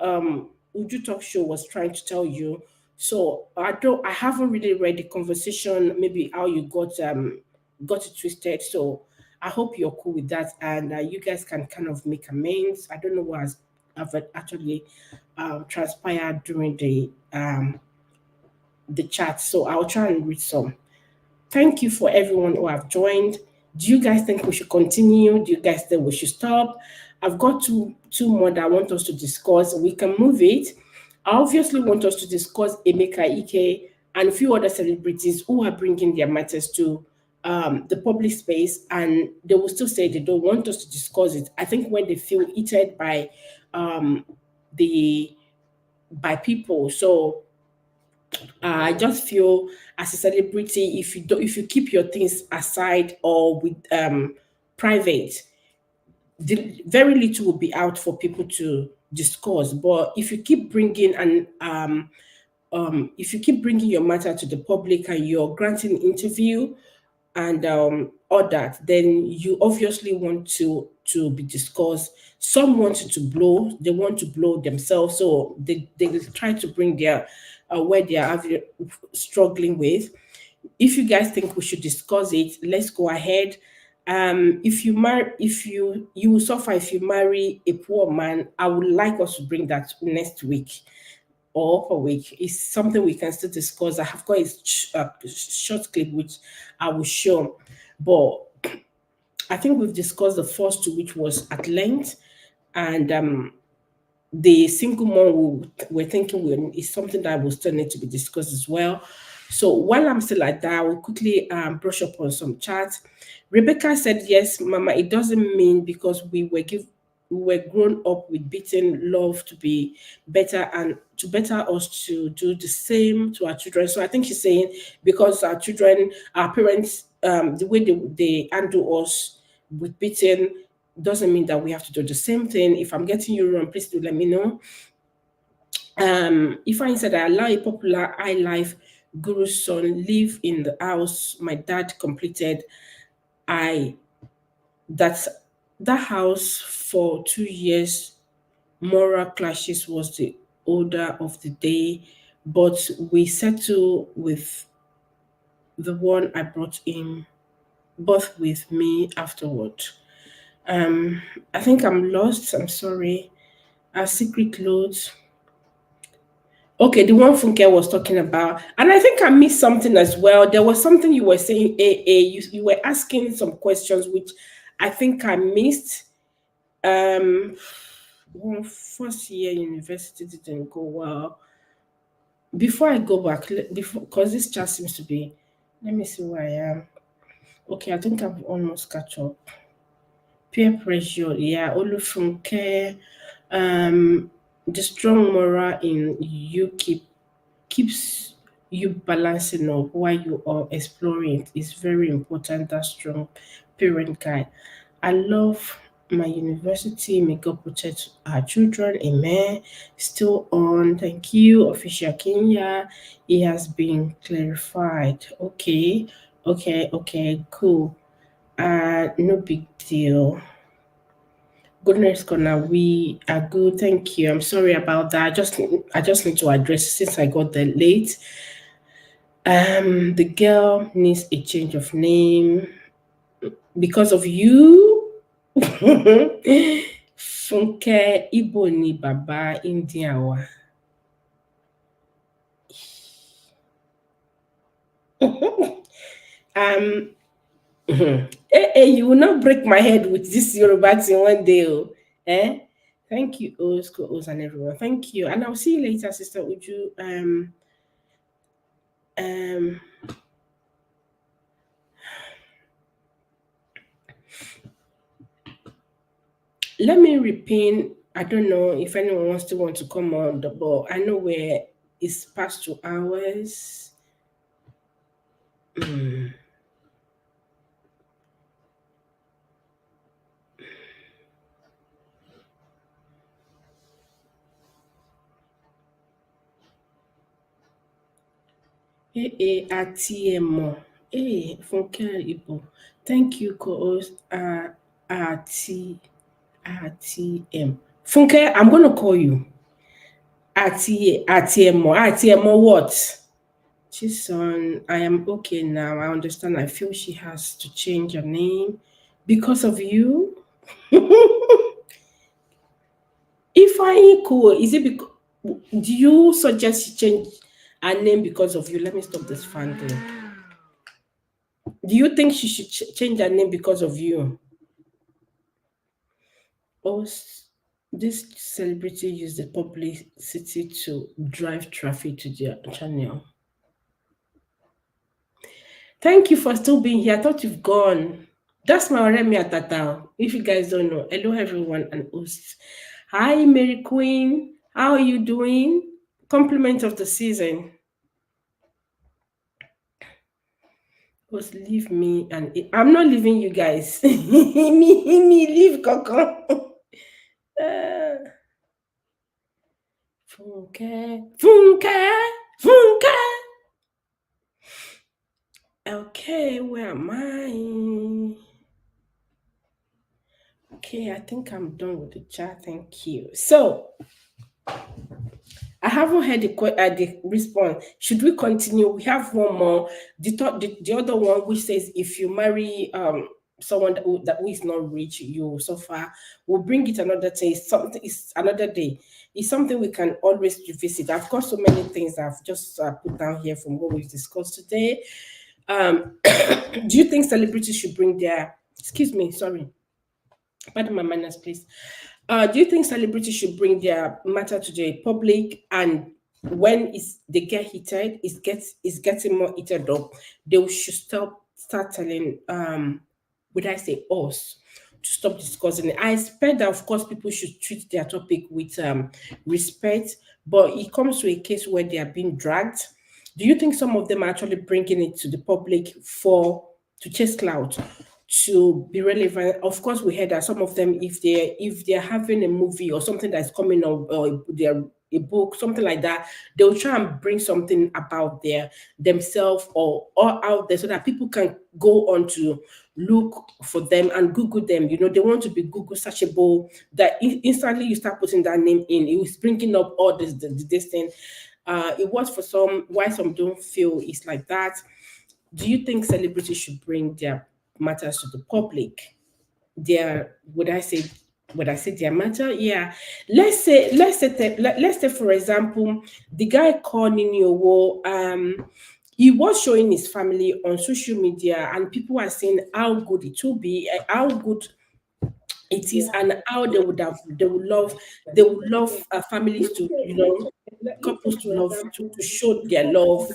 S1: Uju Talk Show was trying to tell you. So I haven't really read the conversation, maybe how you got it twisted. So I hope you're cool with that, and you guys can kind of make amends. I don't know what has actually transpired during the chat, so I'll try and read some. Thank you for everyone who have joined. Do you guys think we should continue? Do you guys think we should stop? I've got two more that I want us to discuss. We can move it. I obviously want us to discuss Emeka Ike and a few other celebrities who are bringing their matters to the public space, and they will still say they don't want us to discuss it. I think when they feel heated um, the by people. So I just feel as a celebrity, if you keep your things aside or with private, very little will be out for people to discuss. But if you keep bringing and if you keep bringing your matter to the public and you're granting interview and all that, then you obviously want to be discussed. Some wanted to blow, they want to blow themselves, so they try to bring their where they are struggling with. If you guys think we should discuss it, let's go ahead. If you marry, if you will suffer if you marry a poor man, I would like us to bring that next week or a week. It's something we can still discuss. I have got a short clip which I will show, but I think we've discussed the first two, which was at length, and the single mom we're thinking is something that will still need to be discussed as well. So while I'm still like that, I will quickly brush up on some chats. Rebecca said, "Yes, Mama. It doesn't mean because we were grown up with beating love to be better and to better us to do the same to our children." So I think she's saying because our children, our parents, the way they handle us with beating doesn't mean that we have to do the same thing. If I'm getting you wrong, please do let me know. If I said I allow a popular high life guru's son live in the house my dad completed, I that's that house for 2 years. Moral clashes was the order of the day, but we settle with the one I brought in, both with me afterward. I think I'm lost. I'm sorry. Our secret loads. Okay, the one Funke was talking about, and I think I missed something as well. There was something you were saying, you were asking some questions which I think I missed. Well, first year university didn't go well. Before I go back, before because this chat seems to be, let me see where I am. Okay, I think I've almost catch up. Peer pressure, yeah, Olufunke. The strong moral in you keeps you balancing up while you are exploring it is very important. That strong parent guide. I love my university. May God protect our children. Amen. Still on. Thank you, official Kenya. It has been clarified. Okay. Okay. Cool. No big deal. Goodness corner, we are good. Thank you. I'm sorry about that. I just need to address since I got there late. The girl needs a change of name. because of you. Funke Ibo ni Baba India wa. You will not break my head with this Yoruba thing one day. Eh? Thank you, Oz and everyone. Thank you. And I'll see you later, Sister Uju. Let me repin. I don't know if anyone wants to come on the ball. I know where it's past 2 hours. ATM. Funke Ibo. Thank you, co-host. ATM. Funke, I'm going to call you. ATM what? Chison, I am okay now. I understand. I feel she has to change her name because of you. If I cool, is it because do you suggest she change her name because of you? Let me stop this fan thing. Do you think she should change her name because of you? Or this celebrity use the publicity to drive traffic to their channel? Thank you for still being here. I thought you've gone. That's my Remy Atata. If you guys don't know, hello everyone and hosts. Hi Mary Queen, how are you doing? Compliment of the season. Was leave me and I'm not leaving you guys. me leave Coco. Funke. Okay, where am I? Okay, I think I'm done with the chat. Thank you. So, I haven't heard the response. Should we continue? We have one more. The other one which says if you marry someone that who is not rich, you suffer. We'll bring it another day. It's another day. It's something we can always revisit. I've got so many things I've just put down here from what we've discussed today. Do you think celebrities should bring their? Excuse me, sorry. Pardon my manners, please. Do you think celebrities should bring their matter to the public, and when they get heated, it's getting more heated up, they should start telling would I say us to stop discussing it? I expect that of course people should treat their topic with respect, but it comes to a case where they are being dragged. Do you think some of them are actually bringing it to the public to chase clout, to be relevant? Of course, we heard that some of them, if they're having a movie or something that's coming up, or they're a book, something like that, they'll try and bring something about themselves or out there so that people can go on to look for them and Google them. You know, they want to be Google searchable, that instantly you start putting that name in, it was bringing up all this thing. It was for some, why some don't feel it's like that. Do you think celebrities should bring their matters to the public? Would I say their matter? Yeah. Let's say for example, the guy called Nini, he was showing his family on social media, and people are saying how good it will be, how good it is, and how they would love families to, couples to love to show their love.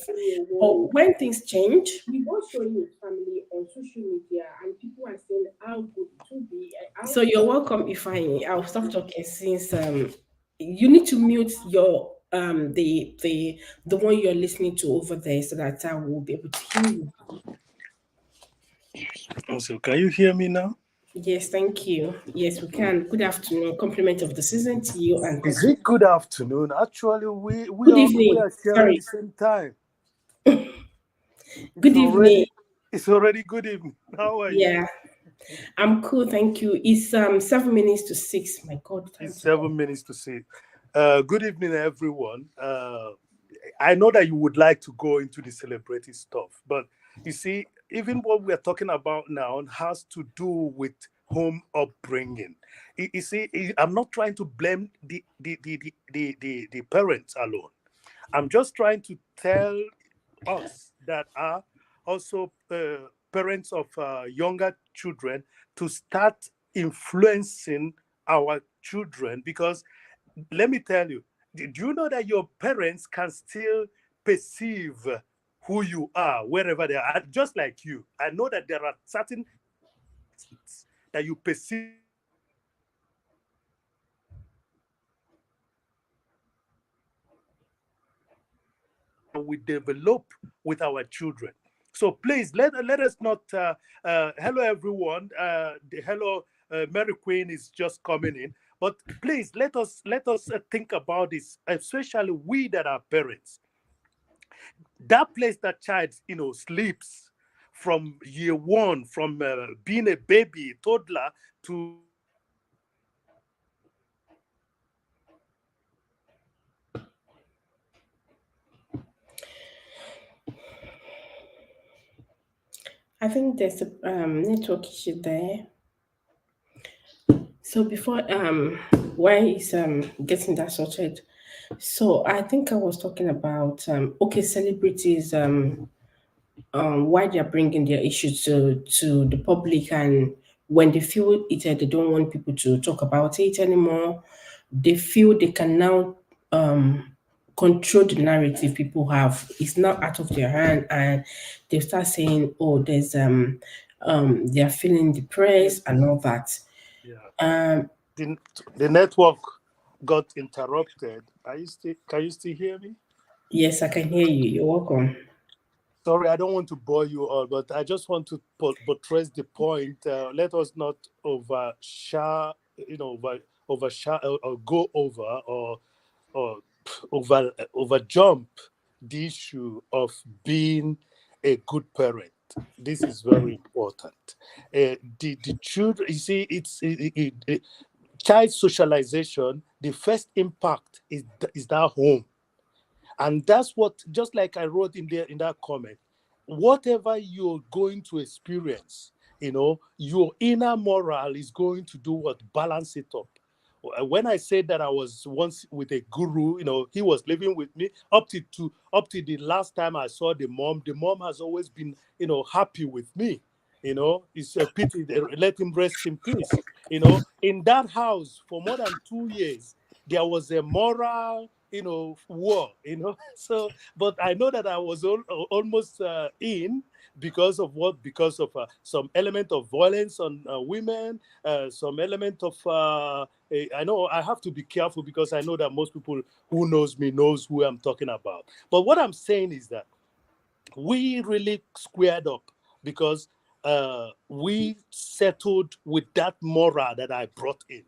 S1: But when things change, we both showing his family on social media, and people are saying how good it will be. So you're welcome. I'll stop talking since you need to mute your the one you're listening to over there so that I will be able to hear you.
S6: Also, can you hear me now?
S1: Yes, thank you. Yes, we can. Good afternoon. Compliment of the season to you. And
S6: is it good afternoon? Actually, we are sharing the same time.
S1: Good evening.
S6: It's already good evening. How are you?
S1: Yeah, I'm cool. Thank you. It's 7 minutes to 6. My God.
S6: It's 7 minutes to 6. Good evening, everyone. I know that you would like to go into the celebrity stuff, but you see, even what we're talking about now has to do with home upbringing. You see, I'm not trying to blame the parents alone. I'm just trying to tell us that are also parents of younger children to start influencing our children, because let me tell you, do you know that your parents can still perceive who you are wherever they are, just like you? I know that there are certain things that you perceive we develop with our children. So please let us not. Hello everyone. Hello, Mary Queen is just coming in. But please let us think about this, especially we that are parents. That place that child sleeps from year one, from being a baby, toddler to
S1: I think there's a network issue there. So before why is getting that sorted? So I think I was talking about okay, celebrities why they're bringing their issues to the public, and when they feel it, they don't want people to talk about it anymore. They feel they can now control the narrative people have. It's now out of their hand, and they start saying, "Oh, there's they are feeling depressed and all that."
S6: yeah. The network got interrupted. Can you still hear me?
S1: Yes, I can hear you. You're welcome.
S6: Sorry, I don't want to bore you all, but I just want to buttress the point. Let us not overshare, overshare or go over or over jump the issue of being a good parent. This is very important. The children, you see, child socialization. The first impact is that home. And that's what, just like I wrote in that comment, whatever you're going to experience, your inner moral is going to do what? Balance it up. When I said that I was once with a guru, he was living with me up to the last time I saw the mom. The mom has always been, happy with me. It's a pity. Let him rest in peace. In that house for more than 2 years, there was a moral, war. So, but I know that I was almost in because of what? Because of some element of violence on women, some element of. I know I have to be careful because I know that most people who knows me knows who I'm talking about. But what I'm saying is that we really squared up because we settled with that moral that I brought in.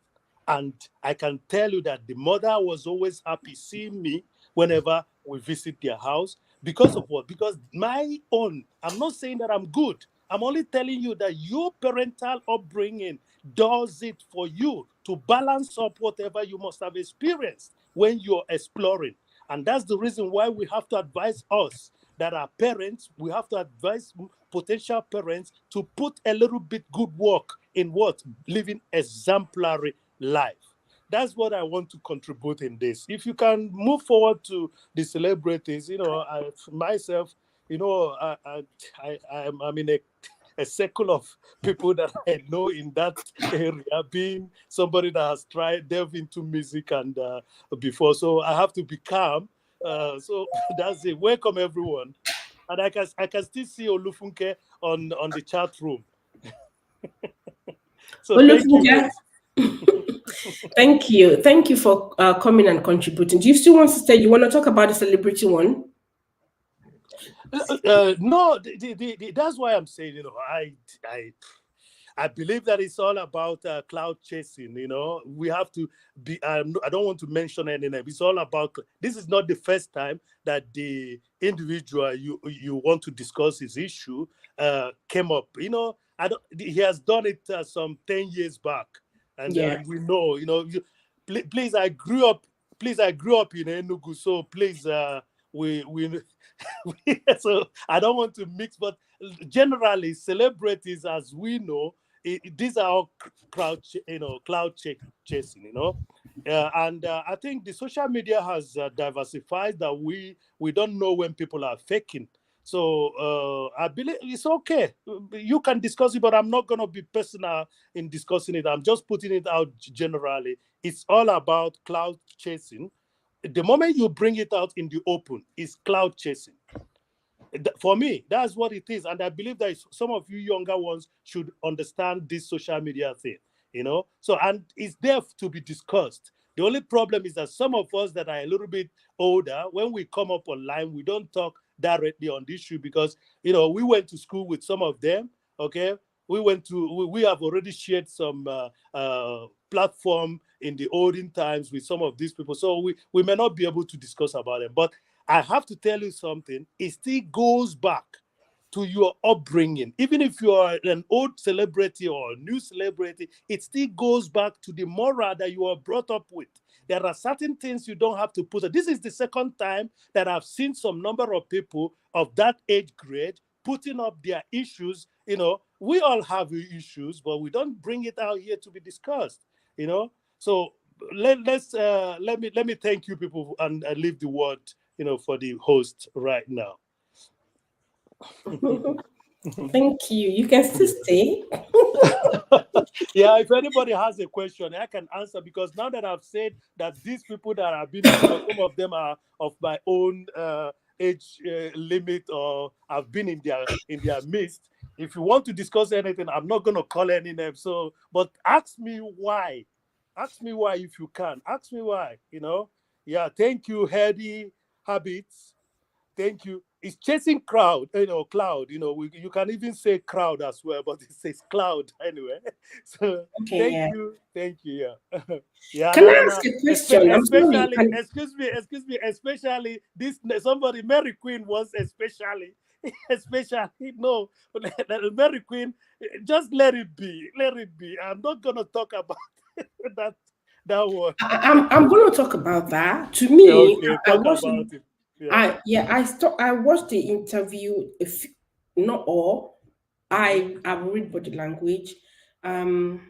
S6: And I can tell you that the mother was always happy seeing me whenever we visit their house. Because of what? Because my own, I'm not saying that I'm good. I'm only telling you that your parental upbringing does it for you to balance up whatever you must have experienced when you're exploring. And that's the reason why we have to advise us that are parents, we have to advise potential parents to put a little bit good work in what? Living exemplary life. That's what I want to contribute in this. If you can move forward to the celebrities, myself, I'm in a circle of people that I know in that area, being somebody that has tried delve into music and before, so I have to be calm. So that's it. Welcome everyone, and I can still see Olufunke on the chat room. So
S1: Olufunke. Thank you for coming and contributing. Do you still want to stay? You want to talk about the celebrity one?
S6: No, that's why I'm saying, I believe that it's all about cloud chasing. We have to be. I don't want to mention any name. It's all about. This is not the first time that the individual you want to discuss his issue came up. He has done it some 10 years back, and we know. Please, I grew up. Please, I grew up in Enugu, so please, we so I don't want to mix, but generally celebrities, as we know, these are all cloud chasing, and I think the social media has diversified that we don't know when people are faking. So I believe it's okay. You can discuss it, but I'm not going to be personal in discussing it. I'm just putting it out generally. It's all about cloud chasing. The moment you bring it out in the open, it's cloud chasing. For me, that's what it is. And I believe that some of you younger ones should understand this social media thing, So, and it's there to be discussed. The only problem is that some of us that are a little bit older, when we come up online, we don't talk directly on this issue because, we went to school with some of them, okay? We have already shared some platform in the olden times with some of these people. So we may not be able to discuss about them. But I have to tell you something, it still goes back to your upbringing. Even if you are an old celebrity or a new celebrity, it still goes back to the moral that you are brought up with. There are certain things you don't have to put. This is the second time that I've seen some number of people of that age grade putting up their issues. We all have issues, but we don't bring it out here to be discussed. So let me thank you people and leave the word for the host right now.
S1: Thank you. You can still stay.
S6: Yeah, if anybody has a question, I can answer, because now that I've said that these people that have been, some of them are of my own age limit, or I've been in their midst. If you want to discuss anything, I'm not going to call any name. So, but ask me why. Ask me why if you can. Ask me why. Yeah. Thank you, Heady Habits. Thank you. It's chasing crowd, cloud. You can even say crowd as well, but it says cloud anyway. So
S1: Okay,
S6: thank you. Yeah.
S1: Can I ask a question? I'm sorry.
S6: Excuse me. Especially this somebody, Mary Queen was especially no, Mary Queen. Just let it be. Let it be. I'm not gonna talk about that one.
S1: I'm going to talk about that. To me,
S6: Okay,
S1: I
S6: talk
S1: watched.
S6: about it. Yeah.
S1: I watched the interview. If not all, I read body language. I'm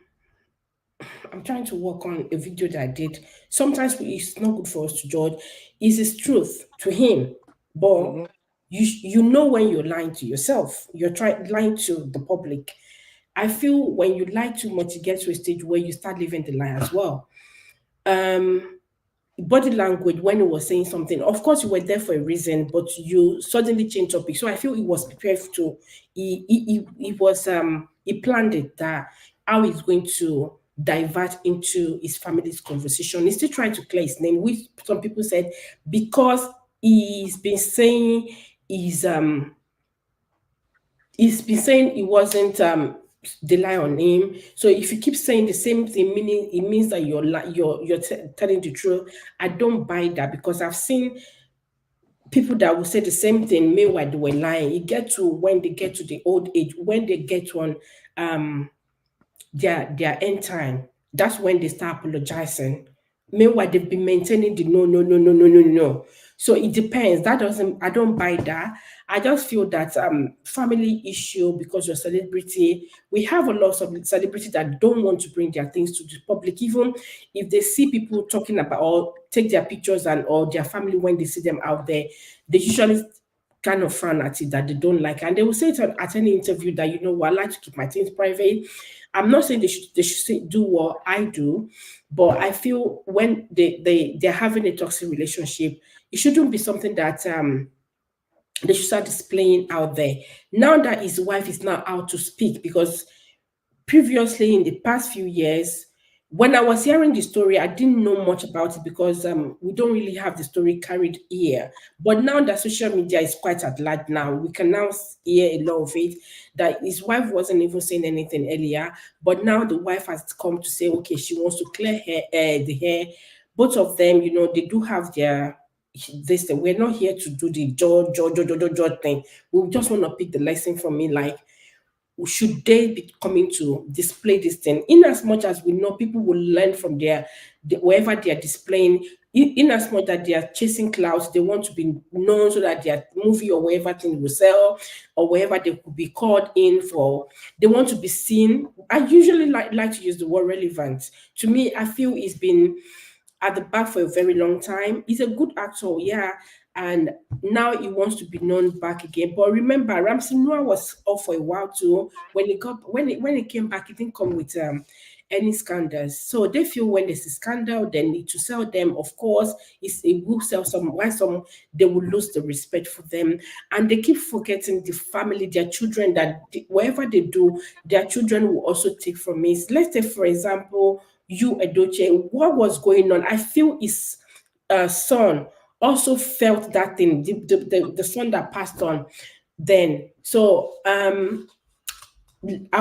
S1: trying to work on a video that I did. Sometimes it's not good for us to judge. Is his truth to him, but you know when you're lying to yourself. You're lying to the public. I feel when you lie too much, you get to a stage where you start living the lie as well. Body language, when he was saying something, of course you were there for a reason, but you suddenly changed topic. So I feel he was prepared to. He planned it, that how he's going to divert into his family's conversation. He's still trying to clear his name, which some people said because he's been saying he wasn't the lie on him. So if you keep saying the same thing, meaning it means that you're telling the truth. I don't buy that, because I've seen people that will say the same thing, meanwhile they were lying. You get to when they get to the old age, when they get on their end time, that's when they start apologizing. Meanwhile, they've been maintaining the no. So it depends. I don't buy that. I just feel that family issue, because you're a celebrity, we have a lot of celebrities that don't want to bring their things to the public, even if they see people talking about or take their pictures or their family, when they see them out there, they usually kind of frown at it, that they don't like. And they will say it at any interview that, I like to keep my things private. I'm not saying they should do what I do, but I feel when they're having a toxic relationship, it shouldn't be something that they should start displaying out there. Now that his wife is now out to speak, because previously in the past few years, when I was hearing the story, I didn't know much about it, because we don't really have the story carried here. But now that social media is quite at large now, we can now hear a lot of it, that his wife wasn't even saying anything earlier. But now the wife has come to say, okay, she wants to clear the hair. Both of them, they do have their this thing. We're not here to do the judge thing. We just want to pick the lesson from me, like, should they be coming to display this thing? In as much as we know people will learn from wherever they are displaying, in as much that they are chasing clouds, they want to be known so that their movie or whatever thing will sell, or wherever they could be called in for, they want to be seen. I usually like to use the word relevant. To me, I feel it's been at the back for a very long time. He's a good actor, yeah, and now he wants to be known back again. But remember, Ramsey Noah was off for a while too. When he came back, he didn't come with any scandals. So they feel when there's a scandal, they need to sell them. Of course, it will sell some. Why some they will lose the respect for them, and they keep forgetting the family, their children. Whatever they do, their children will also take from it. Let's say, for example, you Edoche, what was going on? I feel his son also felt that thing, the son that passed on then. So I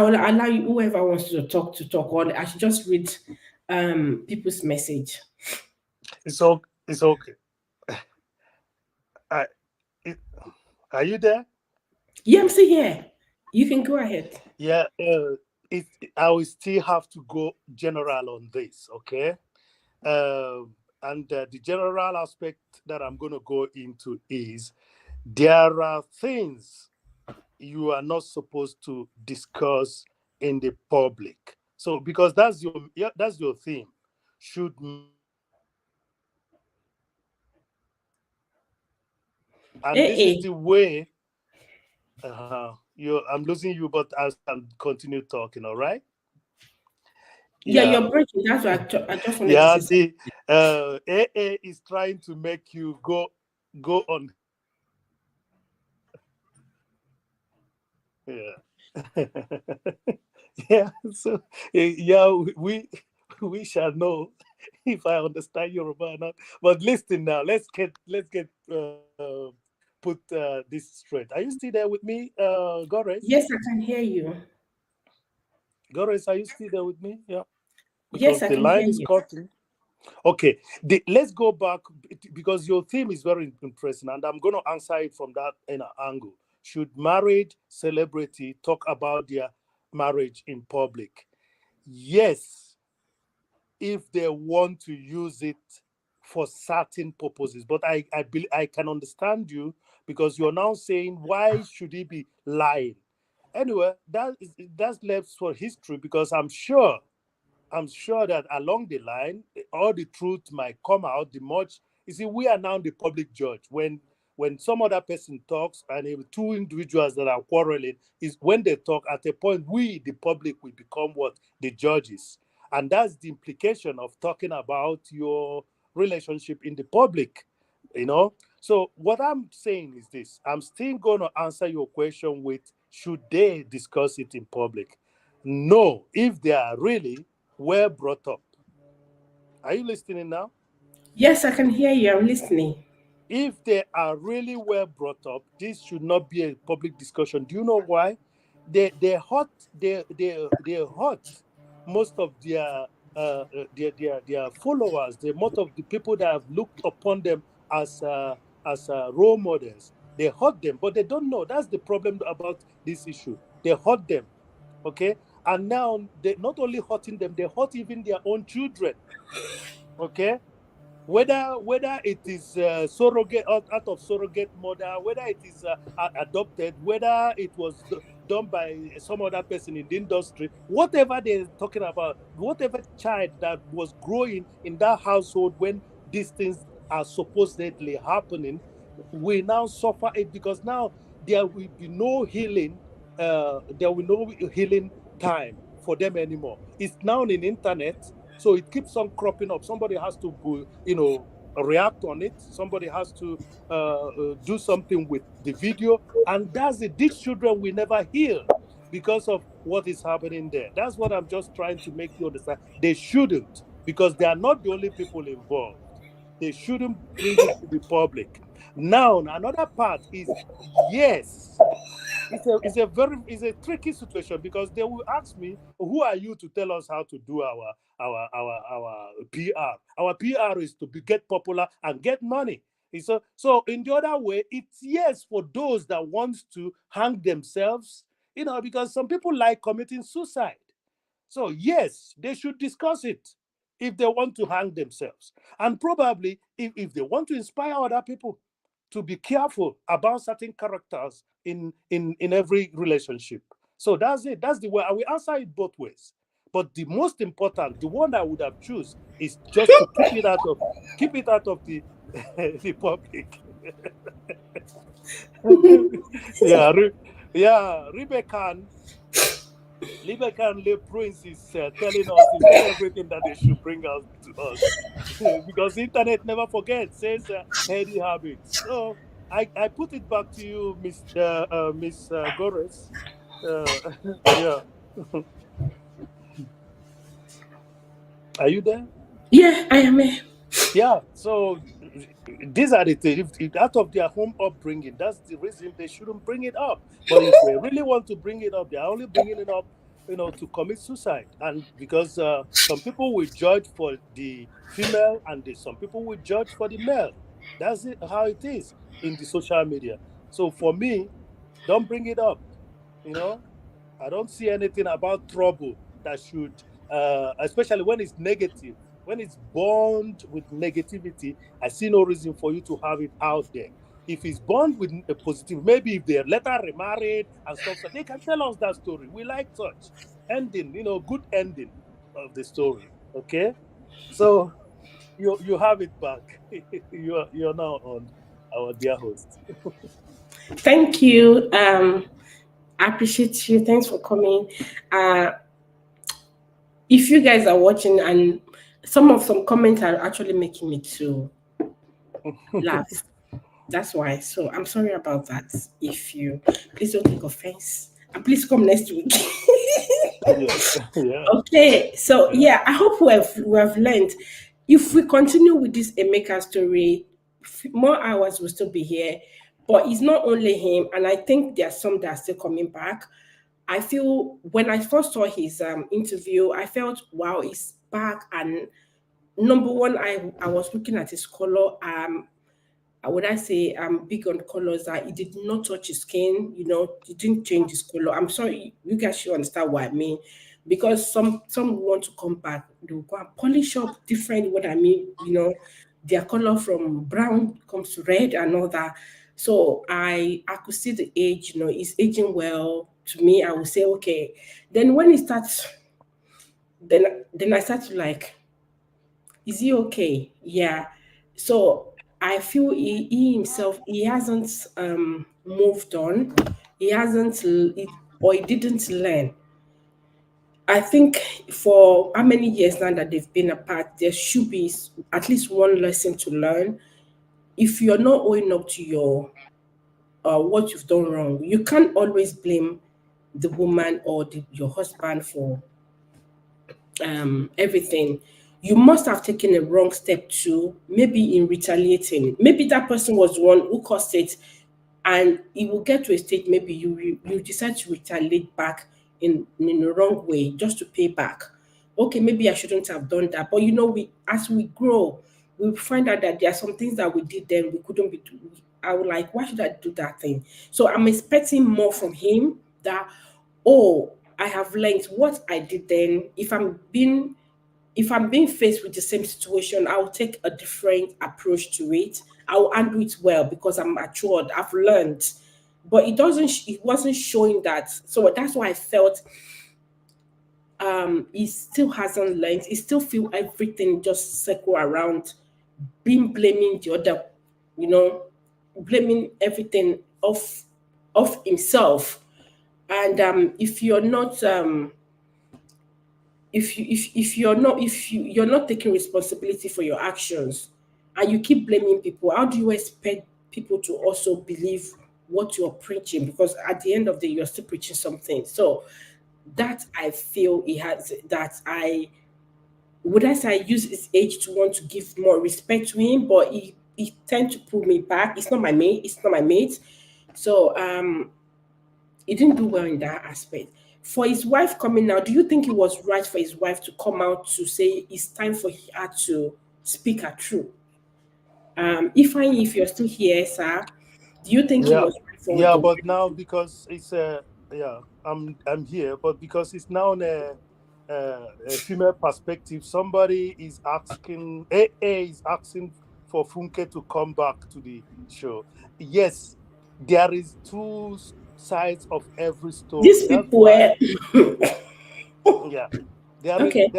S1: will allow you, whoever wants to talk, or I should just read people's message.
S6: It's okay. Are you there?
S1: Yeah, I'm still here. You can go ahead.
S6: Yeah, I will still have to go general on this, okay? And the general aspect that I'm going to go into is there are things you are not supposed to discuss in the public. So because that's your theme. Should and this is the way. I'm losing you, but I'll continue talking. All right.
S1: Yeah, you're breaking. That's why I just wanted to say.
S6: AA is trying to make you go on. Yeah. Yeah. So yeah, we shall know if I understand Yoruba or not. But listen now, let's get put this straight. Are you still there with me, Gores?
S1: Yes, I can hear you.
S6: Gores, are you still there with me? Yeah.
S1: Yes, I can hear you.
S6: Cutting. Okay, let's go back because your theme is very interesting, and I'm going to answer it from that angle. Should married celebrity talk about their marriage in public? Yes, if they want to use it for certain purposes. But I can understand you because you're now saying, why should he be lying? Anyway, that's left for history, because I'm sure that along the line, all the truth might come out. You see, we are now the public judge. When some other person talks, and if two individuals that are quarreling, is when they talk, at a point, we, the public, will become what? The judges. And that's the implication of talking about your relationship in the public, So what I'm saying is this. I'm still going to answer your question with, should they discuss it in public? No, if they are really well brought up. Are you listening now?
S1: Yes, I can hear you. I'm listening.
S6: If they are really well brought up, this should not be a public discussion. Do you know why? They hurt most of their followers, most of the people that have looked upon them as role models. They hurt them, but they don't know. That's the problem about this issue. They hurt them, okay? And now they're not only hurting them, they hurt even their own children, okay? Whether it is surrogate, out of surrogate mother, whether it is adopted, whether it was done by some other person in the industry, whatever they're talking about, whatever child that was growing in that household when these things are supposedly happening, we now suffer it, because now there will be no healing. There will no healing time for them anymore. It's now on the internet. So it keeps on cropping up. Somebody has to, react on it. Somebody has to do something with the video. And that's it. These children will never heal because of what is happening there. That's what I'm just trying to make you understand. They shouldn't, because they are not the only people involved. They shouldn't bring it to the public. Now, another part is, yes, it's a tricky situation, because they will ask me, who are you to tell us how to do our PR? Our PR is to get popular and get money. So in the other way, it's yes for those that wants to hang themselves. because some people like committing suicide. So yes, they should discuss it if they want to hang themselves. And probably if they want to inspire other people to be careful about certain characters in every relationship. So that's it. That's the way I will answer it both ways. But the most important, the one I would have choose is just to keep it out of the the public. yeah, Rebecca and Le Prince is telling us is not everything that they should bring out to us because the internet never forgets, says heady habits. So I put it back to you, Miss Gores. Yeah. Are you there?
S1: Yeah, I am here.
S6: Yeah. So these are the things. If out of their home upbringing, that's the reason they shouldn't bring it up. But if they really want to bring it up, they're only bringing it up, to commit suicide. And because some people will judge for the female, and some people will judge for the male. That's how it is in the social media. So for me, don't bring it up. I don't see anything about trouble that should, especially when it's negative. When it's bound with negativity, I see no reason for you to have it out there. If it's bound with a positive, maybe if they're later remarried and stuff, so they can tell us that story. We like such ending, good ending of the story. Okay, so you have it back. you're now on our dear host.
S1: Thank you. I appreciate you. Thanks for coming. If you guys are watching, and some comments are actually making me to laugh. That's why. So I'm sorry about that. If you please don't take offense. And please come next week.
S6: Yeah.
S1: Okay. So yeah, I hope we have learned. If we continue with this Emeka story, more hours will still be here. But it's not only him, and I think there are some that are still coming back. I feel when I first saw his interview, I felt wow, he's back. And number one, I was looking at his color. Would I say I'm big on colors, that he did not touch his skin, he didn't change his color. I'm sorry, you guys should understand what I mean. Because some want to come back, they'll go and polish up different what I mean, their color from brown comes to red and all that. So I could see the age, he's aging well. To me, I would say okay. Then when it starts, then I start to like, is he okay? Yeah. So I feel he himself, he hasn't moved on. He hasn't, or he didn't learn. I think for how many years now that they've been apart, there should be at least one lesson to learn. If you're not owing up to your what you've done wrong, you can't always blame the woman or your husband for everything. You must have taken a wrong step too, maybe in retaliating. Maybe that person was the one who caused it, and it will get to a stage maybe you decide to retaliate back in the wrong way just to pay back. Okay, maybe I shouldn't have done that, but we as we grow, we find out that there are some things that we did then we couldn't be doing. I would like, why should I do that thing? So I'm expecting more from him, that oh, I have learned what I did then. If I'm being faced with the same situation, I'll take a different approach to it. I'll handle it well because I'm matured. I've learned. But it wasn't showing that. So that's why I felt he still hasn't learned. He still feel everything just circle around blaming the other, blaming everything off himself. And if you're not you're not taking responsibility for your actions, and you keep blaming people, how do you expect people to also believe what you're preaching? Because at the end of the day, you're still preaching something. So that I feel he has, that I say I use his age to want to give more respect to him, but he tend to pull me back. It's not my mate. So he didn't do well in that aspect. For his wife coming out, do you think it was right for his wife to come out to say it's time for her to speak her truth? If you're still here, sir, do you think it was right for
S6: Yeah, but now because it's Yeah, I'm here, but because it's now a female perspective, somebody is asking, AA is asking for Funke to come back to the show. Yes, there is sides of every story.
S1: These
S6: That's
S1: people
S6: why,
S1: were
S6: yeah, there is
S1: okay.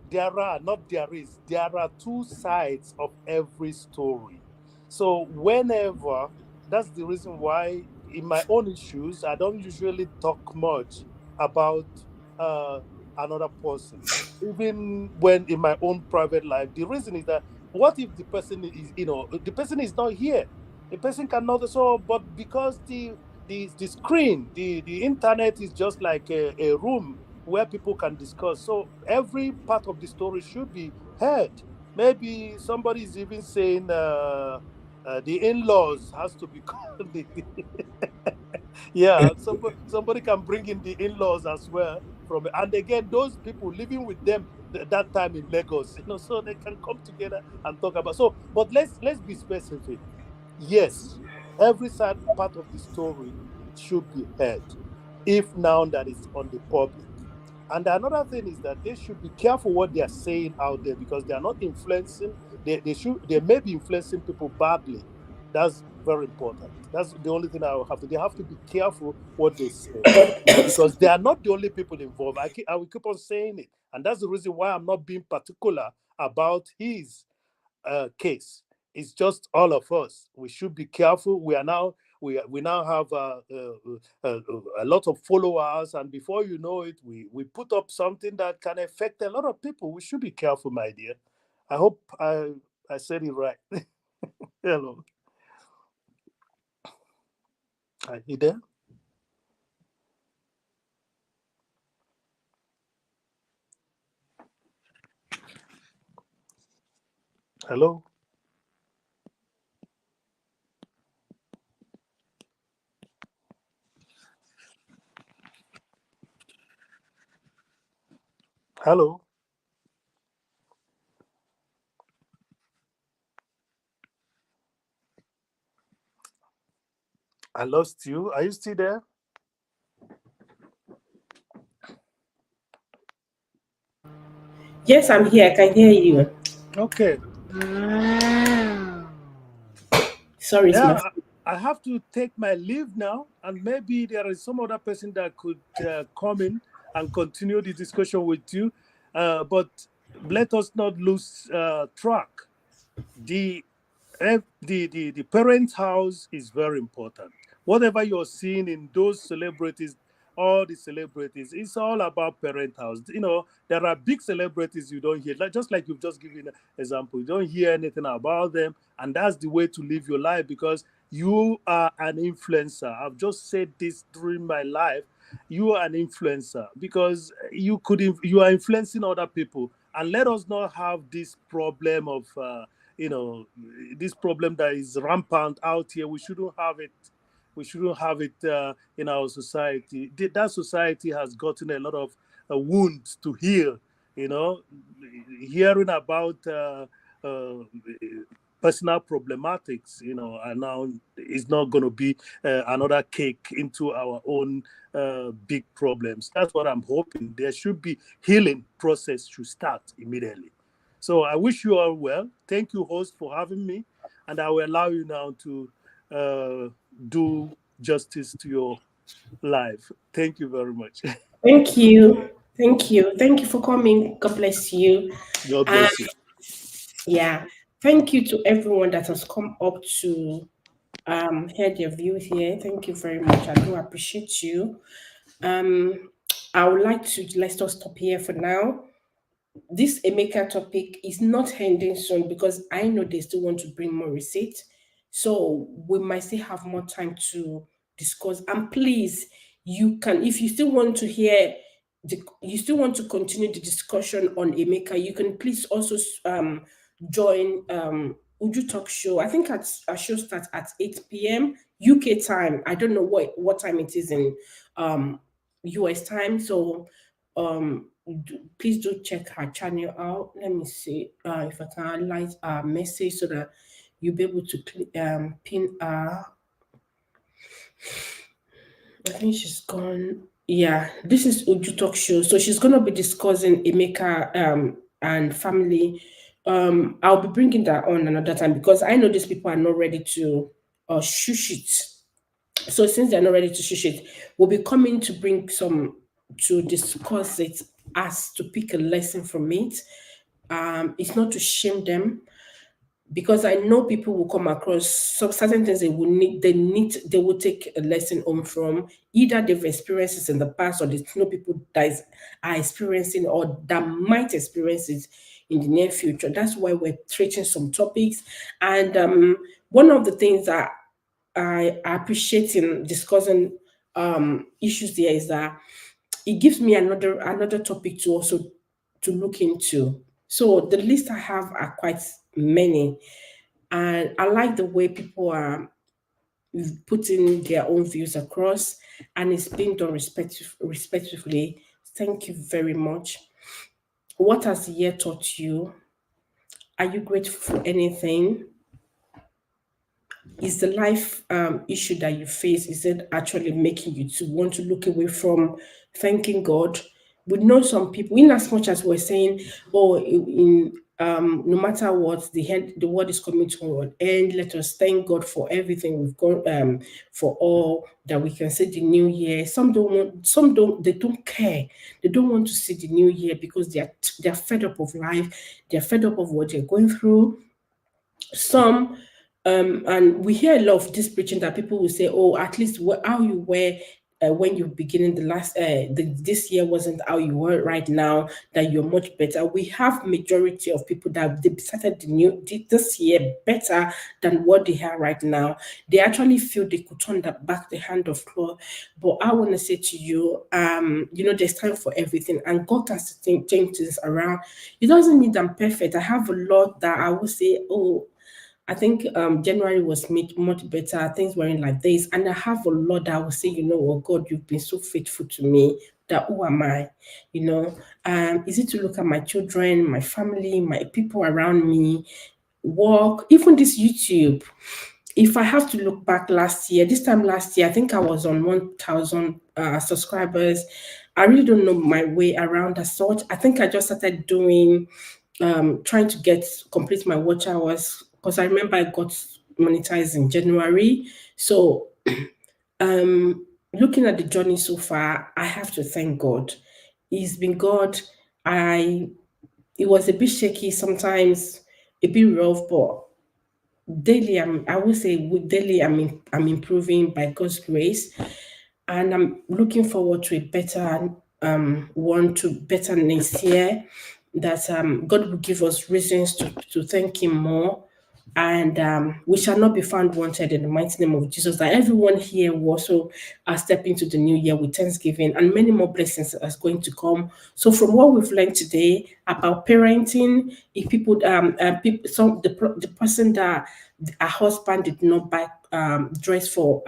S6: there are not there is there are two sides of every story. So whenever, that's the reason why in my own issues I don't usually talk much about uh, another person, even when in my own private life. The reason is that what if the person is, the person is not here, the person cannot. So but because the screen, the internet is just like a room where people can discuss. So every part of the story should be heard. Maybe somebody is even saying the in-laws has to be called. Yeah, somebody can bring in the in-laws as well from, and again those people living with them that time in Lagos, so they can come together and talk about. So, but let's be specific. Yes, every side part of the story should be heard, if now that it's on the public. And another thing is that they should be careful what they are saying out there, because they are not influencing. They may be influencing people badly. That's very important. That's the only thing I will have to. They have to be careful what they say, because they are not the only people involved. I will keep on saying it, and that's the reason why I'm not being particular about his case. It's just all of us. We should be careful. We now have a lot of followers, and before you know it, we put up something that can affect a lot of people. We should be careful, my dear. I hope I said it right. Hello, are you there? Hello, hello. I lost you. Are you still there?
S1: Yes, I'm here. I can hear you.
S6: Okay.
S1: Sorry, it's
S6: Yeah,
S1: my
S6: I have to take my leave now, and maybe there is some other person that could come in and continue the discussion with you. But let us not lose track. The the parent house is very important. Whatever you're seeing in those celebrities, all the celebrities, it's all about parent house. There are big celebrities you don't hear, just like you've just given an example. You don't hear anything about them, and that's the way to live your life, because you are an influencer. I've just said this during my life. You are an influencer because you are influencing other people, and let us not have this problem of you know this problem that is rampant out here. We shouldn't have it. We shouldn't have it in our society. That society has gotten a lot of wounds to heal. You know, hearing about uh, personal problematics, and now is not going to be another cake into our own big problems. That's what I'm hoping. There should be healing process should start immediately. So I wish you all well. Thank you, host, for having me, and I will allow you now to do justice to your life. Thank you very much.
S1: thank you. Thank you. Thank you for coming. God bless you.
S6: God
S1: And
S6: bless you.
S1: yeah, thank you to everyone that has come up to hear their view here. Thank you very much. I do appreciate you. Um, I would like to let's just stop here for now. This Emeka topic is not ending soon because I know they still want to bring more receipts. So we might still have more time to discuss. And please, you can, if you still want to hear, you still want to continue the discussion on Emeka, you can please also join Uju Talk Show. I think our show starts at 8 p.m. UK time. I don't know what time it is in US time. So please do check her channel out. Let me see if I can highlight our message so that you'll be able to pin I think she's gone. Yeah, this is Uju Talk Show. So she's gonna be discussing Emeka and family. I'll be bringing that on another time because I know these people are not ready to shush it. So since they're not ready to shush it, we'll be coming to bring some to discuss it as to pick a lesson from it. It's not to shame them because I know people will come across some certain things they will take a lesson home from. Either they've experienced it in the past or they know people are experiencing or that might experience it in the near future. That's why we're treating some topics. And one of the things that I appreciate in discussing issues there is that it gives me another topic to also to look into. So the list I have are quite many, and I like the way people are putting their own views across, and it's being done respectively. Thank you very much. What has the year taught you? Are you grateful for anything? Is the life issue that you face, is it actually making you to want to look away from thanking God? We know some people, in as much as we're saying, oh, no matter what, the world is coming to an end. Let us thank God for everything we've gone, for all that we can see the new year. Some don't want, some don't, they don't care. They don't want to see the new year because they're fed up of life. They're fed up of what they're going through. Some and we hear a lot of this preaching that people will say, oh, at least how you were when you're beginning this year wasn't how you were right now, that you're much better. We have majority of people that they started this year better than what they have right now. They actually feel they could turn back the hand of claw. But I want to say to you, there's time for everything, and God has to change things around. It doesn't mean I'm perfect. I have a lot that I will say, oh, I think January was made much better. Things weren't like this. And I have a lot that I will say, oh God, you've been so faithful to me that who am I? Is it to look at my children, my family, my people around me, work, even this YouTube. If I have to look back this time last year, I think I was on 1,000 subscribers. I really don't know my way around as such. I think I just started doing, trying to complete my watch hours because I remember I got monetized in January. So, looking at the journey so far, I have to thank God. It's been God. It was a bit shaky sometimes, a bit rough, but daily I would say daily I'm improving by God's grace, and I'm looking forward to a better better next year, that God will give us reasons to thank him more, and we shall not be found wanted in the mighty name of Jesus. That everyone here will also step into the new year with thanksgiving, and many more blessings are going to come. So, from what we've learned today about parenting, if people, the person that her husband did not buy dress for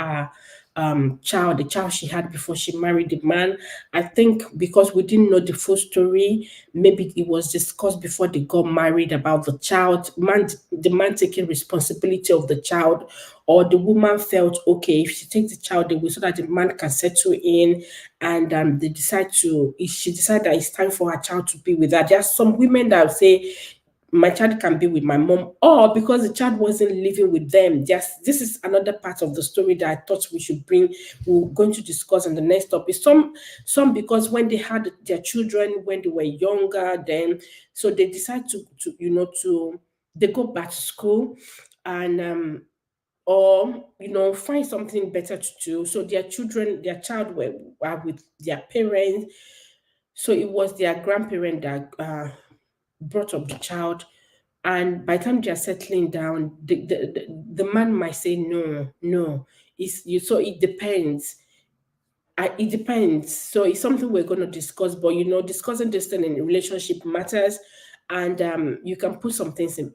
S1: the child she had before she married the man. I think because we didn't know the full story, maybe it was discussed before they got married about the child, the man taking responsibility of the child, or the woman felt okay if she takes the child away so that the man can settle in, and she decided that it's time for her child to be with her. There are some women that say my child can be with my mom, or because the child wasn't living with them. This is another part of the story that I thought we're going to discuss on the next topic. Some because when they had their children when they were younger, then so they decide to they go back to school, and or find something better to do. So their child were with their parents. So it was their grandparent that brought up the child, and by the time they're settling down, the man might say no. So it depends. It depends. So it's something we're going to discuss, but discussing this thing in a relationship matters, and you can put some things in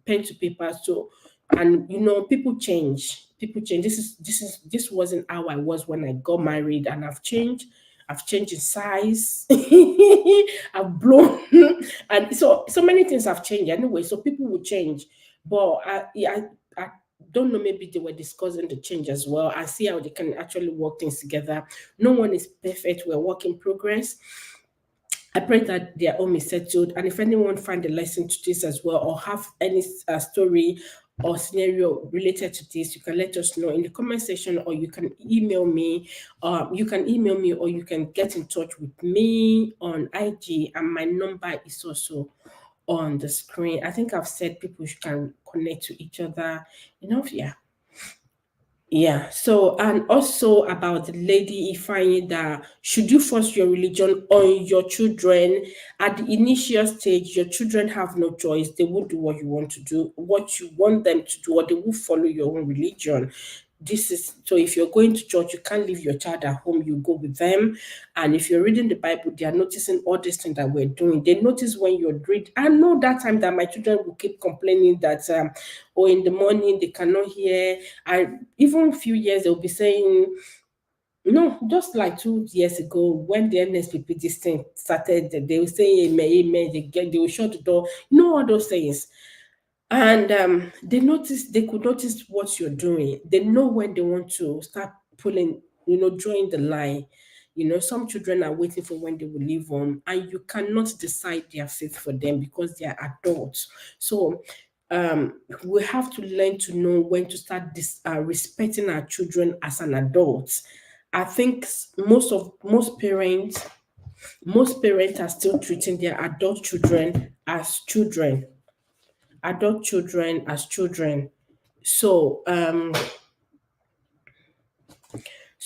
S1: pen to paper. So, and people change. People change. This wasn't how I was when I got married, and I've changed. I've changed in size. I've blown, and so many things have changed anyway. So people will change, but don't know, maybe they were discussing the change as well and see how they can actually work things together. No one is perfect. We're work in progress. I pray that their home is settled. And if anyone find a lesson to this as well, or have any story or scenario related to this, you can let us know in the comment section, or you can email me. Or you can get in touch with me on IG, and my number is also on the screen. I think I've said people can connect to each other enough. Yeah. So, and also about the lady Ifeanyi, that should you force your religion on your children at the initial stage? Your children have no choice. They will do what you want to do, what you want them to do, or they will follow your own religion. This is so if you're going to church, you can't leave your child at home, you go with them. And if you're reading the Bible, they are noticing all these things that we're doing. They notice when you're reading. I know that time that my children will keep complaining that or in the morning they cannot hear. And even a few years they'll be saying, no, just like 2 years ago when the NSPP this thing started, they will say amen, they will shut the door, all those things. And they could notice what you're doing. They know when they want to start pulling, drawing the line. Some children are waiting for when they will leave home, and you cannot decide their faith for them because they are adults. So we have to learn to know when to start respecting our children as an adult. I think most parents are still treating their adult children as children. Adult children as children. So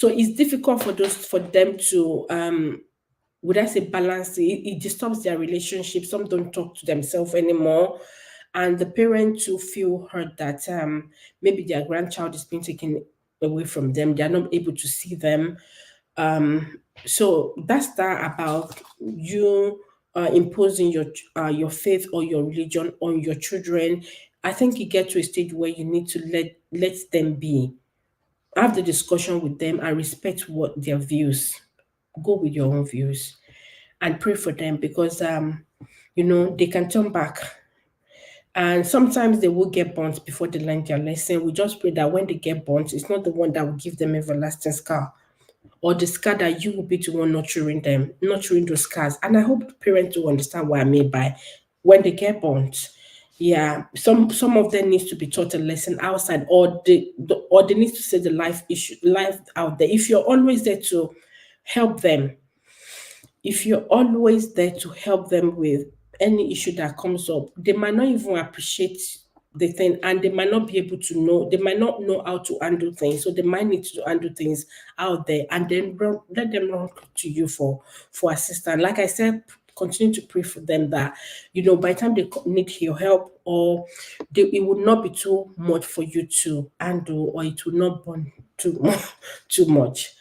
S1: it's difficult for them to would I say balance it? It disturbs their relationship. Some don't talk to themselves anymore. And the parent to feel hurt that maybe their grandchild is being taken away from them. They are not able to see them. So that's that about you imposing your faith or your religion on your children. I think you get to a stage where you need to let them be. Have the discussion with them and respect what their views. Go with your own views and pray for them because they can turn back. And sometimes they will get burnt before they learn their lesson. We just pray that when they get burnt, it's not the one that will give them everlasting scar, or the scar that you will be the one nurturing those scars. And I hope parents will understand what I mean by when they get burnt. Yeah, some of them needs to be taught a lesson outside, or they need to say the life out there. If you're always there to help them, with any issue that comes up, they might not even appreciate the thing, and they might not be able to know. They might not know how to handle things, so they might need to handle things out there, and then let them run to you for assistance. Like I said, continue to pray for them that by the time they need your help, or it would not be too much for you to handle, or it will not burn too much.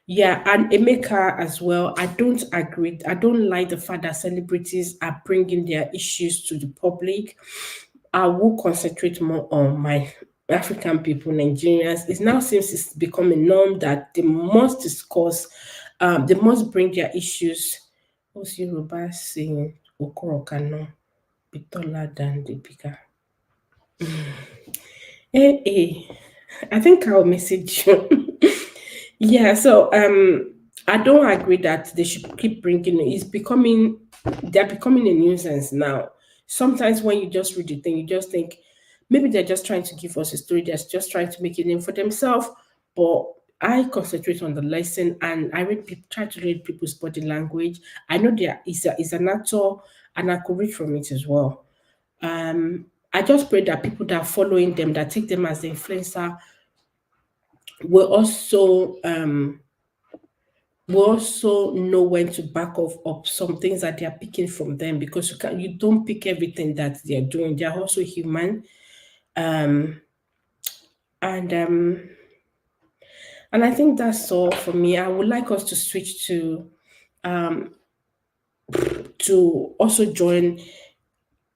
S1: Yeah, and Emeka as well. I don't agree. I don't like the fact that celebrities are bringing their issues to the public. I will concentrate more on my African people, Nigerians. It now seems it's become a norm that they must discuss, they must bring their issues. What's Yoruba saying? Okorokano, Bitola than the bigger. I think I'll message you. Yeah, so I don't agree that they should keep bringing it. They're becoming a nuisance now. Sometimes when you just read the thing, you just think maybe they're just trying to give us a story. They're just trying to make a name for themselves. But I concentrate on the lesson, and I try to read people's body language. I know there is an actor, and I could read from it as well. I just pray that people that are following them, that take them as the influencer, will also know when to back off up some things that they are picking from them, because you don't pick everything that they are doing. They are also human. And I think that's all for me. I would like us to switch to also join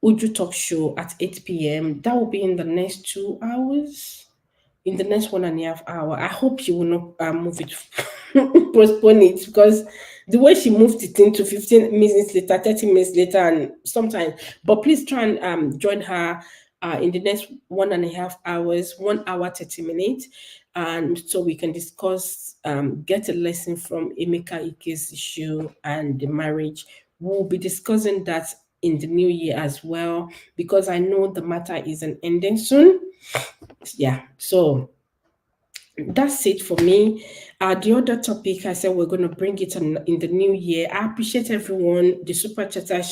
S1: Uju Talk Show at 8 p.m. That will be in the next 2 hours. In the next 1.5 hours. I hope you will not move it, postpone it, because the way she moved it into 15 minutes later, 30 minutes later, and sometimes. But please try and join her in the next 1.5 hours, 1 hour 30 minutes, and so we can discuss, get a lesson from Emeka Ike's issue and the marriage. We'll be discussing that in the new year as well, because I know the matter is an ending soon. Yeah, so that's it for me. The other topic, I said we're going to bring it on in the new year. I appreciate everyone. The super chatter,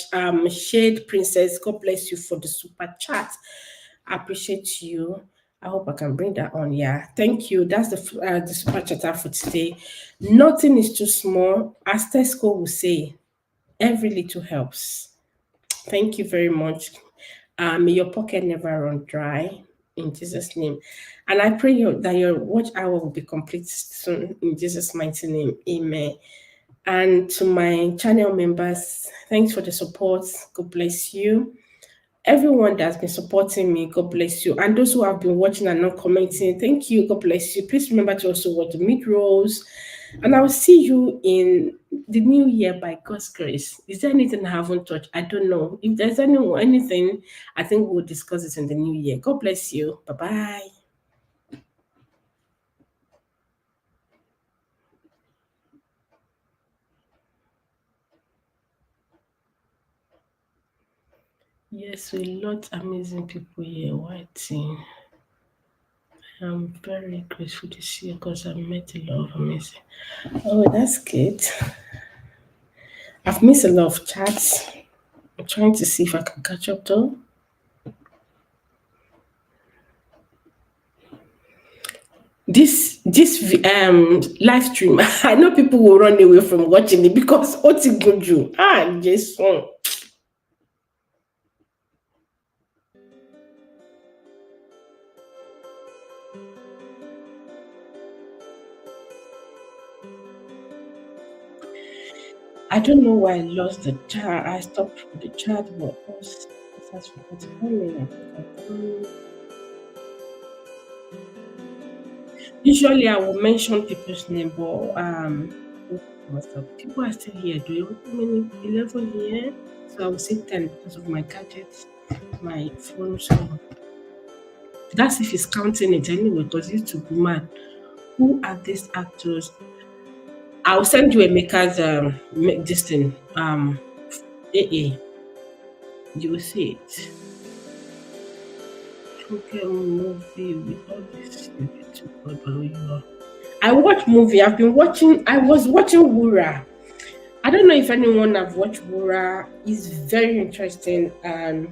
S1: Shade Princess, God bless you for the super chat. I appreciate you. I hope I can bring that on. Yeah, thank you. That's the super chatter for today. Nothing is too small. As Tesco will say, every little helps. Thank you very much. May your pocket never run dry in Jesus' name. And I pray that your watch hour will be complete soon in Jesus' mighty name. Amen. And to my channel members, thanks for the support. God bless you. Everyone that's been supporting me, God bless you. And those who have been watching and not commenting, thank you. God bless you. Please remember to also watch the mid rolls. And I will see you in the new year by God's grace. Is there anything I haven't touched? I don't know. If there's anything, I think we'll discuss it in the new year. God bless you. Bye-bye. Yes, we lot amazing people here waiting. I'm very grateful to see you because I've met a lot of amazing. Oh, that's good. I've missed a lot of chats. I'm trying to see if I can catch up though. This live stream, I know people will run away from watching it because Otigunju, Jason. I don't know why I lost the chat. I stopped the chat, but that's forgotten. Usually I will mention people's name, but people are still here. Do you want 11 here? So I will say 10 because of my gadgets, my phone. So that's if it's counting it anyway, because it used to be mad. Who are these actors? I'll send you Emeka's this thing. AA. You will see it. Okay, movie with all this. I watch movie. I was watching Wura. I don't know if anyone have watched Wura. It's very interesting, and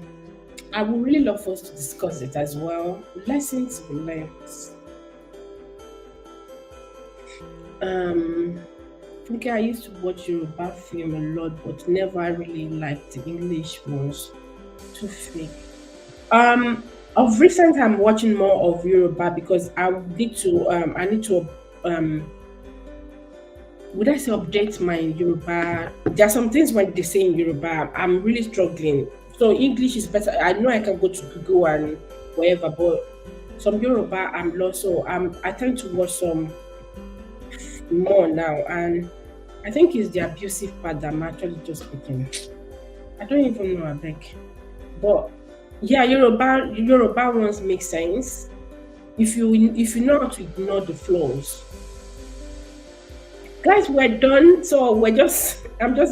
S1: I would really love for us to discuss it as well. Lessons we learned. Okay, I used to watch Yoruba film a lot, but never really liked the English ones. Too fake. Of recent, I'm watching more of Yoruba because I need to would I say update my Yoruba? There are some things when they say in Yoruba, I'm really struggling. So English is better. I know I can go to Google and whatever, but some Yoruba I'm lost. So I tend to watch some more now, and I think it's the abusive part that I'm actually just speaking. I don't even know, I beg. But yeah, Yoruba ones make sense if you know how to ignore the flaws. Guys, we're done. So I'm just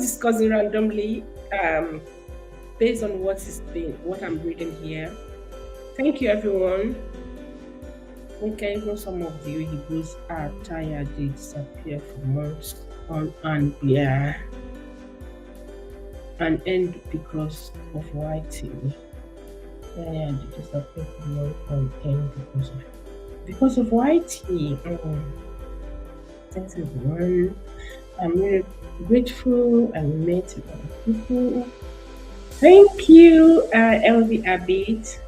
S1: discussing randomly, based on what I'm reading here. Thank you, everyone. Okay, even some of the Igbos are tired. They disappear for months and yeah, and end because of writing. Yeah, they disappear for months and end because of writing. Thanks everyone. I'm really grateful. I met a lot of people. Thank you, LV Abid.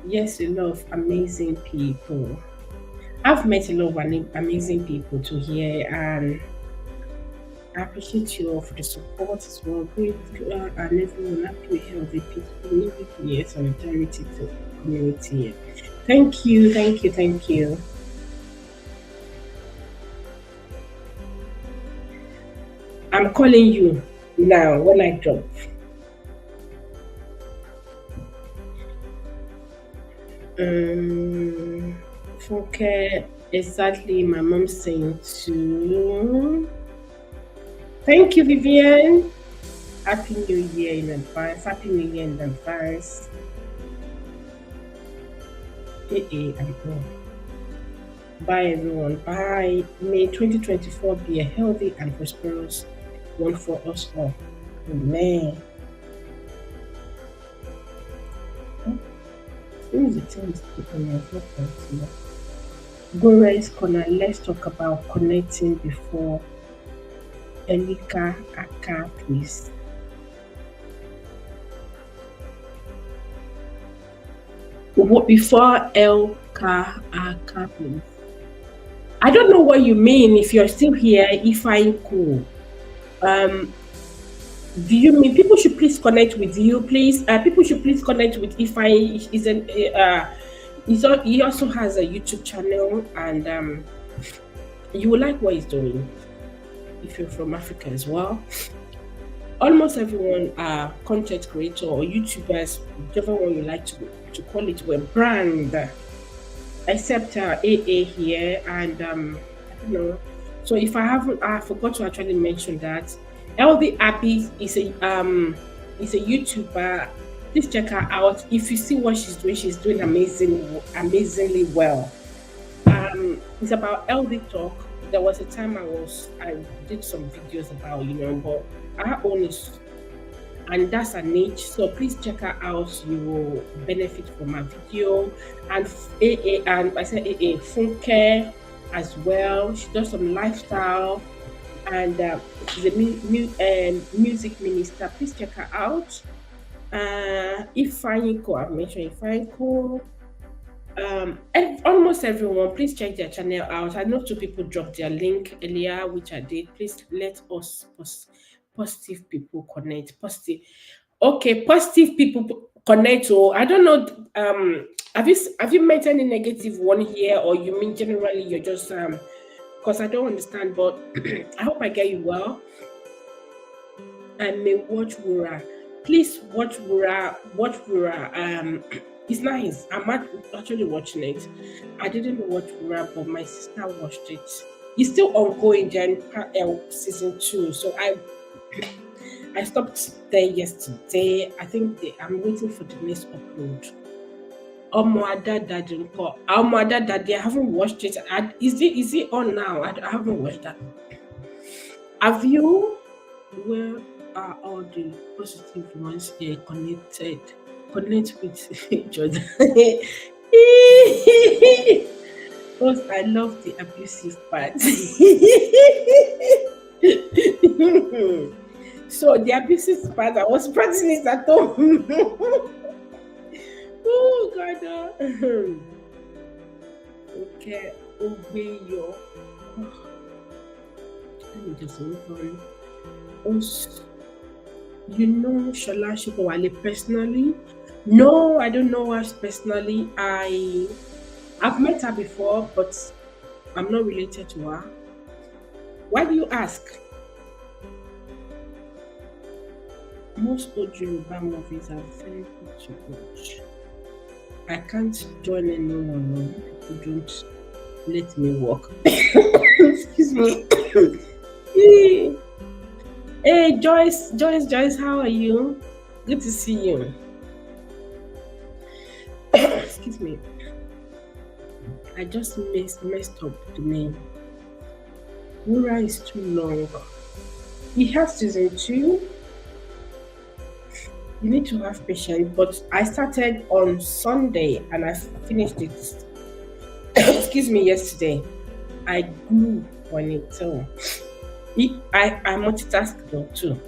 S1: Yes, a lot of amazing people. I've met a lot of amazing people to here, and I appreciate you all for the support as well. Great, and everyone happy, healthy, peaceful, living here, solidarity to the community. Thank you, thank you, thank you. I'm calling you now when I drop. Okay, exactly. My mom's saying too. Thank you, Vivian. Happy New Year in advance. Happy New Year in advance. And all. Bye, everyone. Bye. May 2024 be a healthy and prosperous one for us all. Amen. Who is the things Gore's Corner. Let's talk about connecting before Elika Aka, please. Before Elka Aka, please. I don't know what you mean. If you're still here, if I'm cool. Do you mean people should please connect with you, please? People should please connect with Ify. He also has a YouTube channel, and you will like what he's doing if you're from Africa as well. Almost everyone are content creator or YouTubers, whichever one you like to call it, were brand, except AA here, and I don't know. So if I forgot to actually mention that LV Abby is a YouTuber. Please check her out. If you see what she's doing amazingly well. It's about LV Talk. There was a time I did some videos about, but her own is, and that's a niche. So please check her out. You will benefit from her video. And AA, and I said AA Funke as well. She does some lifestyle, and she's a music minister. Please check her out. Ifeanyico, I've mentioned Ifeanyico. And almost everyone, please check their channel out. I know 2 people dropped their link earlier, which I did. Please let us positive people connect. Positive people connect. Oh, I don't know. Have you met any negative one here, or you mean generally you're just because I don't understand, but I hope I get you well. And may watch Wura. Please watch Wura. It's nice. I'm actually watching it. I didn't watch Wura, but my sister watched it. It's still ongoing, season 2. So I stopped there yesterday. I think I'm waiting for the next upload. Daddy, I haven't watched it. Is it on now? I haven't watched that. Have you? Where are all the positive ones connected? Connect with each other. Because I love the abusive part. So the abusive part, I was practicing it at home. Oh God. Okay. Obey your. Let me just move on. Also, you know Shola Shukowale personally? No, I don't know her personally. I've met her before, but I'm not related to her. Why do you ask? Most old Yoruba movies are very good to watch. I can't join anyone who don't let me walk. Excuse me. Hey Joyce, how are you? Good to see you. Excuse me. I just messed up the name. Wura is too long. He has season 2. You need to have patience, but I started on Sunday and I finished it. Excuse me, yesterday. I grew on it too. I multitask though too.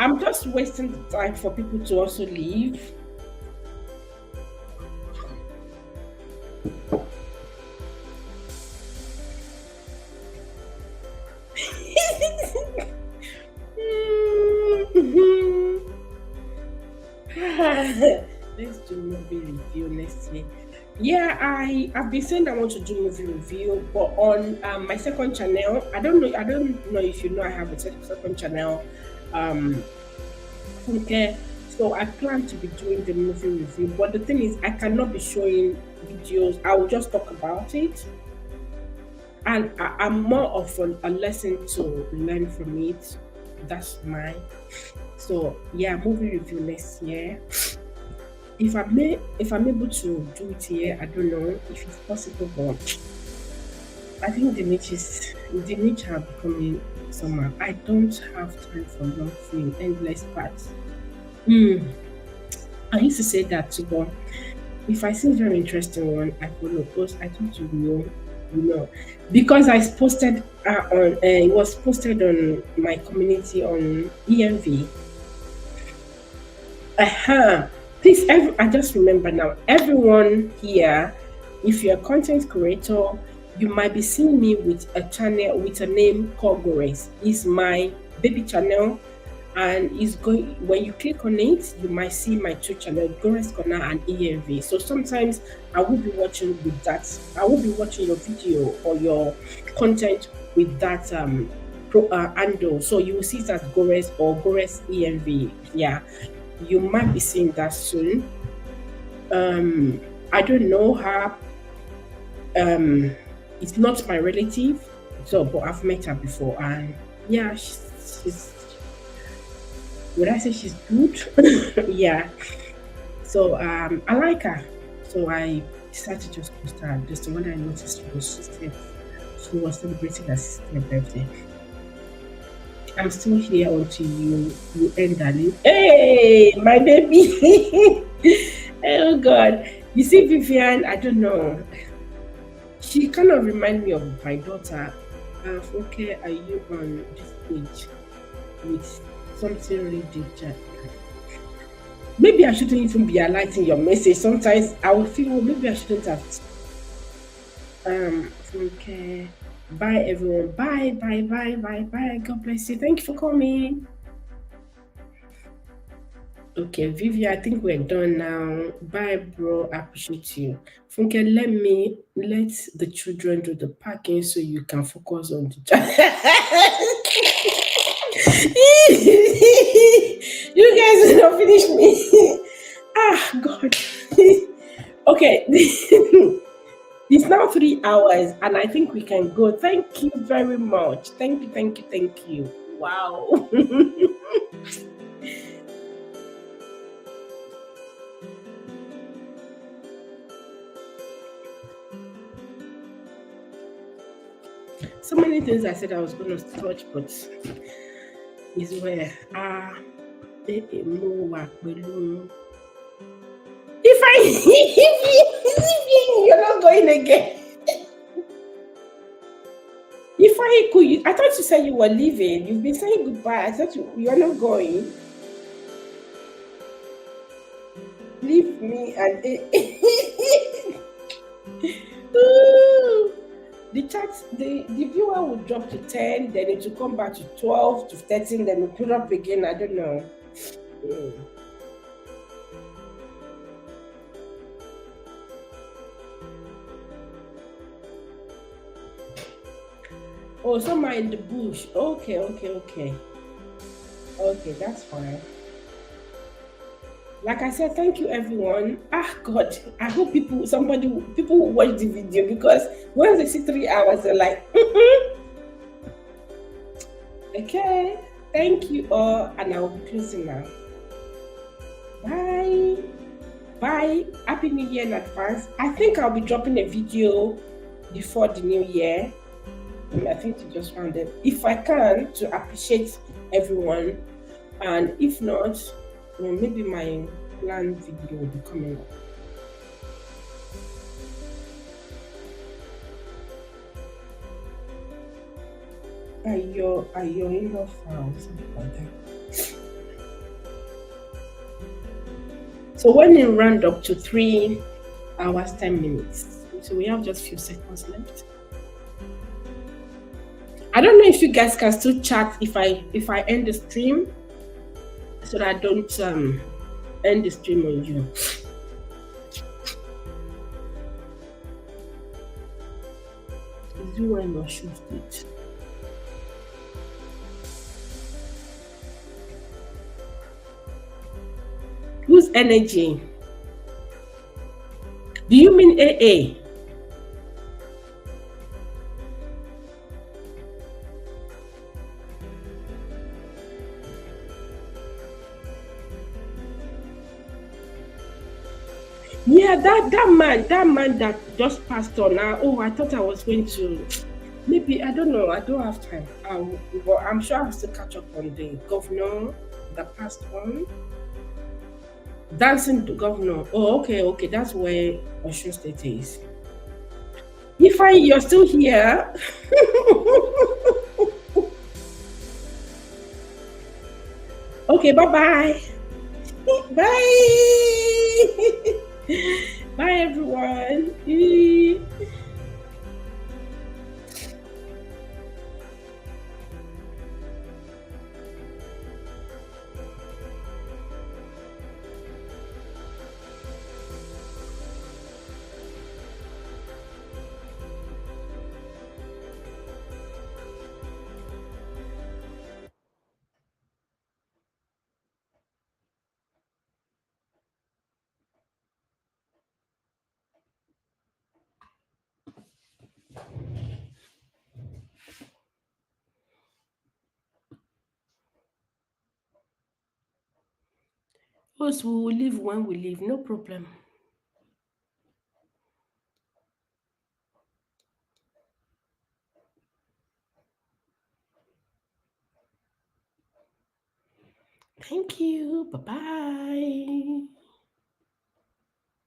S1: I'm just wasting the time for people to also leave. Let's do movie review next year. Yeah, I've been saying I want to do movie review, but on my second channel, I don't know if you know I have a second channel, um, okay. So I plan to be doing the movie review, but the thing is, I cannot be showing videos. I will just talk about it, and I'm more of a lesson to learn from it. That's mine. So yeah, movie review next year. If I'm able to do it here, I don't know if it's possible, but I think the niche are becoming somehow. I don't have time for long film, endless parts. Hmm. I used to say that too, but if I see a very interesting one, I follow post. I think you know, because I posted on it was posted on my community on EMV. Please, I just remember now. Everyone here, if you're a content creator, you might be seeing me with a channel with a name called Gores. It's my baby channel, and it's going. When you click on it, you might see my two channels, Gores Corner and EMV. So sometimes I will be watching with that. I will be watching your video or your content with that handle. So you will see it as Gores or Gores EMV. Yeah, you might be seeing that soon. I don't know her. Um, it's not my relative, so but I've met her before, and yeah, she's would I say she's good? Yeah. So I like her. So I decided to just post her. Just the one I noticed was she was celebrating her sister's birthday. I'm still here until you end, darling. Hey, my baby. Oh God. You see, Vivian, I don't know. She kind of reminds me of my daughter. Okay, are you on this page with something really deep? Maybe I shouldn't even be highlighting your message. Sometimes I will feel, well, maybe I shouldn't have. Okay. Bye, everyone. Bye, bye, bye, bye, bye. God bless you. Thank you for coming. Okay, Vivi, I think we're done now. Bye, bro. I appreciate you. Funke, let the children do the packing so you can focus on the You guys will not finish me. Ah, God. Okay. It's now 3 hours, and I think we can go. Thank you very much. Thank you, thank you, thank you. Wow. So many things I said I was going to touch, but is where if you're not going again. If I could, I thought you said you were leaving. You've been saying goodbye. I thought you are not going. Leave me and the chat, the viewer will drop to 10, then it will come back to 12 to 13, then it will put up again. I don't know. Oh, somewhere in the bush. Okay. Okay, that's fine. Like I said, thank you everyone. Ah, God, I hope people will watch the video, because once they see 3 hours, they're like, Okay, thank you all, and I will be closing now. Bye. Bye. Happy New Year in advance. I think I'll be dropping a video before the new year. I think to just round it, if I can, to appreciate everyone, and if not, maybe my planned video will be coming up. Are your in-law files, something like that. So when you round up to 3 hours 10 minutes, so we have just a few seconds left. I don't know if you guys can still chat if I end the stream, so that I don't end the stream on you. Is it when Osun State? Whose energy? Do you mean AA? Yeah, that man that just passed on now. Oh, I thought I was going to. Maybe I don't know. I don't have time. But I'm sure I'll still catch up on the governor that passed on. Dancing the governor. Oh, okay. That's where Osun State is. Ifeanyi, you're still here. Okay, bye-bye. Bye. Bye, everyone. Us, we will leave when we leave, no problem. Thank you. Bye-bye.